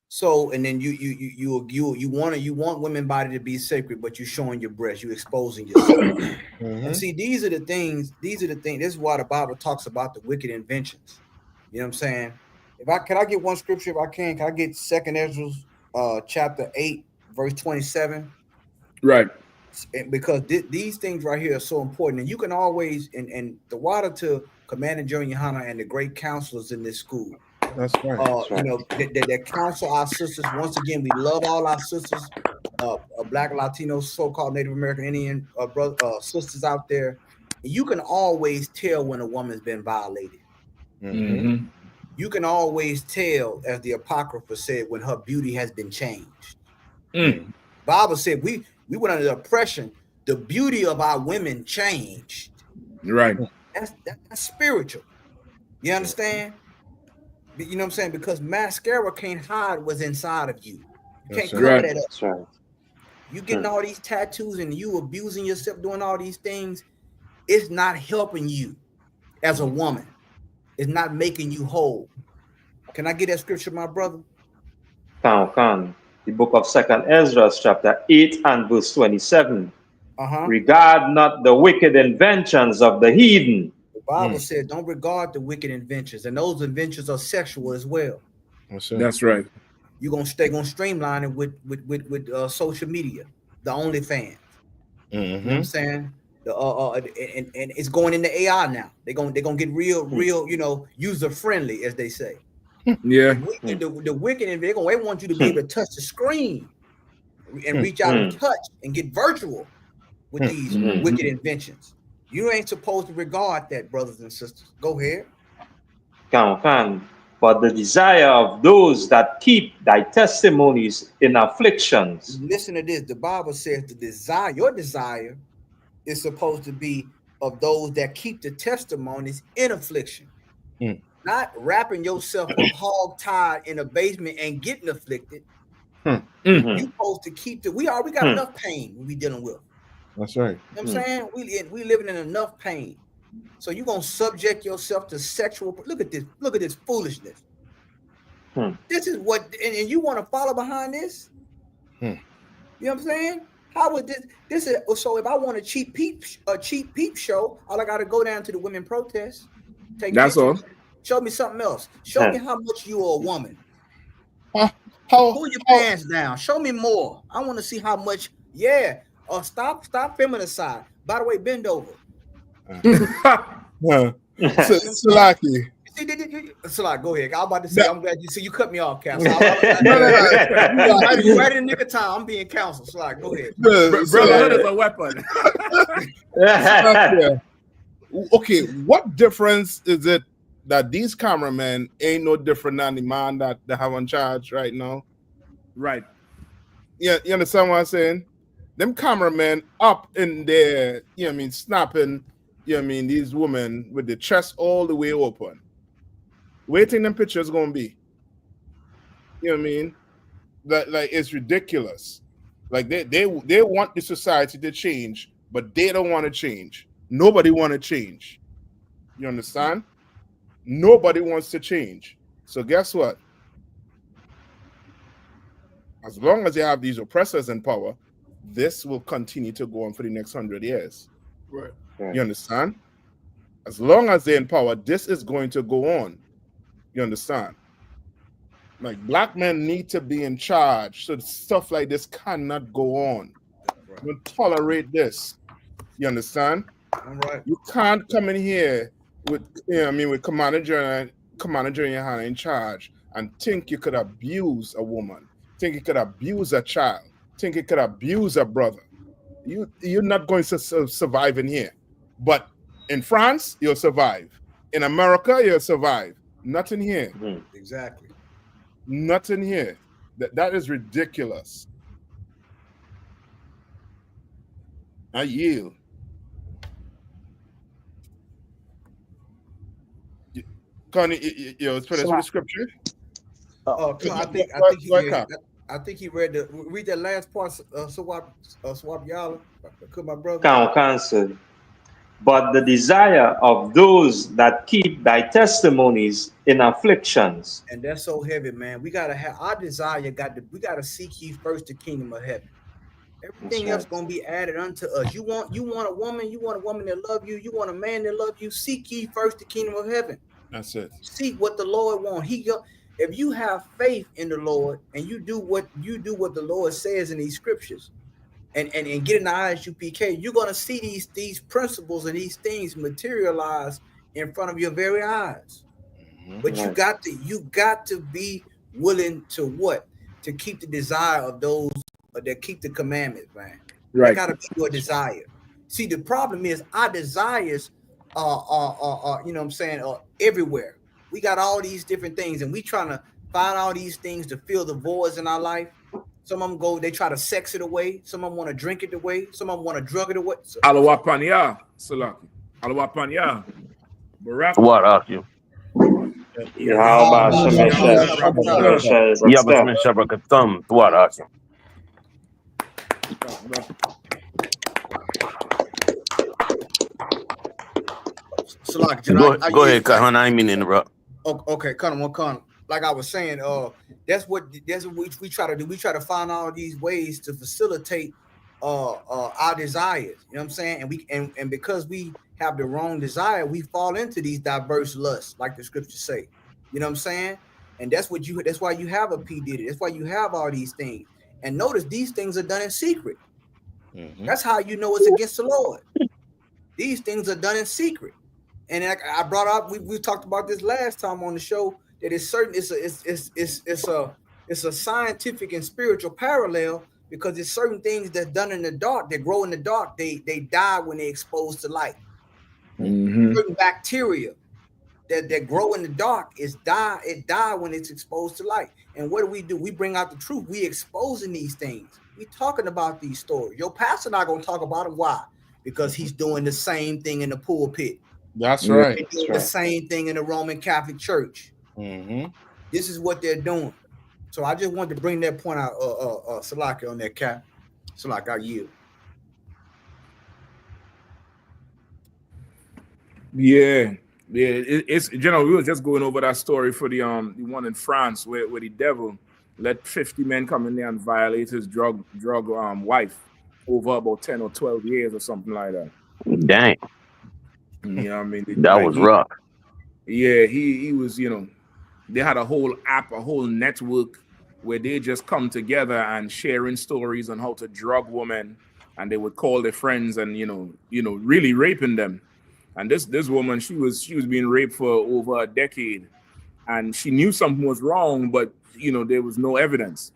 So, and then you want women's body to be sacred, but you're showing your breast, you're exposing yourself. And see, these are the things. This is why the Bible talks about the wicked inventions. You know what I'm saying? Can I get one scripture? If I can I get 2 Ezra chapter 8, verse 27? Right. because these things right here are so important, and you can always and the water to Commander Joe Yahanna and the great counselors in this school. That's right. You know, that counsel our sisters. Once again, we love all our sisters, Black, Latino, so-called Native American, Indian sisters out there. You can always tell when a woman's been violated. Mm-hmm. You can always tell, as the Apocrypha said, when her beauty has been changed. Bible said we went under the oppression. The beauty of our women changed. Right. That's spiritual. You understand? You know what I'm saying? Because mascara can't hide what's inside of you. You can't cover that up. That's right. You getting all these tattoos and you abusing yourself doing all these things. It's not helping you as a woman. It's not making you whole. Can I get that scripture, my brother? Can. The book of 2nd Ezra, chapter 8 and verse 27. Regard not the wicked inventions of the heathen. The Bible said, don't regard the wicked inventions, and those inventions are sexual as well. That's right. You're gonna streamline it with social media, the OnlyFans. You know what I'm saying? And it's going into AI now. They're gonna get real, you know, user friendly, as they say. Yeah. The wicked, they want you to be able to touch the screen and reach out and touch and get virtual with these wicked inventions. You ain't supposed to regard that, brothers and sisters. Go ahead. Can. But the desire of those that keep thy testimonies in afflictions. Listen to this. The Bible says your desire is supposed to be of those that keep the testimonies in affliction. Not wrapping yourself up hog-tied in a basement and getting afflicted. You're supposed to keep we got enough pain we dealing with. That's right. You know what I'm saying? We living in enough pain. So you're gonna subject yourself to sexual. Look at this foolishness. This is what, and you want to follow behind this? You know what I'm saying? How would this is so if I want a cheap peep show, all I gotta go down to the women protest. That's all. Show me something else. Show me how much you are a woman. Pull your pants down. Show me more. I want to see how much. Yeah. Stop feminicide. By the way, bend over. Salaki. Salaki, go ahead. I'm about to say, I'm glad you cut me off, Counsel. No. Right in the nick of time. I'm being counseled. Salaki, go ahead. Brotherhood is a weapon. Okay, what difference is it that these cameramen ain't no different than the man that they have on charge right now? Right. Yeah, you understand what I'm saying? Them cameramen up in there, you know what I mean, snapping, you know what I mean, these women with the chest all the way open. Waiting them pictures gonna be. You know what I mean? That like it's ridiculous. Like they want the society to change, but they don't want to change. Nobody want to change. You understand? Nobody wants to change. So guess what? As long as you have these oppressors in power, this will continue to go on for the next 100 years. Right. You understand? As long as they're in power, this is going to go on. You understand? Like black men need to be in charge, so stuff like this cannot go on. Right. Don't tolerate this. You understand? All right. You can't come in here with, you know, I mean, with Commander General Yahanna in charge and think you could abuse a woman, think you could abuse a child, think you could abuse a brother. You're not going to survive in here. But in France, you'll survive. In America, you'll survive. Nothing here. Exactly. Nothing here. That is ridiculous. I yield. Connie, let's finish with the scripture. I think he read that last part. Swap y'all. Could my brother Counsel. But the desire of those that keep thy testimonies in afflictions. And that's so heavy, man. We gotta have our desire. We gotta seek ye first the kingdom of heaven. Everything else gonna be added unto us. You want a woman. You want a woman that love you. You want a man that love you. Seek ye first the kingdom of heaven. That's it. Seek what the Lord wants. If you have faith in the Lord and you do what the Lord says in these scriptures, and get in the ISUPK, you're gonna see these principles and these things materialize in front of your very eyes. But you got to be willing to what? To keep the desire of those that keep the commandments, man. Right. That gotta be your desire. See, the problem is our desires are you know what I'm saying, everywhere. We got all these different things, and we trying to find all these things to fill the voids in our life. Some of them they try to sex it away. Some of them want to drink it away. Some of them want to drug it away. Alawapanya, Salaki. Alawapanya. Barak. What are you? How about Yabasmin Shabakatum, what are you? Go ahead, Kahan. I mean to interrupt. Okay, come. Like I was saying, that's what we try to do. We try to find all these ways to facilitate our desires. You know what I'm saying? And because we have the wrong desire, we fall into these diverse lusts, like the scriptures say. You know what I'm saying? And that's why you have a P. Diddy. That's why you have all these things. And notice these things are done in secret. That's how you know it's against the Lord. These things are done in secret. And I brought up, we talked about this last time on the show, that it's a scientific and spiritual parallel, because there's certain things that's done in the dark, that grow in the dark, they die when they're exposed to light. Certain bacteria that grow in the dark die when it's exposed to light. And what do? We bring out the truth. We exposing these things. We talking about these stories. Your pastor not gonna talk about them. Why? Because he's doing the same thing in the pulpit. That's right. They're doing the same thing in the Roman Catholic Church. This is what they're doing. So I just wanted to bring that point out, Salaki, on that, Cap. Salaki, I yield. Yeah. It's we were just going over that story for the one in France where the devil let 50 men come in there and violate his drug wife over about 10 or 12 years or something like that. Dang. Yeah, I mean that was rough. Yeah, he was, they had a whole app, a whole network where they just come together and sharing stories on how to drug women, and they would call their friends and really raping them. And this woman, she was being raped for over a decade, and she knew something was wrong, but there was no evidence.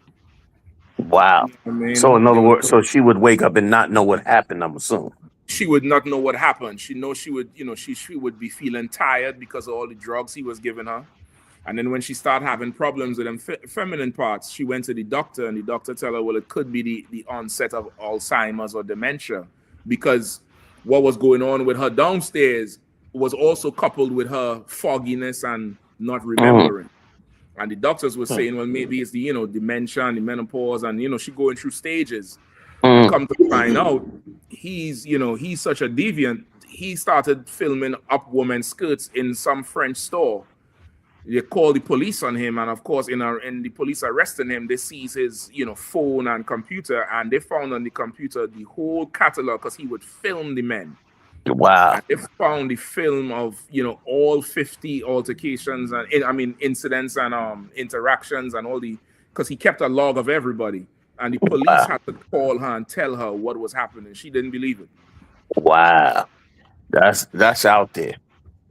Wow. I mean, so in other words, so she would wake up and not know what happened, I'm assuming. She would not know what happened. She would be feeling tired because of all the drugs he was giving her. And then when she started having problems with them feminine parts, she went to the doctor, and the doctor tell her, well, it could be the onset of Alzheimer's or dementia, because what was going on with her downstairs was also coupled with her fogginess and not remembering. And the doctors were saying, well, maybe it's the dementia and the menopause, and she going through stages. And come to find out, he's such a deviant. He started filming up women's skirts in some French store. They called the police on him, and of course, in the police arresting him, they seized his phone and computer, and they found on the computer the whole catalog, because he would film the men. Wow. And they found the film of all 50 altercations and incidents and interactions and all because he kept a log of everybody. And the police had to call her and tell her what was happening. She didn't believe it. Wow. That's out there.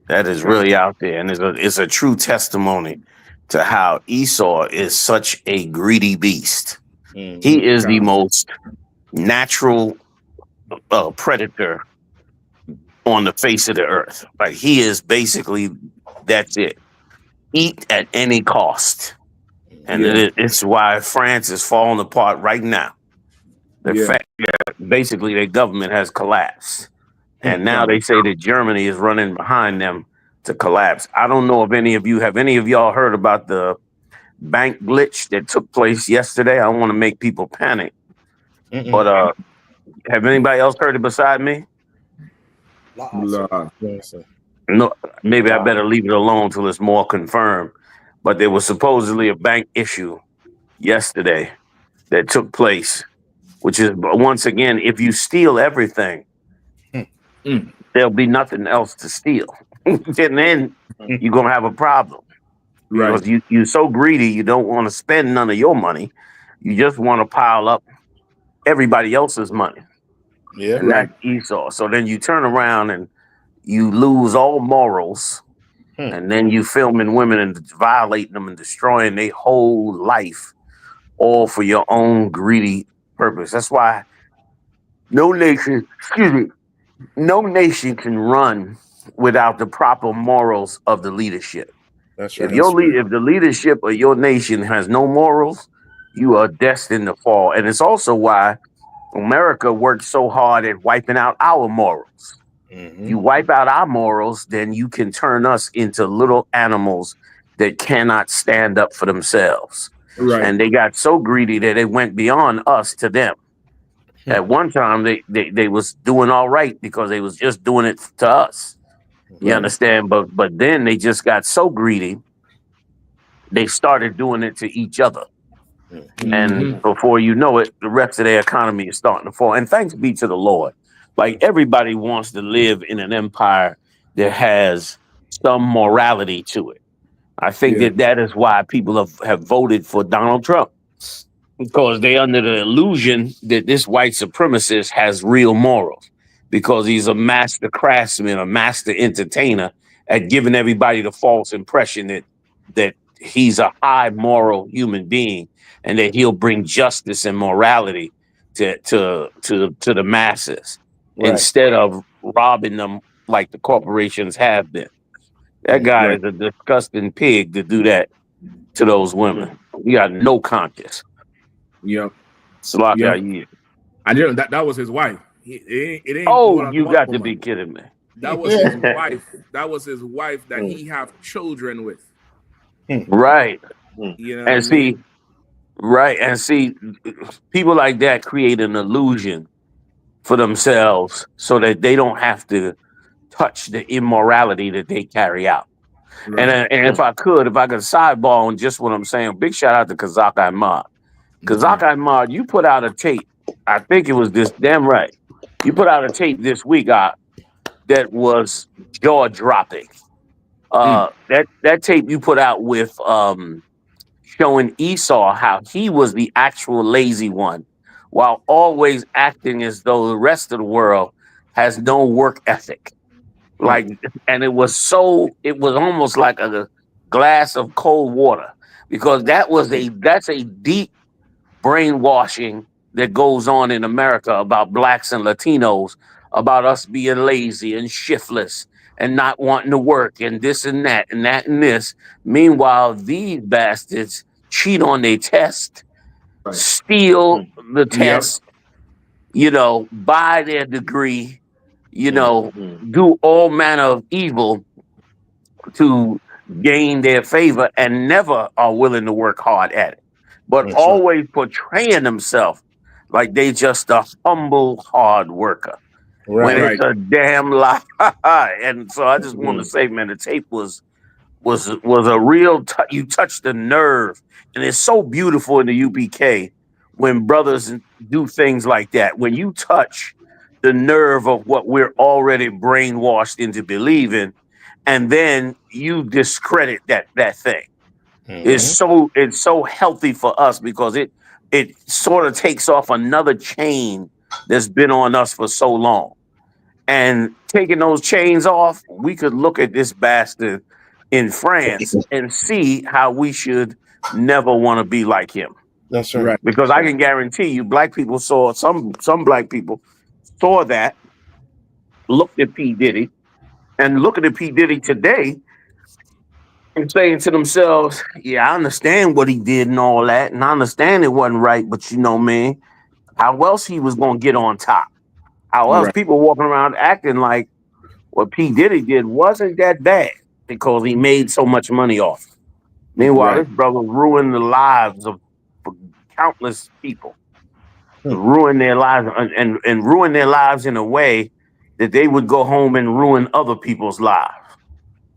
That is really out there. And it's a true testimony to how Esau is such a greedy beast. He is the most natural predator on the face of the earth. Like, he is basically, that's it. Eat at any cost. And it's why France is falling apart right now. The fact that basically their government has collapsed. And now they say that Germany is running behind them to collapse. I don't know if any of y'all heard about the bank glitch that took place yesterday? I don't want to make people panic. But have anybody else heard it beside me? No, maybe I better leave it alone till it's more confirmed. But there was supposedly a bank issue yesterday that took place, which is, once again, if you steal everything, there'll be nothing else to steal. And then you're going to have a problem. Right. Because you're so greedy, you don't want to spend none of your money. You just want to pile up everybody else's money. Yeah. And that's Esau. So then you turn around and you lose all morals, and then you filming women and violating them and destroying their whole life, all for your own greedy purpose. That's why no nation can run without the proper morals of the leadership. That's If right. if the leadership of your nation has no morals, you are destined to fall. And it's also why America works so hard at wiping out our morals. If you wipe out our morals, then you can turn us into little animals that cannot stand up for themselves. Right. And they got so greedy that they went beyond us to them. At one time, they was doing all right because they was just doing it to us. You understand? But then they just got so greedy, they started doing it to each other. And before you know it, the rest of their economy is starting to fall. And thanks be to the Lord. Like everybody wants to live in an empire that has some morality to it. I think that is why people have voted for Donald Trump, because they under the illusion that this white supremacist has real morals, because he's a master craftsman, a master entertainer at giving everybody the false impression that he's a high moral human being and that he'll bring justice and morality to the masses instead of robbing them like the corporations have been. That guy is a disgusting pig to do that to those women. He got no conscience. Yep. I knew that was his wife. It ain't oh, you got to be kidding me. That was his wife. That was his wife that he have children with. Right. You know and see, right. And see, people like that create an illusion for themselves so that they don't have to touch the immorality that they carry out. Right. And if I could sidebar on just what I'm saying, big shout out to Kazak Ahmad. Kazak Ahmad, you put out a tape. I think it was this damn right. You put out a tape this week that was jaw dropping. That tape you put out with showing Esau how he was the actual lazy one, while always acting as though the rest of the world has no work ethic. Like, and it was almost like a glass of cold water, because that's a deep brainwashing that goes on in America about blacks and Latinos, about us being lazy and shiftless and not wanting to work and this and that and that and this. Meanwhile, these bastards cheat on their test, steal the test, buy their degree, do all manner of evil to gain their favor and never are willing to work hard at it, but always portraying themselves like they just a humble hard worker. When it's a damn lie. And so I just want to say, man, the tape was a real you touched the nerve. And it's so beautiful in the UPK when brothers do things like that. When you touch the nerve of what we're already brainwashed into believing, and then you discredit that thing. It's so healthy for us, because it sort of takes off another chain that's been on us for so long. And taking those chains off, we could look at this bastard in France and see how we should never want to be like him. That's right. Because I can guarantee you, black people saw some black people saw that, looked at P. Diddy, and looking at P. Diddy today and saying to themselves, yeah, I understand what he did and all that, and I understand it wasn't right, but man, how else he was going to get on top? How else people walking around acting like what P. Diddy did wasn't that bad because he made so much money off it. Meanwhile, this brother ruined the lives of countless people, ruin their lives and ruin their lives in a way that they would go home and ruin other people's lives.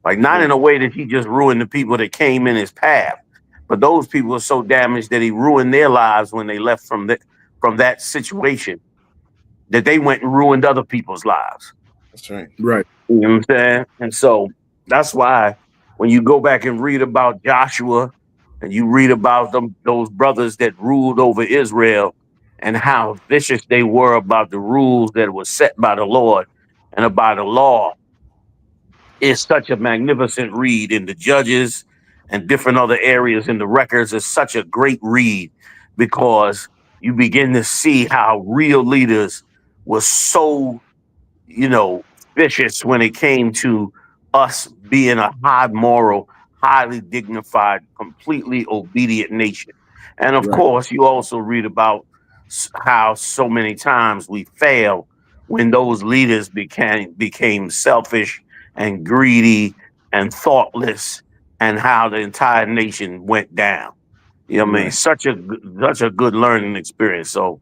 Like, not in a way that he just ruined the people that came in his path, but those people are so damaged that he ruined their lives when they left from that situation, that they went and ruined other people's lives. That's right. Right. You know what I'm saying? And so that's why when you go back and read about Joshua and you read about those brothers that ruled over Israel, and how vicious they were about the rules that were set by the Lord and about the law is such a magnificent read in the Judges and different other areas in the records. Is such a great read because you begin to see how real leaders were so, you know, vicious when it came to us being a high moral, highly dignified, completely obedient nation. And of course, you also read about how so many times we fail when those leaders became selfish and greedy and thoughtless, and how the entire nation went down. You know what I mean? Such a good learning experience. So,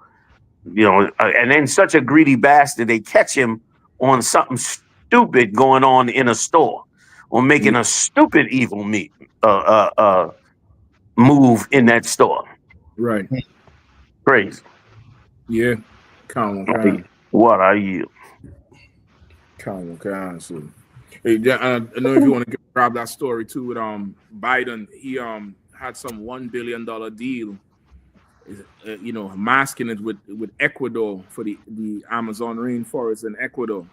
you know, and then such a greedy bastard, they catch him on something stupid going on in a store, or making a stupid evil move in that store. Right. Crazy. Yeah. Calm. What are you? Calm. So, hey, I don't know if you want to grab that story too with Biden. He had some $1 billion deal, you know, masking it with Ecuador for the Amazon rainforest in Ecuador.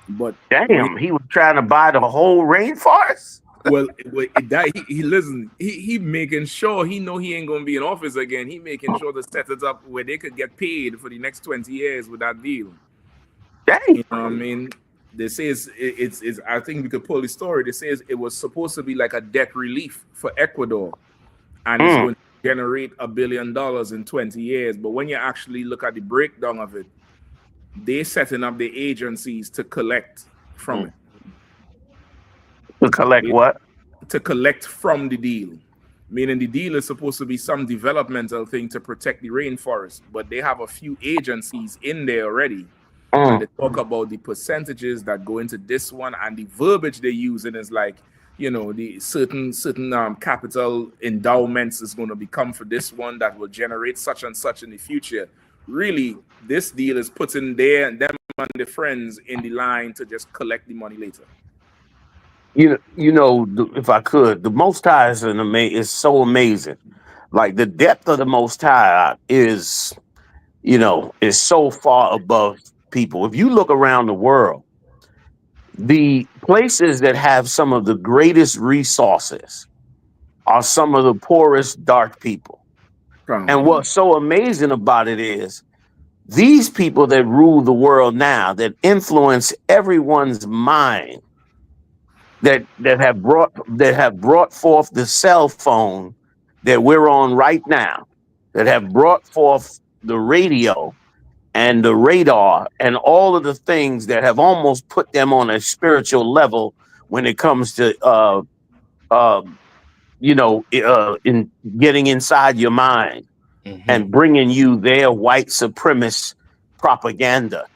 But damn, he was trying to buy the whole rainforest. Well, that he listen. He making sure he know he ain't gonna be in office again. He making sure to set it up where they could get paid for the next 20 years with that deal. Dang. You know what I mean? They say it's I think we could pull the story. They say it was supposed to be like a debt relief for Ecuador, and it's going to generate $1 billion in 20 years. But when you actually look at the breakdown of it, they're setting up the agencies to collect from it. To collect what? To collect from the deal. Meaning the deal is supposed to be some developmental thing to protect the rainforest, but they have a few agencies in there already. And they talk about the percentages that go into this one, and the verbiage they use, and is like, you know, the certain capital endowments is going to become for this one that will generate such and such in the future. Really, this deal is putting them and their friends in the line to just collect the money later. You know, if I could, the Most High is so amazing. Like the depth of the Most High is, you know, is so far above people. If you look around the world, the places that have some of the greatest resources are some of the poorest dark people. And what's so amazing about it is these people that rule the world now, that influence everyone's mind, that have brought forth the cell phone that we're on right now, that have brought forth the radio and the radar and all of the things that have almost put them on a spiritual level when it comes to in getting inside your mind and bringing you their white supremacist propaganda.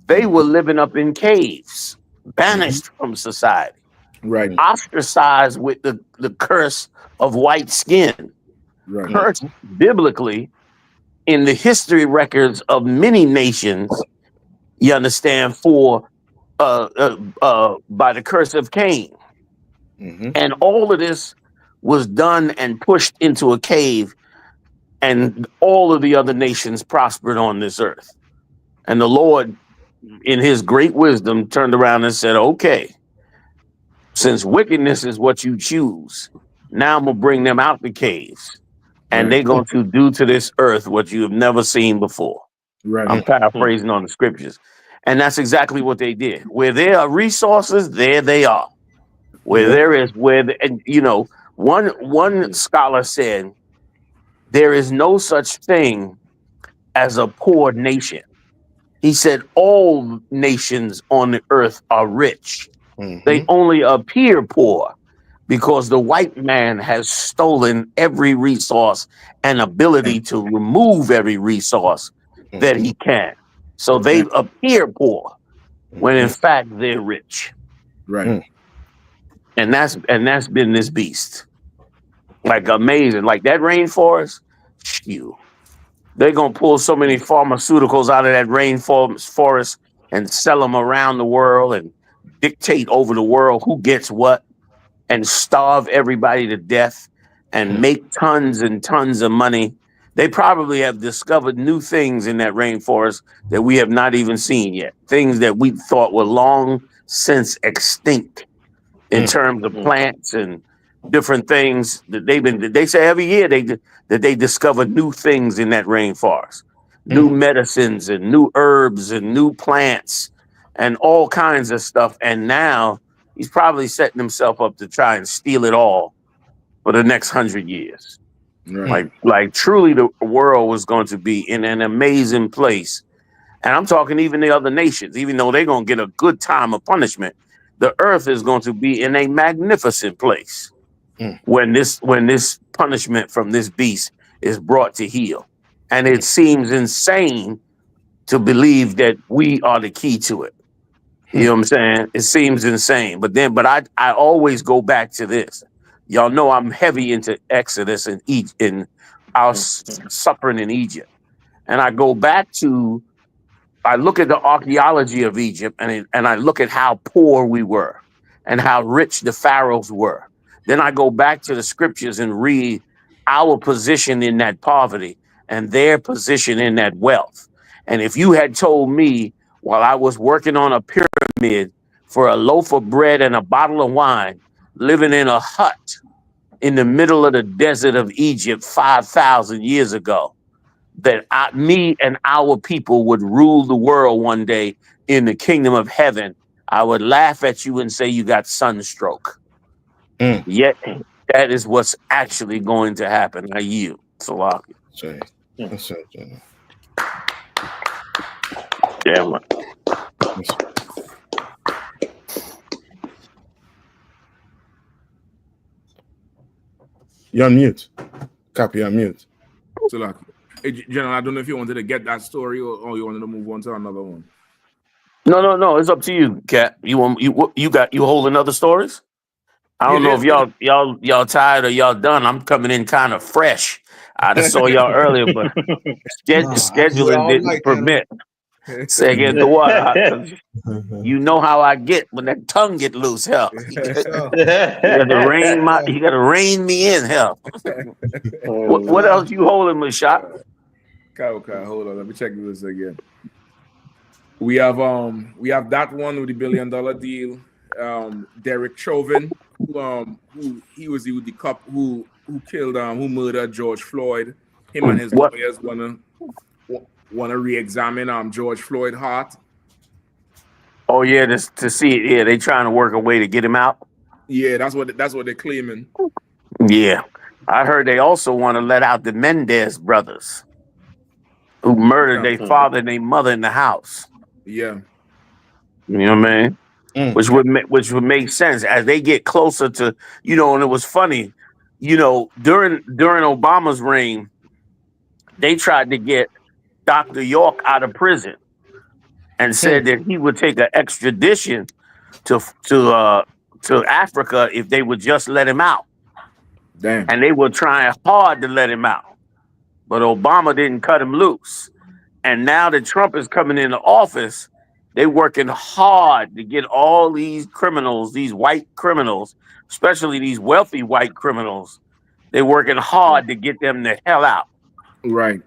They were living up in caves, banished from society, ostracized with the curse of white skin, cursed biblically in the history records of many nations, you understand, for by the curse of Cain. And all of this was done and pushed into a cave, and all of the other nations prospered on this earth. And the Lord, in his great wisdom, turned around and said, okay, since wickedness is what you choose, now I'm going to bring them out the caves. And they're going to do to this earth what you have never seen before. I'm paraphrasing on the scriptures. And that's exactly what they did. Where there are resources, there they are. Where there is, and you know, one scholar said, there is no such thing as a poor nation. He said all nations on the earth are rich. They only appear poor because the white man has stolen every resource and ability to remove every resource that he can. So they appear poor when in fact they're rich. And that's been this beast. Like amazing. Like that rainforest, they're gonna pull so many pharmaceuticals out of that rainforest and sell them around the world and dictate over the world who gets what, and starve everybody to death and make tons and tons of money They probably have discovered new things in that rainforest that we have not even seen yet. Things that we thought were long since extinct in terms of plants and different things that they say every year that they discover new things in that rainforest, new medicines and new herbs and new plants and all kinds of stuff. And now he's probably setting himself up to try and steal it all for the next 100 years. Right. Like truly the world was going to be in an amazing place. And I'm talking even the other nations, even though they're going to get a good time of punishment, the earth is going to be in a magnificent place when this punishment from this beast is brought to heel. And it seems insane to believe that we are the key to it. You know what I'm saying? It seems insane. But I always go back to this. Y'all know I'm heavy into Exodus and in our suffering in Egypt. And I go back to, I look at the archaeology of Egypt and I look at how poor we were and how rich the pharaohs were. Then I go back to the scriptures and read our position in that poverty and their position in that wealth. And if you had told me while I was working on a pyramid for a loaf of bread and a bottle of wine, living in a hut in the middle of the desert of Egypt 5,000 years ago, that me and our people would rule the world one day in the kingdom of heaven, I would laugh at you and say you got sunstroke. Yet that is what's actually going to happen. I yield. Salaki. Yeah, man. You're on mute. Copy, on mute. Salaki. Hey, General, I don't know if you wanted to get that story or you wanted to move on to another one. No. It's up to you, Cat. You holding other stories? I don't know if y'all tired or y'all done. I'm coming in kind of fresh. I just saw y'all earlier, but scheduling didn't permit. Say again the what? You know how I get when that tongue get loose, hell. You gotta rein me in, hell. What else you holding, Mashak? Okay, hold on. Let me check this again. We have that one with the $1 billion deal. Derek Chauvin, who he was the cop who killed who murdered George Floyd. Him and his lawyers wanna re-examine George Floyd heart. Oh yeah, to see it. Yeah, they trying to work a way to get him out. Yeah, that's what they're claiming. Yeah, I heard they also want to let out the Mendez brothers, who murdered their father and their mother in the house. Yeah, you know what I mean. Which would make sense as they get closer to, and it was funny, during Obama's reign, they tried to get Dr. York out of prison and said that he would take an extradition to Africa if they would just let him out. Damn. And they were trying hard to let him out, but Obama didn't cut him loose. And now that Trump is coming into office, they're working hard to get all these criminals, these white criminals, especially these wealthy white criminals, they're working hard to get them the hell out. Right.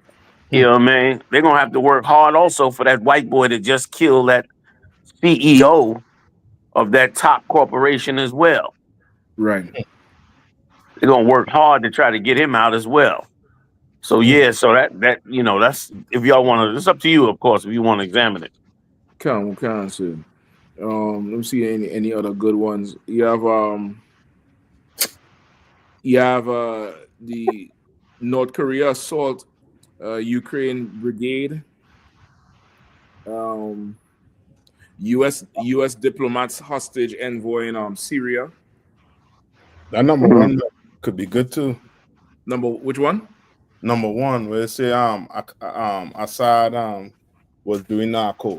You know what I mean? They're going to have to work hard also for that white boy that just killed that CEO of that top corporation as well. Right. They're going to work hard to try to get him out as well. So yeah, so that that's, if y'all want to, it's up to you, of course, if you want to examine it. Come on. Let me see any other good ones. You have the North Korea assault Ukraine brigade. U.S. diplomats hostage envoy in Syria. That number one could be good too. Which one? Number one, where it say Assad was doing narco.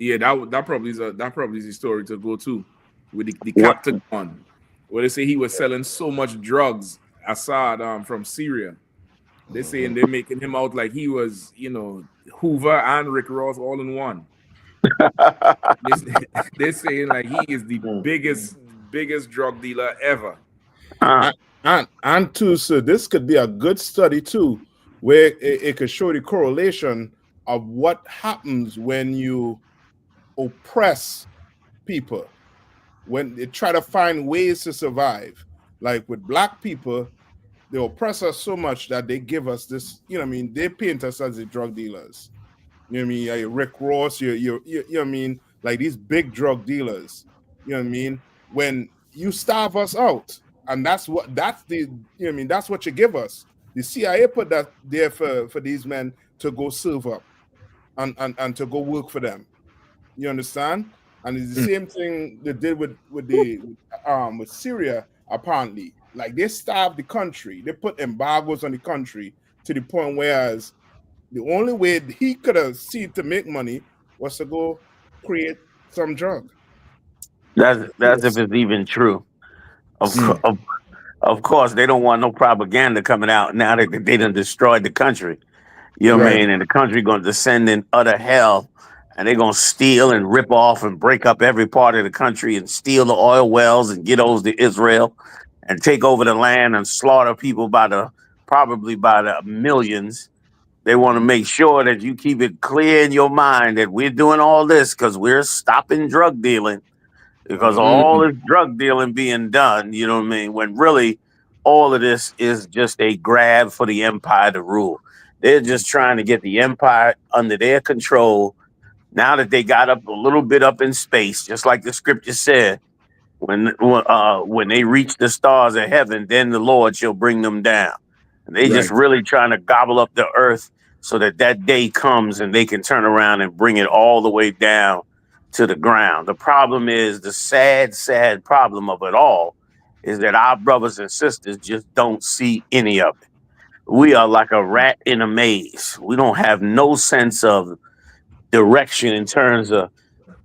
Yeah, that probably is a story to go to with the Captain one, where they say he was selling so much drugs, Assad from Syria. They saying they're making him out like he was, Hoover and Rick Ross all in one. They're saying like he is the biggest drug dealer ever. And too, so this could be a good study too where it could show the correlation of what happens when you oppress people, when they try to find ways to survive. Like with black people, they oppress us so much that they give us this, you know what I mean? They paint us as the drug dealers. You know what I mean? Like Rick Ross, you know what I mean? Like these big drug dealers. You know what I mean? When you starve us out, and that's the, you know what I mean? That's what you give us. The CIA put that there for these men to go serve up and to go work for them. You understand? And it's the same thing they did with Syria, apparently. Like they starved the country, they put embargoes on the country to the point whereas the only way he could have seen to make money was to go create some drug. That's if it's even true. Of course, they don't want no propaganda coming out now that they done destroyed the country. You know what I mean? And the country going to descend in utter hell, and they're going to steal and rip off and break up every part of the country and steal the oil wells and get those to Israel and take over the land and slaughter people probably by the millions. They want to make sure that you keep it clear in your mind that we're doing all this because we're stopping drug dealing, because all this drug dealing being done, you know what I mean? When really all of this is just a grab for the empire to rule. They're just trying to get the empire under their control. Now that they got up a little bit up in space, just like the scripture said, when they reach the stars of heaven, then the Lord shall bring them down. And they just really trying to gobble up the earth so that day comes and they can turn around and bring it all the way down to the ground. The problem is, the sad, sad problem of it all is that our brothers and sisters just don't see any of it. We are like a rat in a maze. We don't have no sense of direction in terms of,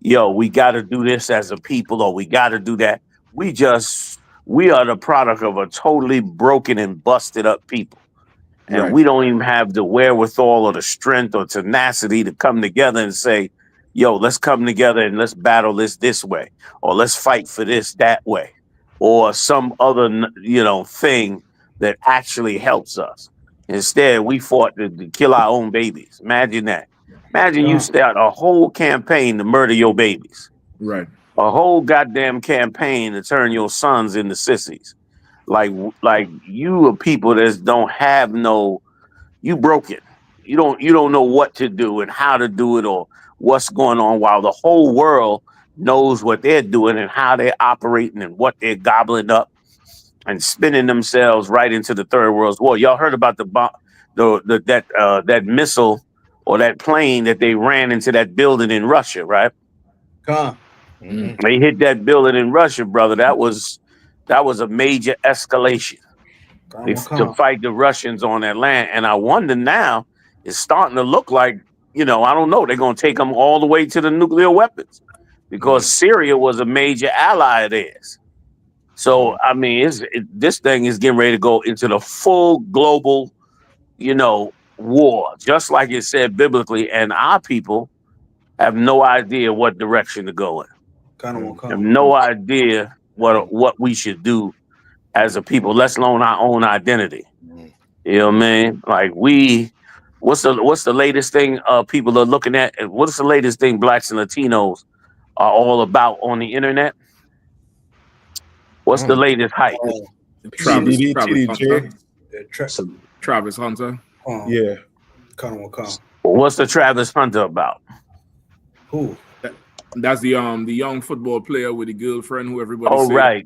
we got to do this as a people, or we got to do that. We are the product of a totally broken and busted up people. And we don't even have the wherewithal or the strength or tenacity to come together and say, let's come together and let's battle this way, or let's fight for this that way, or some other, thing that actually helps us. Instead, we fought to kill our own babies. Imagine that. Imagine you start a whole campaign to murder your babies. Right. A whole goddamn campaign to turn your sons into sissies. Like you are people that don't have you broken. You don't know what to do and how to do it or what's going on, while the whole world knows what they're doing and how they're operating and what they're gobbling up and spinning themselves right into the third world war. Y'all heard about that missile or that plane that they ran into that building in Russia, right? They hit that building in Russia, brother. That was a major escalation to fight the Russians on that land. And I wonder now, it's starting to look like, I don't know, they're going to take them all the way to the nuclear weapons, because Syria was a major ally of theirs. So, I mean, this thing is getting ready to go into the full global, war, just like it said biblically. And our people have no idea what direction to go in. Have no idea what we should do as a people, let alone our own identity. You know what I mean? Like what's the latest thing people are looking at? What's the latest thing blacks and Latinos are all about on the internet? What's the latest hype? Travis Travis Hunter. Yeah. What's the Travis Hunter about? Who? That's the young football player with the girlfriend who everybody. Oh, right.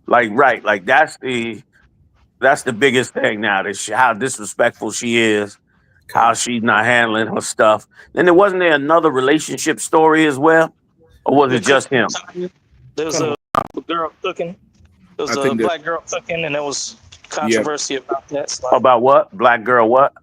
Like that's the biggest thing now. How disrespectful she is, how she's not handling her stuff. Then wasn't there another relationship story as well, or was it just him? There was a girl cooking. There was a black girl cooking, and there was controversy about that. So about what? Black girl what?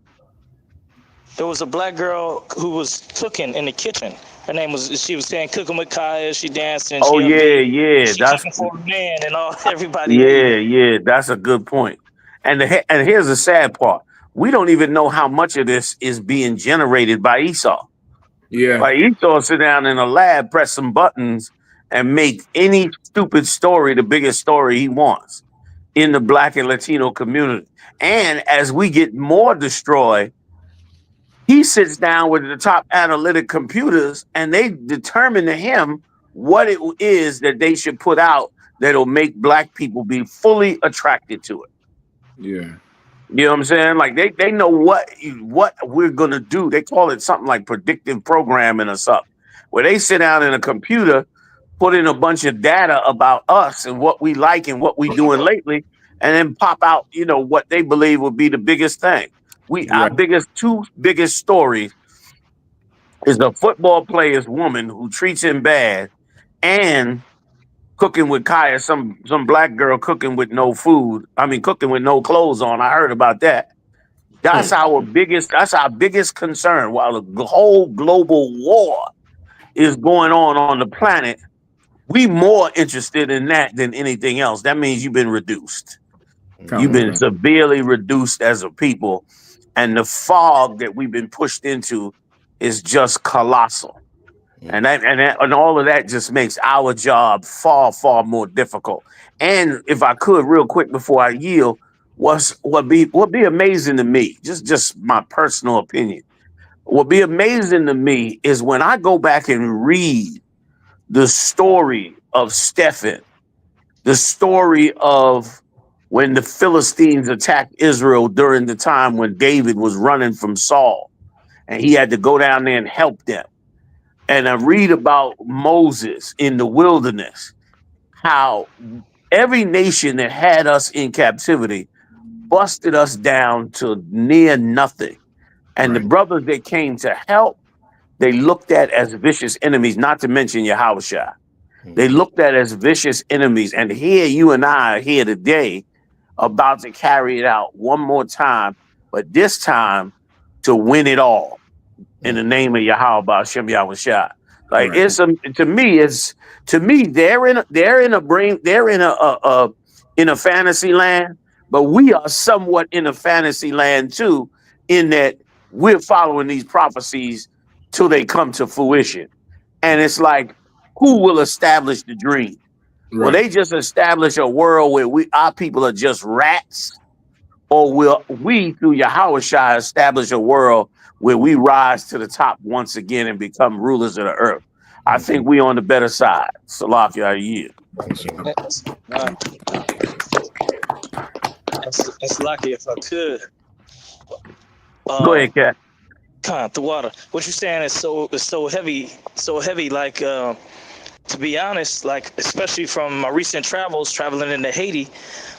There was a black girl who was cooking in the kitchen. Her name she was saying cooking with Kaya. She dancing. Oh, yeah. She That's cooking for a man and everybody. Yeah. That's a good point. And here's the sad part. We don't even know how much of this is being generated by Esau. Yeah. Like Esau sit down in a lab, press some buttons, and make any stupid story the biggest story he wants. in the Black and Latino community. And as we get more destroyed, he sits down with the top analytic computers and they determine to him what it is that they should put out that'll make Black people be fully attracted to it. Yeah. You know what I'm saying? Like they know what we're gonna do. They call it something like predictive programming or something, where they sit down in a computer, put in a bunch of data about us and what we like and what we doing lately, and then pop out, what they believe will be the biggest thing. Our two biggest stories is the football player's woman who treats him bad and cooking with Kaya, some Black girl cooking with no food. I mean, cooking with no clothes on. I heard about that. That's our biggest concern. While the whole global war is going on the planet, we more interested in that than anything else. That means you've been reduced. You've been severely reduced as a people, and the fog that we've been pushed into is just colossal. And all of that just makes our job far, far more difficult. And if I could, real quick before I yield, what be amazing to me, just my personal opinion. What be amazing to me is when I go back and read the story of Stephen, the story of when the Philistines attacked Israel during the time when David was running from Saul, and he had to go down there and help them. And I read about Moses in the wilderness, how every nation that had us in captivity busted us down to near nothing. And the brothers that came to help, they looked at as vicious enemies, not to mention Yahushua. They looked at as vicious enemies. And here you and I are here today about to carry it out one more time, but this time to win it all in the name of Yahweh Ba'Shem Yahushua. Like to me, they're in a fantasy land, but we are somewhat in a fantasy land too, in that we're following these prophecies till they come to fruition. And it's like, who will establish the dream? Will they just establish a world where our people are just rats? Or will we, through Yahushua, establish a world where we rise to the top once again and become rulers of the earth? I think we on the better side. Salakia, you. That's lucky if I could. Go ahead, Kat. The water. What you're saying is so heavy. Like, to be honest, like especially from my recent traveling into Haiti,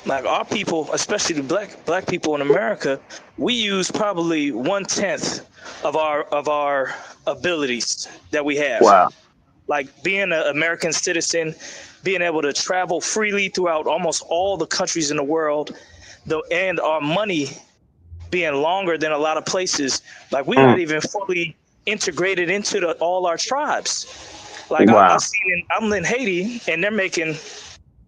like our people, especially the black people in America, we use probably 1/10 of our abilities that we have. Wow. Like being an American citizen, being able to travel freely throughout almost all the countries in the world, and our money being longer than a lot of places. Like we're not even fully integrated into all our tribes. Like wow. I'm in Haiti and they're making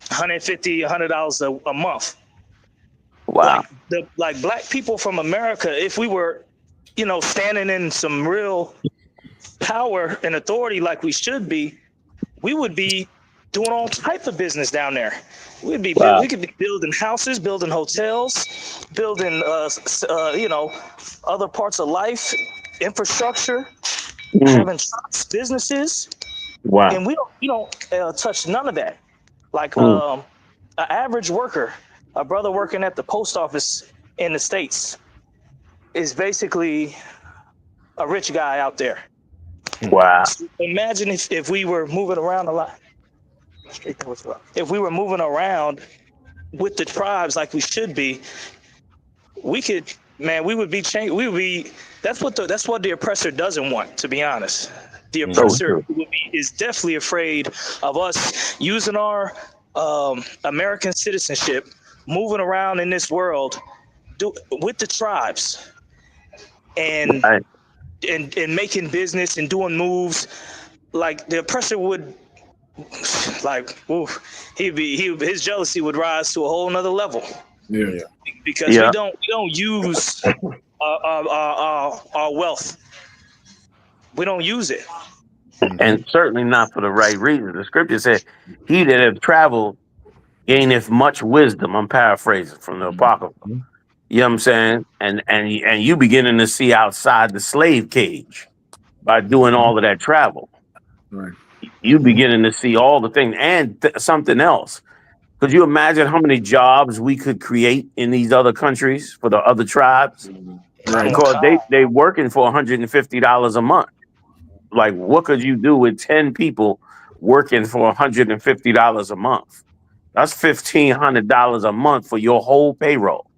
$150, $100 a month. Wow. Like black people from America, if we were, standing in some real power and authority like we should be, we would be doing all type of business down there. We could be building houses, building hotels, building other parts of life, infrastructure, having trucks, businesses. Wow. And we don't touch none of that. Like an average worker, a brother working at the post office in the States is basically a rich guy out there. Wow. So imagine if we were moving around a lot. If we were moving around with the tribes like we should be, we would be changed. That's what the oppressor doesn't want, to be honest. The oppressor is definitely afraid of us using our American citizenship, moving around in this world with the tribes and making business and doing moves. Like the oppressor would, his jealousy would rise to a whole nother level. Yeah. Because we don't use our wealth. We don't use it. And certainly not for the right reason. The scripture said, he that have traveled gaineth much wisdom. I'm paraphrasing from the Apocrypha. You know what I'm saying? And you beginning to see outside the slave cage by doing all of that travel. Right. You beginning to see all the things and something else. Could you imagine how many jobs we could create in these other countries for the other tribes? Right. Because they working for $150 a month. Like, what could you do with 10 people working for $150 a month? That's $1,500 a month for your whole payroll.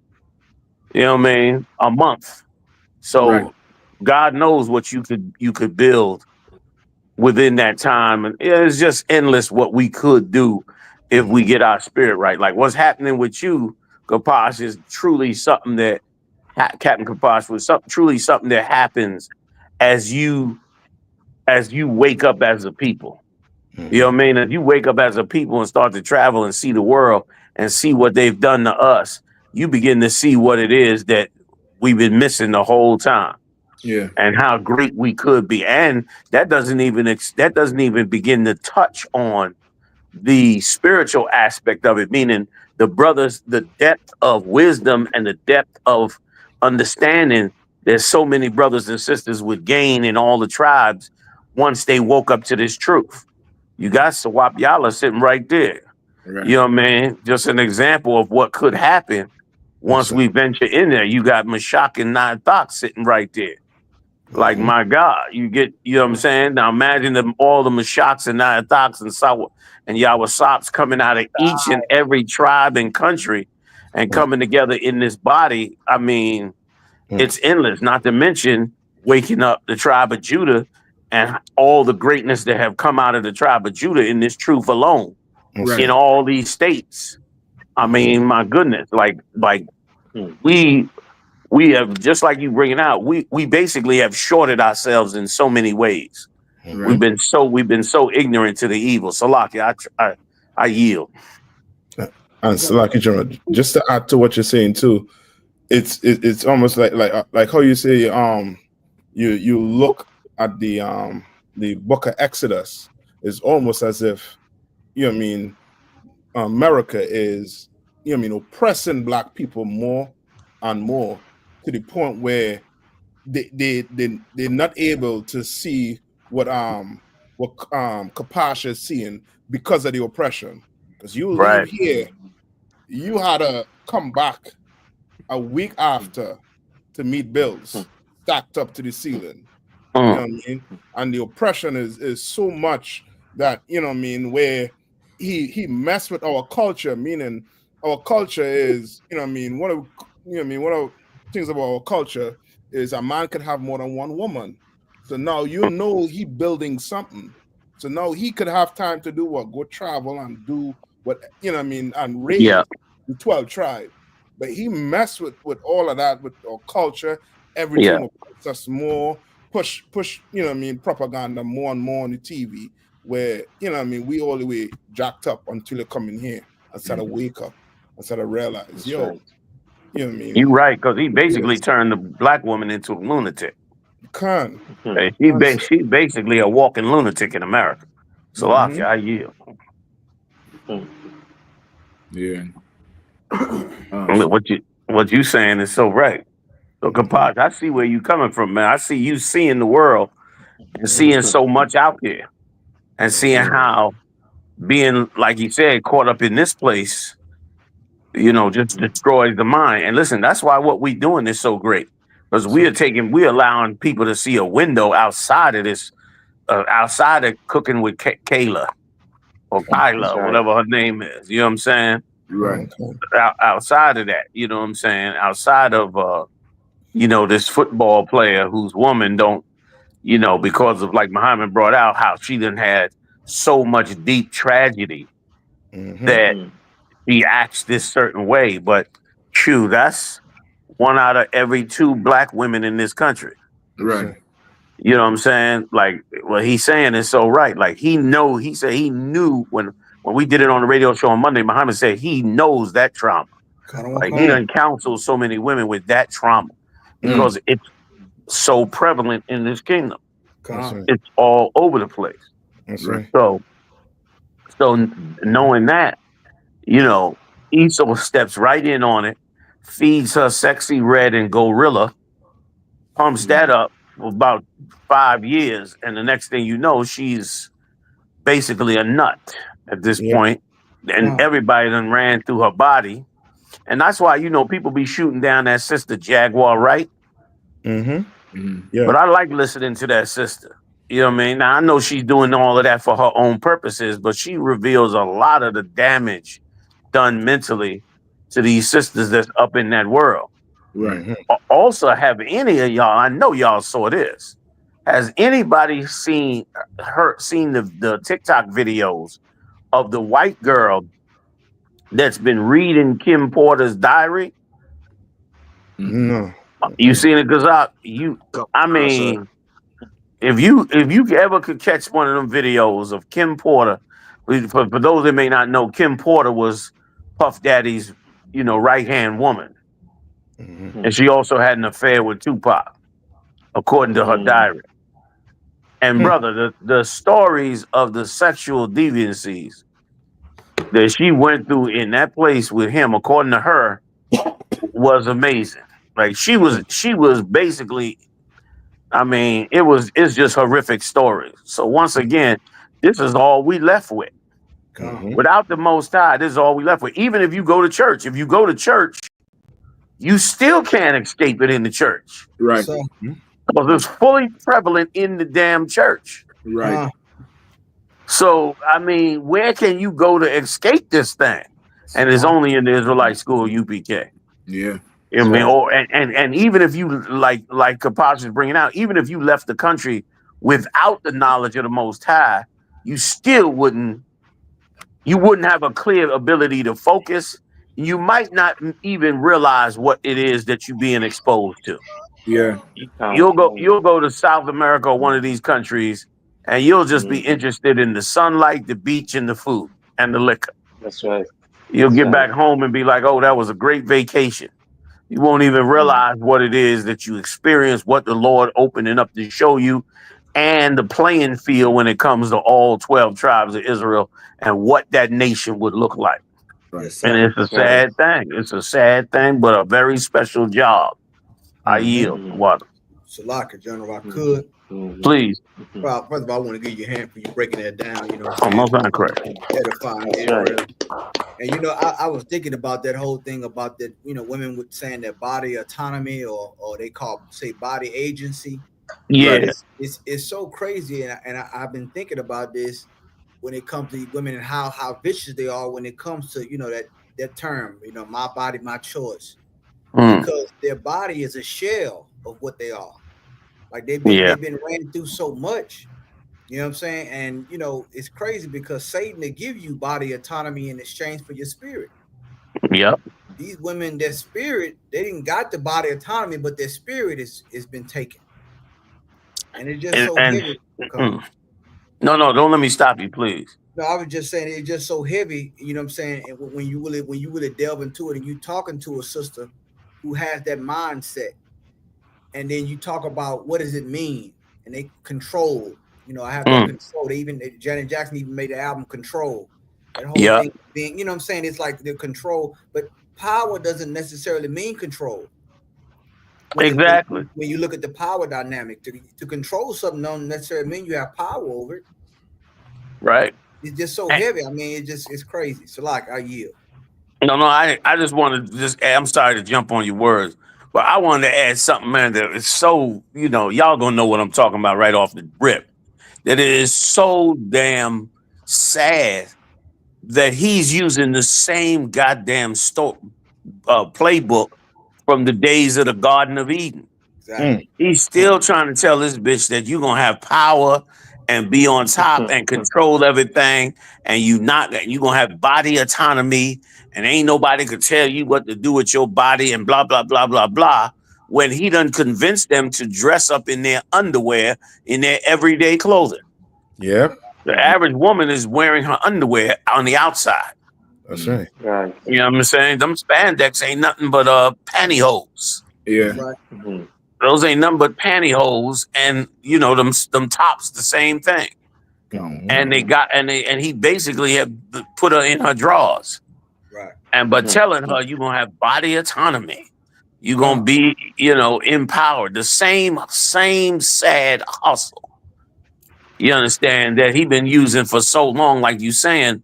You know what I mean? A month. So Right. God knows what you could build within that time. And it's just endless what we could do if we get our spirit right. Like what's happening with you, Kaposh, is truly something that Captain Kaposh was truly something that happens as you wake up as a people. You know what I mean? If you wake up as a people and start to travel and see the world and see what they've done to us, you begin to see what it is that we've been missing the whole time. Yeah. And how great we could be. And that doesn't even begin to touch on the spiritual aspect of it, meaning the depth of wisdom and the depth of understanding. There's so many brothers and sisters would gain in all the tribes once they woke up to this truth. You got Sawap Yala sitting right there. Right. You know what I mean? Just an example of what could happen once we venture in there. You got Mashak and Nine Thoughts sitting right there. Like, my God, you know what I'm saying? Now imagine all the Mashaks and Nine Thoughts and Yawasops coming out of each and every tribe and country and coming together in this body. I mean, it's endless, not to mention waking up the tribe of Judah and all the greatness that have come out of the tribe of Judah in this truth alone, in all these states. I mean, my goodness, like we have, just like you bringing out, we basically have shorted ourselves in so many ways. Right. We've been so ignorant to the evil. Salaki, I yield. And Salaki, just to add to what you're saying too, it's almost like how you say you look at the book of Exodus. It's almost as if, you know what I mean, America is, you know what I mean, oppressing black people more and more, to the point where they're not able to see what Kapash is seeing because of the oppression. Because you leave here, you had to come back a week after to meet bills stacked up to the ceiling. You know what I mean? And the oppression is so much that, you know what I mean, where he messed with our culture, meaning our culture is, you know what I mean, one of the things about our culture is a man could have more than one woman. So now he building something. So now he could have time to do what? Go travel and do what, you know what I mean, and raise the 12 tribe. But he messed with all of that, with our culture, everything will push us more, push, you know what I mean, propaganda more and more on the TV, where, you know what I mean, we all the way jacked up until they come in here and start to wake up and start to realize, you know what I mean? You're right, because he basically turned the black woman into a lunatic. She's basically a walking lunatic in America. So I yield. Yeah. What you saying is so right. So Kaposh, I see where you coming from, man. I see you seeing the world and seeing so much out there, and seeing how being, like you said, caught up in this place, you know, just destroys the mind. And listen, that's why what we doing is so great, because we're allowing people to see a window outside of this, outside of cooking with Kayla or Kyla, whatever her name is. You know what I'm saying? Right. Outside of that, you know what I'm saying? Outside of, you know, this football player whose woman don't, you know, because of, like Muhammad brought out, how she done had so much deep tragedy that he acts this certain way. But that's 1 out of every 2 black women in this country. Right. You know what I'm saying? Like, what he's saying is so right. Like, he said he knew when we did it on the radio show on Monday, Muhammad said he knows that trauma. Like, he done counseled so many women with that trauma because it's so prevalent in this kingdom. It's all over the place. That's right. So knowing that, You know, Esau steps right in on it, feeds her sexy red and gorilla, pumps that up for about 5 years, and the next thing you know, she's basically a nut at this point, and everybody done ran through her body, and that's why people be shooting down that sister Jaguar, right? Yeah. But I like listening to that sister. You know what I mean? Now I know she's doing all of that for her own purposes, but she reveals a lot of the damage done mentally to these sisters that's up in that world. Right. Also, have any of y'all? I know y'all saw this. Has anybody seen the TikTok videos of the white girl that's been reading Kim Porter's diary? No. You seen it, Gazak? I mean, if you ever could catch one of them videos of Kim Porter, for those that may not know, Kim Porter was Puff Daddy's right hand woman, and she also had an affair with Tupac, according to her diary. And brother, the stories of the sexual deviancies that she went through in that place with him, according to her, was amazing. Like she was basically, I mean, it's just horrific stories. So once again, this is all we left with. Without the Most High, this is all we left with. Even if you go to church, you still can't escape it in the church. Right. Because it's fully prevalent in the damn church. Right. So, I mean, where can you go to escape this thing? And it's only in the Israelite school, UPK. Yeah. I mean, and even if you like Kapash is bringing out, even if you left the country without the knowledge of the Most High, you still wouldn't have a clear ability to focus. You might not even realize what it is that you're being exposed to. Yeah. You'll go to South America or one of these countries, and you'll just be interested in the sunlight, the beach, and the food and the liquor. That's right. You'll get back home and be like, "Oh, that was a great vacation." You won't even realize what it is that you experienced, what the Lord opening up to show you, and the playing field when it comes to all 12 tribes of Israel and what that nation would look like. Right. And it's a sad thing. It's a sad thing, but a very special job. I yield. What? Salaka, General, I could. Please. Well, first of all, I want to give you a hand for you breaking that down. Almost not correct. Edifying Israel. And I was thinking about that whole thing about that. Women would saying that body autonomy or they say body agency. Yeah, it's so crazy, and I've been thinking about this when it comes to women and how vicious they are when it comes to that term. My body, my choice. Because their body is a shell of what they are. Like they've been ran through so much, you know what I'm saying? And it's crazy because Satan they give you body autonomy in exchange for your spirit. Yep. These women, their spirit, they didn't got the body autonomy, but their spirit is been taken. And it's just heavy. No, don't let me stop you, please. No, I was just saying it's just so heavy, you know what I'm saying? And when you really delve into it and you talking to a sister who has that mindset, and then you talk about what does it mean, and they control. I have that control. Janet Jackson even made the album Control. That whole thing being, what I'm saying, it's like the control, but power doesn't necessarily mean control. Exactly. When you look at the power dynamic, to control something don't necessarily mean you have power over it. Right. It's just so heavy. I mean, it's crazy. So I yield. No, I just wanted to I'm sorry to jump on your words, but I wanted to add something, man, that is so, y'all gonna know what I'm talking about right off the rip. That it is so damn sad that he's using the same goddamn playbook from the days of the Garden of Eden. Exactly. He's still trying to tell this bitch that you're gonna have power and be on top and control everything, and you're gonna have body autonomy, and ain't nobody could tell you what to do with your body and blah blah blah blah blah. When he done convinced them to dress up in their underwear in their everyday clothing. Yeah. The average woman is wearing her underwear on the outside. That's right. Right. You know what I'm saying? Them spandex ain't nothing but pantyhose. Yeah. Right. Those ain't nothing but pantyhose, and them tops the same thing. And they got and he basically had put her in her drawers. but telling her you're gonna have body autonomy, you're gonna be, empowered. The same sad hustle. You understand that he been using for so long, like you saying,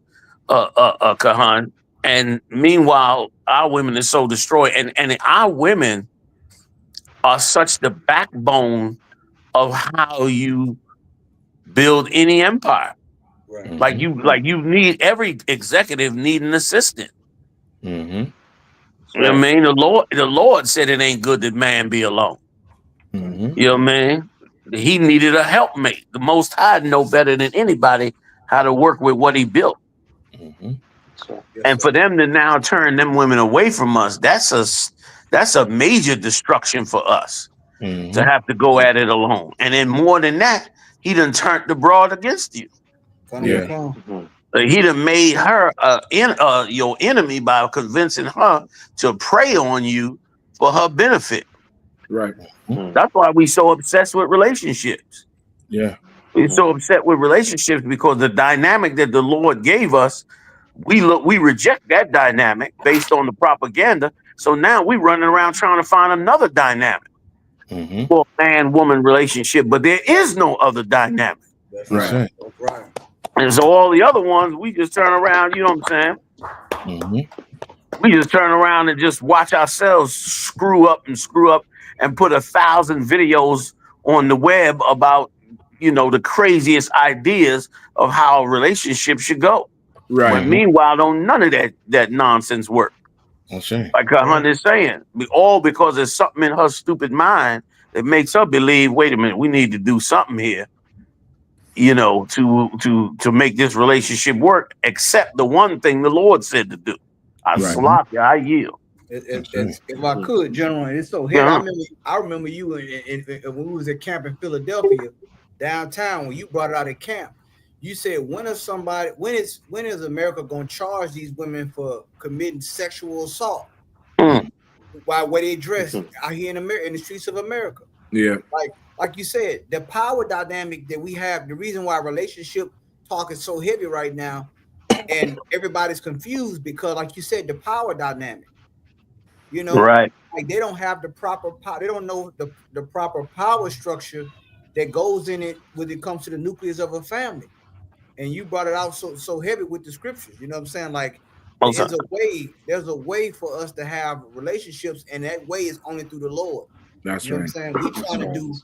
Kahan. And meanwhile, our women are so destroyed, and our women are such the backbone of how you build any empire. Right. Like you need every executive need an assistant. Mm-hmm. You know what I mean? The Lord said it ain't good that man be alone. Mm-hmm. You know what I mean? He needed a helpmate. The Most High know better than anybody how to work with what he built. Mm-hmm. And for them to now turn them women away from us, that's a major destruction for us to have to go at it alone. And then more than that, he done turned the broad against you. Yeah. He done made her your enemy by convincing her to prey on you for her benefit. Right. That's why we so obsessed with relationships. Yeah. We're so upset with relationships because the dynamic that the Lord gave us, we reject that dynamic based on the propaganda. So now we running around trying to find another dynamic for man-woman relationship, but there is no other dynamic. That's right. That's right. And so all the other ones, we just turn around, you know what I'm saying? We just turn around and just watch ourselves screw up and put 1,000 videos on the web about, the craziest ideas of how a relationship should go. Right. But meanwhile, none of that nonsense work. Like Yahanna is saying, all because there's something in her stupid mind that makes her believe, wait a minute, we need to do something here, to make this relationship work, except the one thing the Lord said to do. I yield. If I could, General, it's so heavy. I remember you when we was at camp in Philadelphia, downtown, when you brought it out at camp. You said, when is America going to charge these women for committing sexual assault? Why they dress out here in America, in the streets of America? Yeah. Like you said, the power dynamic that we have, the reason why relationship talk is so heavy right now, and everybody's confused because, like you said, the power dynamic. Right. Like they don't have the proper power. They don't know the proper power structure that goes in it when it comes to the nucleus of a family. And you brought it out so heavy with the scriptures. You know what I'm saying? Like there's a way for us to have relationships, and that way is only through the Lord. That's you know right. what I'm saying? We trying to do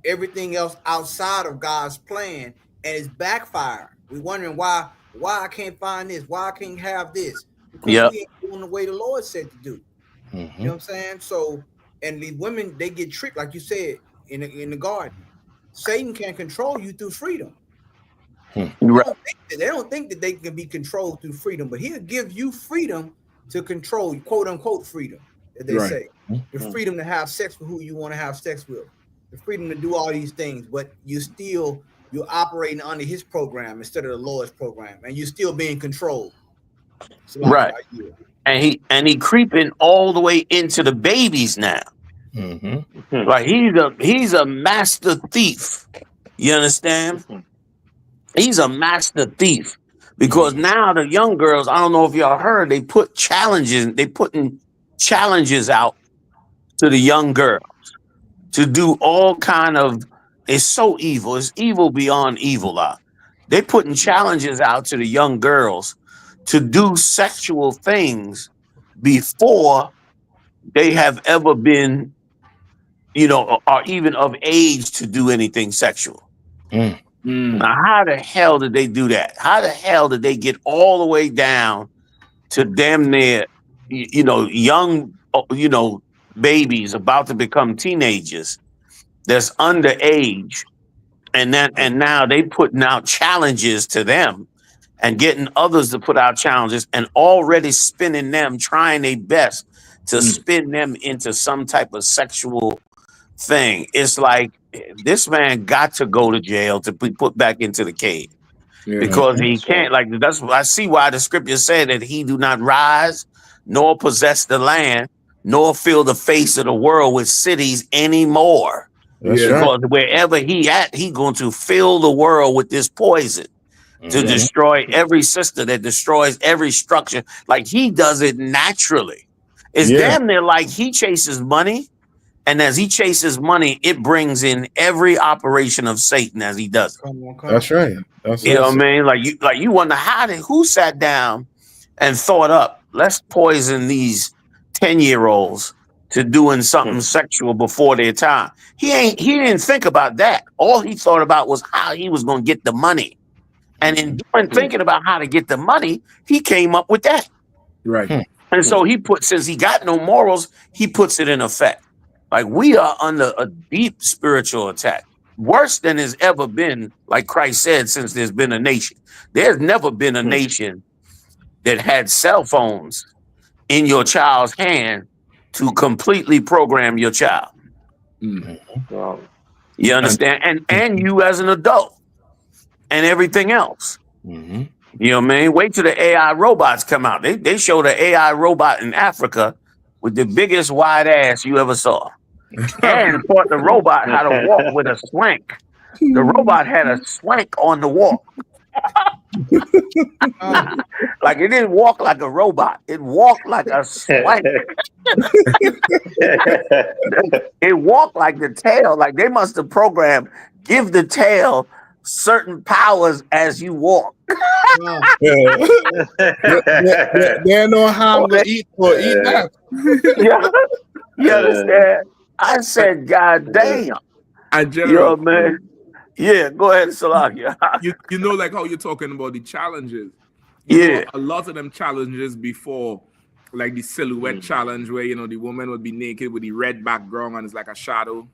everything else outside of God's plan, and it's backfiring. We're wondering why I can't find this, why I can't have this, because we ain't doing the way the Lord said to do. You know what I'm saying? So, and these women, they get tricked, like you said, in the garden. Satan can control you through freedom. They don't think that they can be controlled through freedom, but he'll give you freedom to control, quote unquote freedom, that they say. The freedom to have sex with who you want to have sex with, the freedom to do all these things, but you're operating under his program instead of the Lord's program, and you're still being controlled. So right. And he creeping all the way into the babies now. Like he's a master thief. You understand? He's a master thief because now the young girls, I don't know if y'all heard, they putting challenges out to the young girls to do all kind of, it's so evil. It's evil beyond evil. They putting challenges out to the young girls to do sexual things before they have ever been, or even of age to do anything sexual. Now, how the hell did they do that? How the hell did they get all the way down to damn near, young, babies about to become teenagers that's underage, and now they putting out challenges to them and getting others to put out challenges and already spinning them, trying their best to spin them into some type of sexual thing. It's like this man got to go to jail to be put back into the cage because he can't. Like that's I see why the scripture said that he do not rise nor possess the land nor fill the face of the world with cities anymore. Because wherever he at, he going to fill the world with this poison. to destroy every sister, that destroys every structure. Like he does it naturally. It's damn near like he chases money. And as he chases money, it brings in every operation of Satan as he does it. That's right. You know what I mean? Like you wonder who sat down and thought up, let's poison these 10-year-olds to doing something sexual before their time. He didn't think about that. All he thought about was how he was going to get the money. And in thinking about how to get the money, he came up with that. Right. And so since he got no morals, he puts it in effect. Like we are under a deep spiritual attack, worse than has ever been, like Christ said, since there's been a nation. There's never been a nation that had cell phones in your child's hand to completely program your child. You understand? And you as an adult and everything else. You know what I mean? Wait till the AI robots come out. They show the AI robot in Africa with the biggest wide ass you ever saw. And taught the robot how to walk with a swank. The robot had a swank on the walk. Like it didn't walk like a robot. It walked like a swank. It walked like the tail. Like they must have programmed, give the tail certain powers as you walk. They know how to eat that. You understand? I said, God damn. And General, you know, man. Yeah, go ahead, Salakia. you know, like how you're talking about the challenges. You know, a lot of them challenges before, like the silhouette challenge, where the woman would be naked with the red background and it's like a shadow.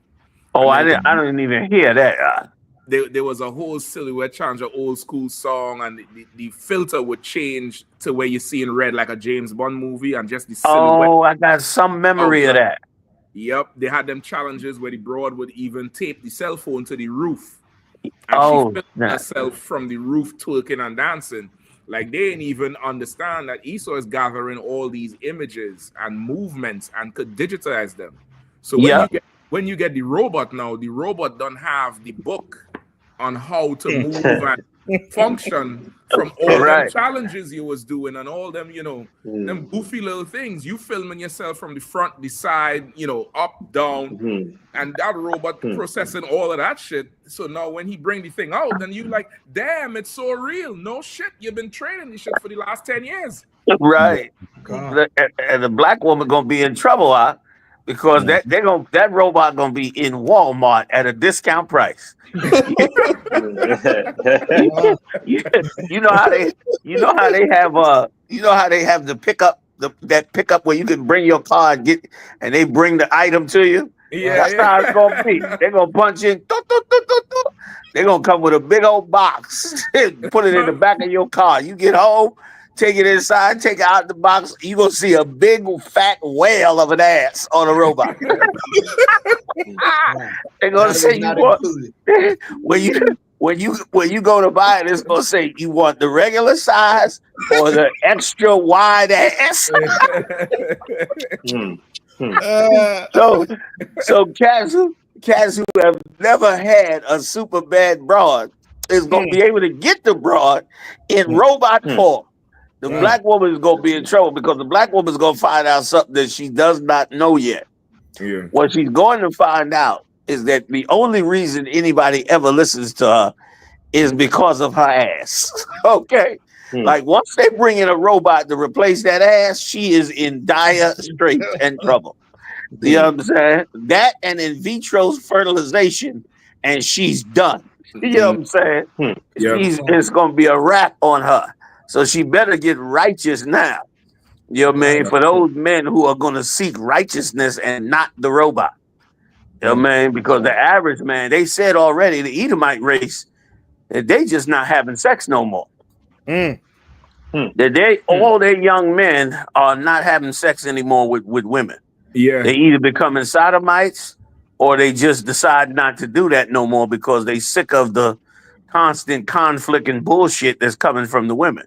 Oh, I didn't even hear that. There was a whole silhouette challenge, an old school song, and the filter would change to where you see in red like a James Bond movie, and just the silhouette. Oh, I got some memory of that. Yep, they had them challenges where the broad would even tape the cell phone to the roof. And she filmed herself from the roof twerking and dancing. Like they didn't even understand that Esau is gathering all these images and movements and could digitize them. So when you get the robot now, the robot don't have the book on how to move and function from all them challenges you was doing and all them, them goofy little things. You filming yourself from the front, the side, up, down, and that robot processing all of that shit. So now when he bring the thing out, then you like, damn, it's so real. No shit, you've been training this shit for the last 10 years. Right. And the black woman gonna be in trouble, because that robot gonna be in Walmart at a discount price. You know how they have the pickup, that pickup where you can bring your car and they bring the item to you. That's how it's gonna be. They're gonna punch in. They're gonna come with a big old box, put it in the back of your car. You get home, take it inside, take it out the box. You gonna see a big fat whale of an ass on a robot. They're gonna say you want when you go to buy it, it's gonna say you want the regular size or the extra wide ass. So cats who have never had a super bad broad is gonna be able to get the broad in robot form. The black woman is gonna be in trouble because the black woman is gonna find out something that she does not know yet. What she's going to find out is that the only reason anybody ever listens to her is because of her ass. Okay. Like once they bring in a robot to replace that ass, she is in dire straits and trouble. You know what I'm saying? That and in vitro fertilization, and she's done. You know what I'm saying? It's gonna be a wrap on her. So she better get righteous now. You know what I mean? For those men who are gonna seek righteousness and not the robot. You know what I mean? Because the average man, they said already, the Edomite race, that they just not having sex no more. That all their young men are not having sex anymore with women. They either becoming sodomites or they just decide not to do that no more because they sick of the constant conflict and bullshit that's coming from the women.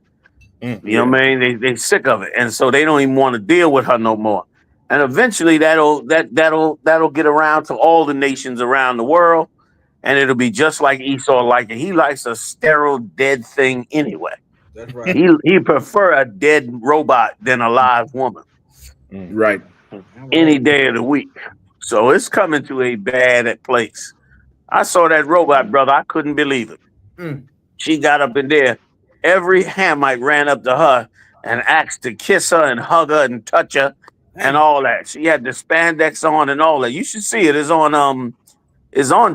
You know what I mean? They sick of it, and so they don't even want to deal with her no more. And eventually that'll get around to all the nations around the world, and it'll be just like Esau like it. He likes a sterile, dead thing anyway. That's right. He prefer a dead robot than a live woman. Right. Any day of the week. So it's coming to a bad place. I saw that robot, brother. I couldn't believe it. She got up in there. Every Hamite ran up to her and asked to kiss her and hug her and touch her and all that. She had the spandex on and all that. You should see it. It's on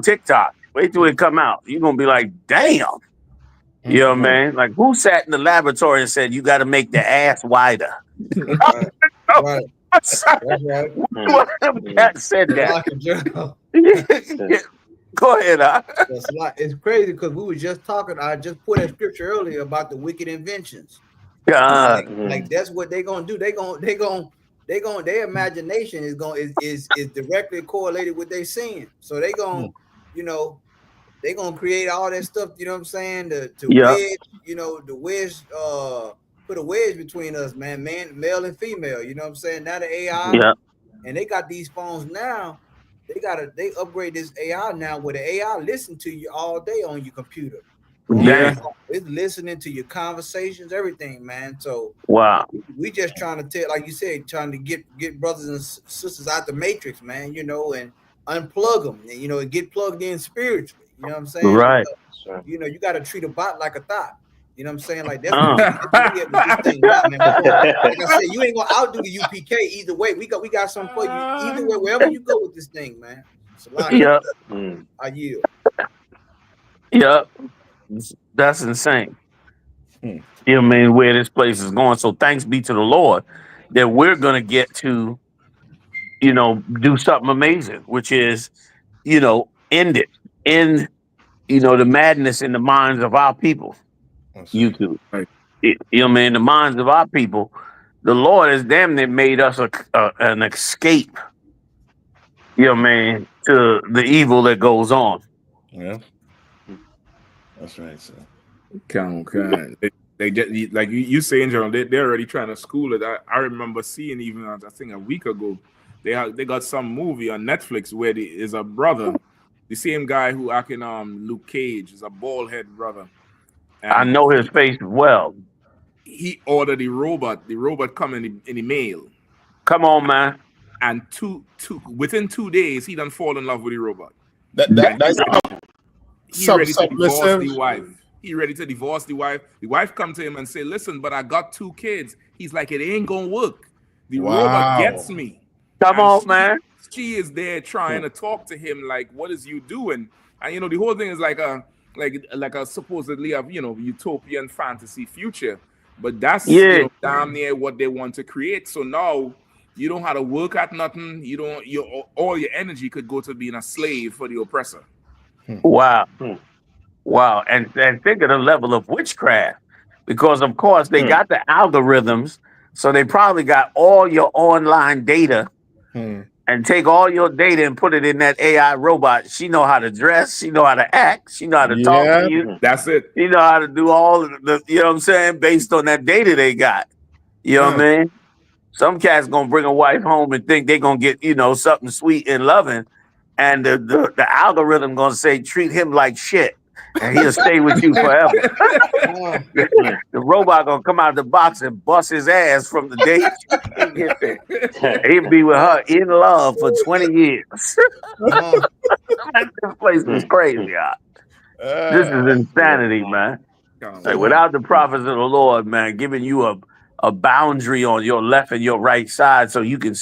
TikTok. Wait till it come out. You're gonna be like, damn. You know what I mean? Like, who sat in the laboratory and said you got to make the ass wider? Right. That's right. That said that. Go ahead. It's crazy because we were just talking. I just put a scripture earlier about the wicked inventions. Like that's what they're gonna do. Their imagination is directly correlated with their sin. So they gonna, they're gonna create all that stuff, you know what I'm saying? Wedge, the wedge, put a wedge between us, man, male and female, you know what I'm saying? Now the AI, and they got these phones now, they upgrade this AI now where the AI listen to you all day on your computer. It's listening to your conversations, everything, man. So we just trying to tell, like you said, trying to get brothers and sisters out the matrix, man, and unplug them, and get plugged in spiritually. You know what I'm saying? Right. You got to treat a bot like a thought. You know what I'm saying? Like that's what we have this thing now, man. Like I said, you ain't gonna outdo the UPK either way. We got something for you either way, wherever you go with this thing, man. It's a lot. I yield. That's insane. You know what I mean? Where this place is going. So thanks be to the Lord that we're gonna get to, do something amazing, which is, end it. End, the madness in the minds of our people. YouTube. Right. You know what I mean? The minds of our people. The Lord has damn near made us an escape. You know what I mean? To the evil that goes on. Yeah. That's right, sir. Come on. They just, like you saying, John, they're already trying to school it. I remember seeing even, I think a week ago, they got some movie on Netflix where there is a brother, the same guy who acting Luke Cage, is a bald head brother. And I know his face well. He ordered the robot. The robot come in the mail. Come on, man. And within 2 days, he done fall in love with the robot. He ready to divorce the wife. He ready to divorce the wife. The wife come to him and say, listen, but I got 2 kids. He's like, it ain't gonna work. The robot gets me. Come on, man. She is there trying to talk to him like, what is you doing? And the whole thing is like a supposedly a utopian fantasy future, but that's damn near what they want to create. So now you don't have to work at nothing. All your energy could go to being a slave for the oppressor. Wow. And think of the level of witchcraft, because of course they got the algorithms, so they probably got all your online data. And take all your data and put it in that AI robot. She know how to dress. She know how to act. She know how to talk to you. That's it. She know how to do all of the, you know what I'm saying, based on that data they got. You know what I mean? Some cat's gonna bring a wife home and think they're gonna get, something sweet and loving. And the algorithm gonna say, treat him like shit. And he'll stay with you forever. The robot gonna come out of the box and bust his ass from the day he get there. He'll be with her in love for 20 years. This place is crazy, y'all. This is insanity, man. Like, without the prophets of the Lord, man, giving you a boundary on your left and your right side so you can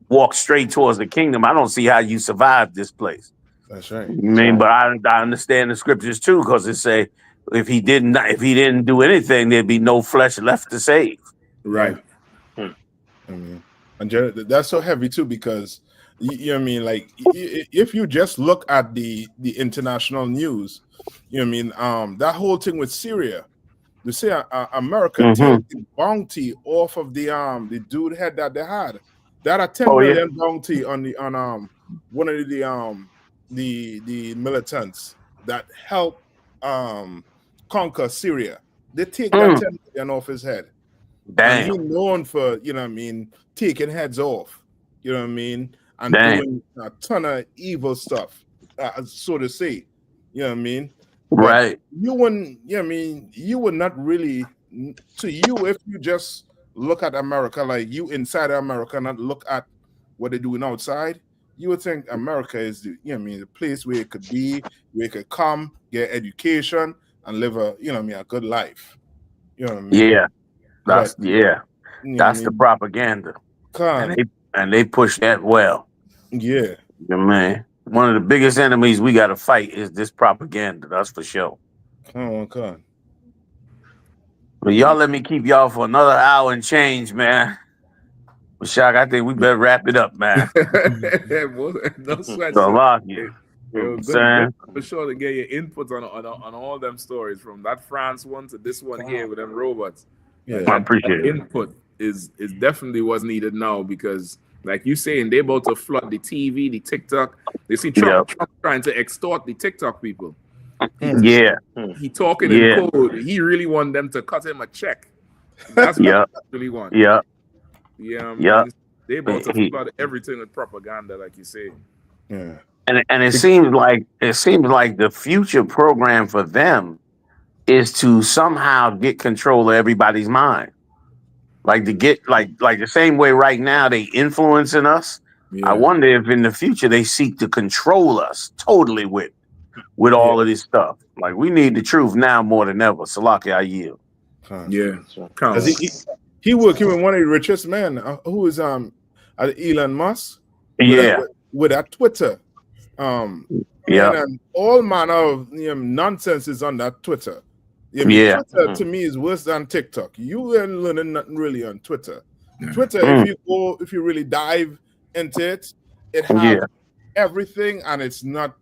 walk straight towards the kingdom, I don't see how you survive this place. That's right. But I understand the scriptures too, because it say if he didn't do anything, there'd be no flesh left to save. Right. And Jared, that's so heavy too, because you know what I mean. Like if you just look at the international news, you know what I mean. That whole thing with Syria, they say America took the bounty off of the dude head that they had. That a $10 million bounty on one of the militants that helped conquer Syria. They take that 10 million off his head. And he's known for, taking heads off, and doing a ton of evil stuff, so to say. You know what I mean? Right. You wouldn't, you know what I mean? You would not really, to you, if you just look at America, like you inside of America, not look at what they're doing outside, you would think America is the, you know what I mean, the place where it could be, where it could come, get education, and live a, you know what I mean, a good life. You know what I mean? Yeah. That's You know That's what I the mean? propaganda. Con. And they push that well. Yeah. Man. One of the biggest enemies we gotta fight is this propaganda, that's for sure. Con. But y'all let me keep y'all for another hour and change, man. But Shock, I think we better wrap it up, man. No sweat. So, lock It you. was Saying? good for sure to get your input on all them stories, from that France one to this one here with them robots. Yeah, I appreciate that it. input is definitely what's needed now, because like you saying, they about to flood the TV, the TikTok. They see Trump trying to extort the TikTok people. He talking in code. He really want them to cut him a check. That's what he really want. Yeah. Yeah, I mean, they about to flood everything with propaganda, like you say. Yeah. And it seems like the future program for them is to somehow get control of everybody's mind. Like to get like the same way right now they influencing us. Yeah. I wonder if in the future they seek to control us totally with all of this stuff. Like we need the truth now more than ever. Salaki, I yield. Yeah. He working with one of the richest men, who is Elon Musk. With that Twitter. And all manner of nonsense is on that Twitter. Twitter to me is worse than TikTok. You ain't learning nothing really on Twitter. Twitter, if you really dive into it, it has everything and it's not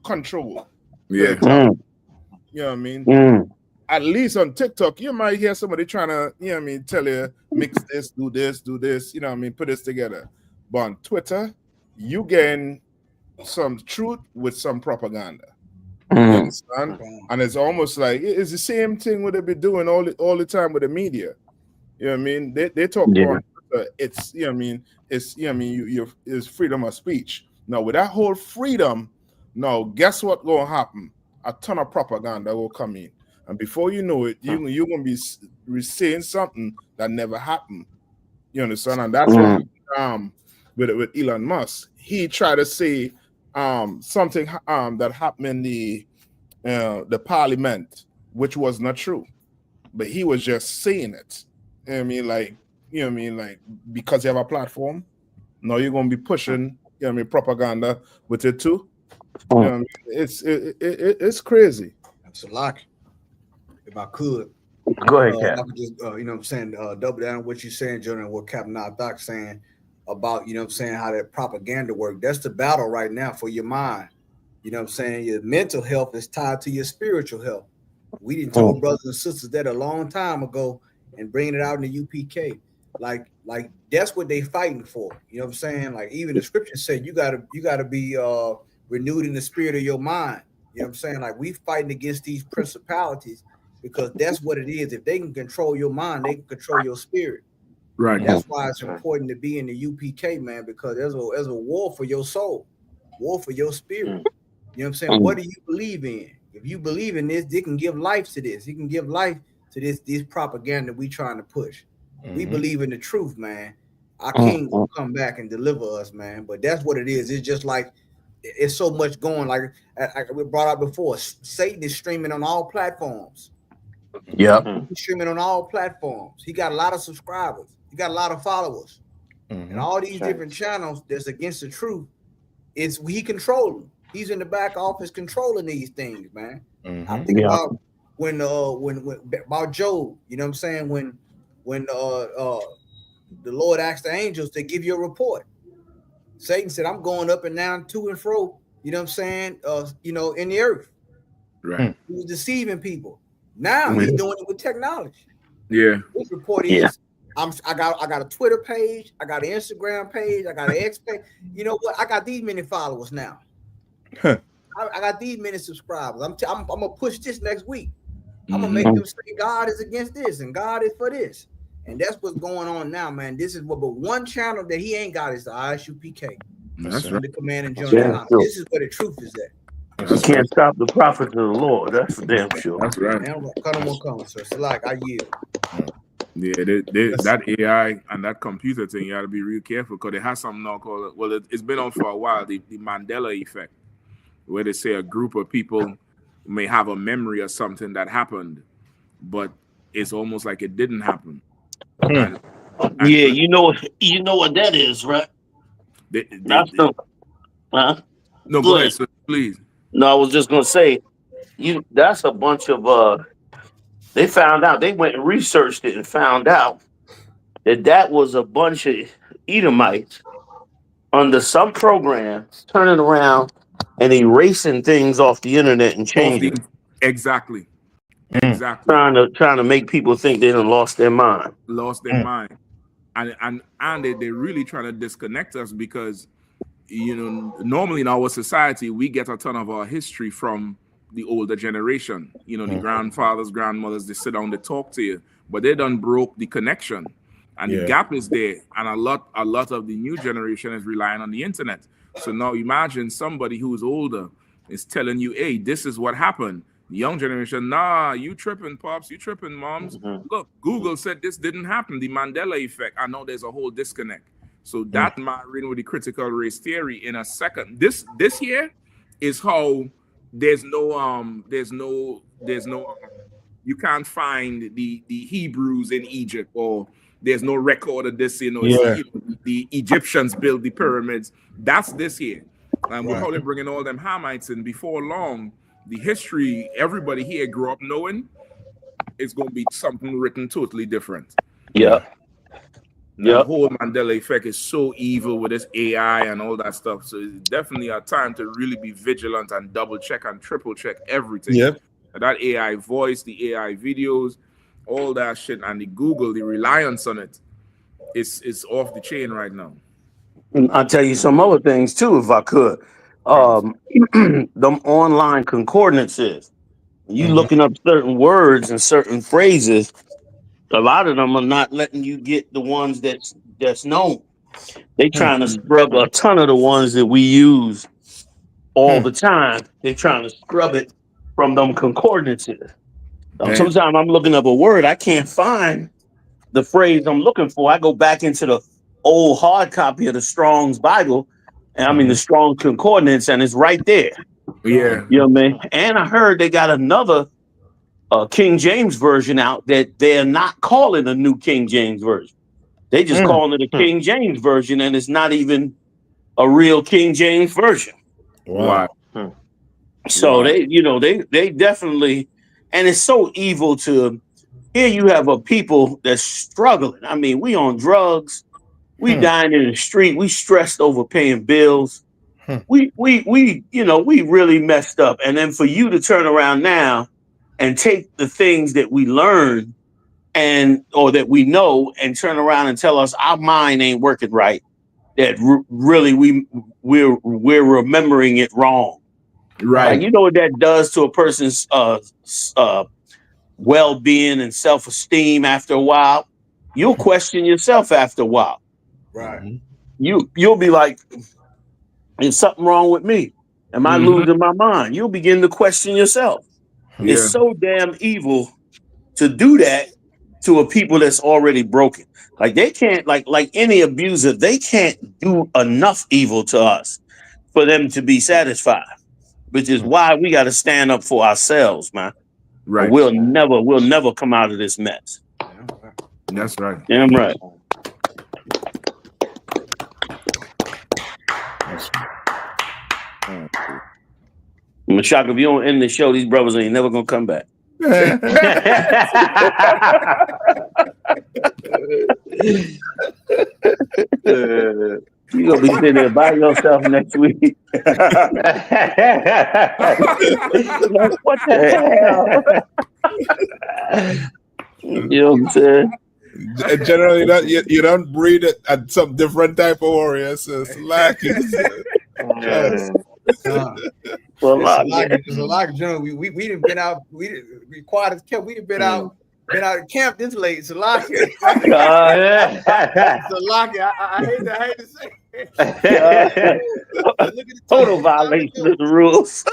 controlled. Yeah. You know what I mean? At least on TikTok, you might hear somebody trying to, you know what I mean, tell you, mix this, do this, you know what I mean, put this together. But on Twitter, you gain some truth with some propaganda. You understand? And it's almost like it's the same thing what they be doing all the time with the media. You know what I mean? They talk about it's, you know what I mean, it's, you know what I mean, it's freedom of speech. Now with that whole freedom, now guess what gonna happen? A ton of propaganda will come in. And before you know it, you're gonna be saying something that never happened. You understand? And that's what with Elon Musk. He tried to say something that happened in the parliament, which was not true, but he was just saying it. You know what I mean, like, you know what I mean, like, because you have a platform, now you're gonna be pushing, you know what I mean, propaganda with it too. You know what I mean? It's crazy. That's a lot. If I could, go ahead, Cap. I could just, you know what I'm saying, double down on what you're saying, Jordan, and what Captain Doc saying about, you know what I'm saying, how that propaganda work. That's the battle right now for your mind. You know what I'm saying? Your mental health is tied to your spiritual health. We didn't told brothers and sisters that a long time ago and bringing it out in the UPK. Like that's what they fighting for. You know what I'm saying? Like even the scripture said you gotta be renewed in the spirit of your mind. You know what I'm saying? Like we fighting against these principalities because that's what it is. If they can control your mind, they can control your spirit. Right. That's why it's important to be in the UPK, man, because there's a war for your soul, war for your spirit. You know what I'm saying? What do you believe in? If you believe in this, it can give life to this. It can give life to this propaganda we trying to push. We believe in the truth, man. Our King will come back and deliver us, man. But that's what it is. It's just like it's so much going. Like we brought up before, Satan is streaming on all platforms. He's streaming on all platforms. He got a lot of subscribers. He got a lot of followers. And all these different channels that's against the truth, he controlling. He's in the back office controlling these things, man. I think about when about Job, you know what I'm saying? When the Lord asked the angels to give you a report. Satan said, I'm going up and down, to and fro, you know what I'm saying? You know, in the earth. Right. He was deceiving people. Now he's doing it with technology. Yeah. His report is I got a Twitter page, I got an Instagram page, I got an X page. You know what? I got these many followers now. I got these many subscribers. I'm gonna push this next week. I'm gonna make them say God is against this and God is for this. And that's what's going on now, man. This is but one channel that he ain't got is the ISUPK. That's right. The Command and General. This is where the truth is at. You can't stop the prophets of the Lord. That's for damn sure. That's right. Cut them or come, sir. Select, I yield. Yeah, that AI and that computer thing, you got to be real careful because it has something now called, well, it's been on for a while, the Mandela effect, where they say a group of people may have a memory of something that happened, but it's almost like it didn't happen. And Yeah, you know what that is, right? That's the no, go ahead, sir, please. No, I was just gonna say, that's a bunch of they found out, they went and researched it and found out that was a bunch of Edomites under some programs turning around and erasing things off the internet and changing it. Exactly. Trying to make people think they done lost their mind. And they're really trying to disconnect us because, normally in our society we get a ton of our history from the older generation. The grandfathers, grandmothers, they sit down, they talk to you, but they done broke the connection, and the gap is there. And a lot of the new generation is relying on the internet. So now imagine somebody who's older is telling you, hey, this is what happened. The young generation, nah, you tripping, pops, you tripping, moms. Look, Google said this didn't happen. The Mandela effect. I know there's a whole disconnect. So that marrying with the critical race theory in a second. This here is how there's no you can't find the Hebrews in Egypt, or there's no record of this, the Egyptians built the pyramids. That's this here. And we're probably bringing all them Hamites in. Before long, the history everybody here grew up knowing is going to be something written totally different. Yeah. The whole Mandela effect is so evil with this AI and all that stuff. So it's definitely a time to really be vigilant and double check and triple check everything. Yep. That AI voice, the AI videos, all that shit, and the Google, the reliance on it, it's off the chain right now. I'll tell you some other things too, if I could. Them online concordances. You looking up certain words and certain phrases, a lot of them are not letting you get the ones that's known. They trying to scrub a ton of the ones that we use all the time. They're trying to scrub it from them concordances. Sometimes I'm looking up a word, I can't find the phrase I'm looking for. I go back into the old hard copy of the Strong's Bible, and I mean the Strong Concordance, and it's right there. Yeah. You know what I mean? And I heard they got another King James version out that they're not calling a New King James version. They just calling it a King James version, and it's not even a real King James version. Wow. So they definitely, and it's so evil to, here you have a people that's struggling. I mean, we on drugs, we dying in the street, we stressed over paying bills. We really messed up. And then for you to turn around now and take the things that we learn or that we know and turn around and tell us our mind ain't working right, that really we're remembering it wrong. Right. Like, you know what that does to a person's well-being and self-esteem after a while? You'll question yourself after a while. Right. You'll be like, is something wrong with me? Am I losing my mind? You'll begin to question yourself. Yeah. It's so damn evil to do that to a people that's already broken. Like, they can't, like any abuser, they can't do enough evil to us for them to be satisfied, which is why we got to stand up for ourselves, man. Right. We'll never come out of this mess. That's right. Damn right. Mashaka, if you don't end the show, these brothers ain't never gonna come back. You gonna be sitting there by yourself next week. Like, what the hell? You know what I'm saying? Generally, you don't breed it at some different type of warriors. So it's lacking. Well, there's a lot of general. We didn't been out. We quiet as kept. We didn't been out of camp this late. It's a lot. It's a lot. I hate to say. Total violation of the rules.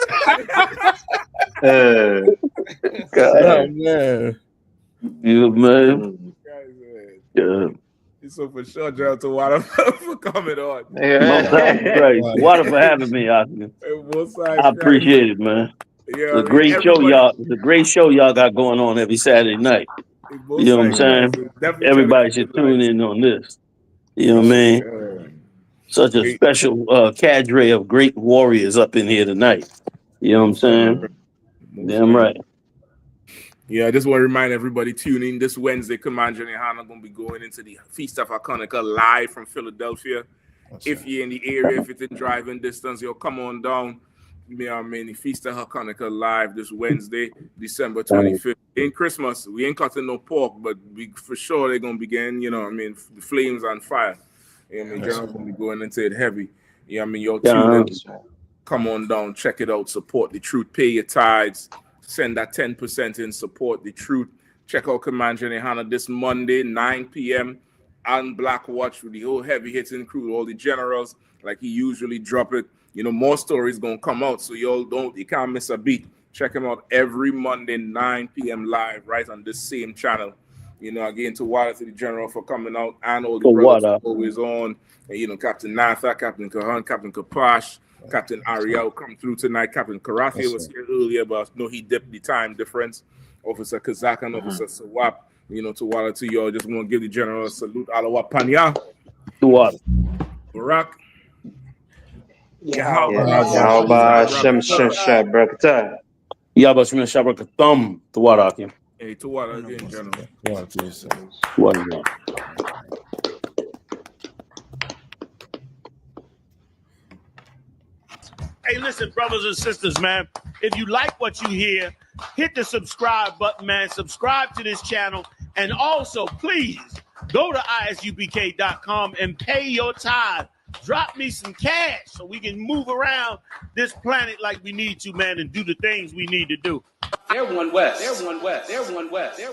Oh man. Yeah, man. Yeah. So for sure, Gerald to Water for coming on. No time, Christ. Water for having me, Oscar. I appreciate it, man. Yeah, It's a great show, y'all. It's a great show y'all got going on every Saturday night. You know what I'm saying? Everybody should tune in on this. You know what I mean? Such a special cadre of great warriors up in here tonight. You know what I'm saying? Damn right. Yeah, I just want to remind everybody tuning this Wednesday. Commander and Yahanna going to be going into the Feast of Hanukkah live from Philadelphia. If you're in the area, if it's in driving distance, you'll come on down. You know what I mean? The Feast of Hanukkah live this Wednesday, December 25th. In Christmas, we ain't cutting no pork, but we for sure they're going to begin, you know what I mean, the flames on fire. You know what I mean? General going to be going into it heavy. You know what I mean? You'll tune in. Come on down, check it out, support the truth, pay your tithes. Send that 10% in, support the truth. Check out Commander Yahanna this Monday, 9 p.m. on Black Watch with the whole heavy hitting crew, all the generals, like he usually drop it. You know, more stories gonna come out, so you can't miss a beat. Check him out every Monday, 9 p.m. live, right on this same channel. You know, again, to Water to the General for coming out, and all the brothers always on. And, you know, Captain Natha, Captain Kahan, Captain Kapash, Captain Ariel come through tonight. Captain Karathi was here earlier, but no, he dipped the time difference. Officer Kazak and Officer Sawap, you know, to Water to y'all. Just want to give the General a salute. Alawa Panya. To Water. Barak. Yahweh Shem Shabrakata. Yahweh Shem Shabrakathum. To Water. Hey, to Water again, General. Water. Hey, listen, brothers and sisters, man. If you like what you hear, hit the subscribe button, man. Subscribe to this channel. And also, please, go to isubk.com and pay your tithe. Drop me some cash so we can move around this planet like we need to, man, and do the things we need to do. Everyone west. Everyone west. Everyone west. Yeah,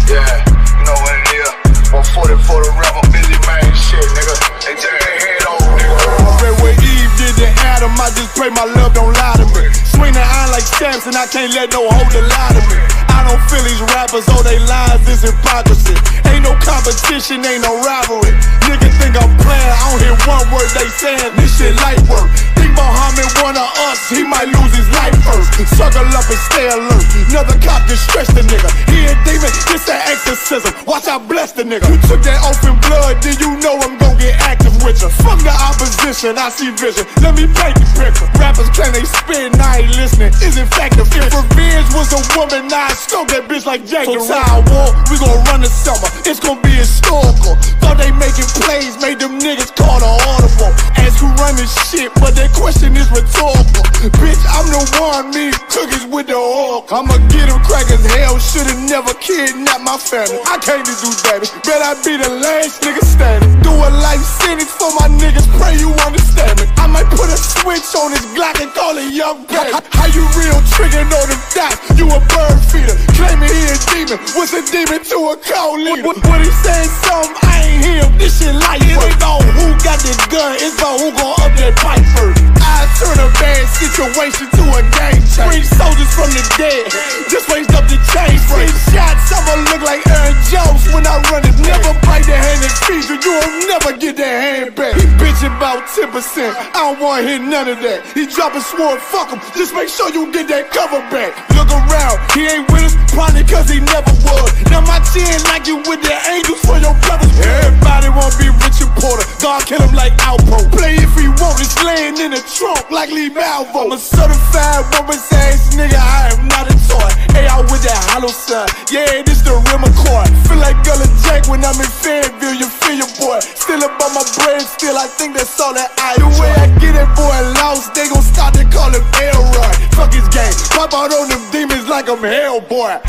you know what it is. 140 for the rebel, busy man shit, nigga. They take their head over, nigga. I read where Eve did to Adam, I just pray my love don't lie to me. Swing the iron like stamps and I can't let no holder lie to me. I don't feel these rappers, oh they lies, this hypocrisy. Ain't no competition, ain't no rivalry. Niggas think I'm playing, I don't hear one word they saying, this shit light work. Think Muhammad one of us, he might lose his life first. Suckle up and stay alert, another cop just stretch the nigga. He a demon, it's an exorcism, watch I bless the nigga. You took that oath in blood, then you know I'm gon' get active with you. Fuck the opposition, I see vision, let me paint the picture. Rappers claim they spit and I ain't listening, is in fact the If revenge was a woman, now I scope that bitch like Jack the Ripper. War, we gon' run the summer, it's gon' be historical. Thought they making plays, made them niggas call the audible. Ask who run this shit, but that question is rhetorical. Bitch, I'm the one, me cookies with the oil. I'ma get them crackers, hell, should've never kidnapped my family. I came to do damage, bet I be the last nigga standing. Do a life sentence for my niggas, pray you understand me. I might put a switch on this Glock and call it young baby. How you real trigger know them dots? You a bird feeder, claiming he a demon. What's a demon to a cold leader? What he saying something, I ain't hear him, this shit light work. It ain't about who got this gun, it's about who gon' up that pipe first. I turn a bad situation to a game changer. Bring soldiers from the dead, just raised up the chain. 6 shots, I'ma look like Aaron Jones when I run it. Never bite the hand and feed you, you won't never get that hand back. He bitchin' about 10%, I don't wanna hear none of that. He dropping sword, fuck him, just make sure you get that cover back. Look around, he ain't with us, probably cause he never was. Now my chin like you with the angels for your brothers. Everybody wanna be Richard Porter, God kill him like Alpo. Play if he want, it's laying in the trunk like Lee Malvo. I'm a certified woman's ass nigga, I am not a toy. Hey, I with that hollow side, yeah, this the rim accord. Feel like Gullah Jack when I'm in Fayetteville, you feel your boy. Still about my brain, still I think that's all that I do. The way I get that boy lost, they gon' start to call him Elroy. Fuck his game, pop out on them demons like I'm Hellboy.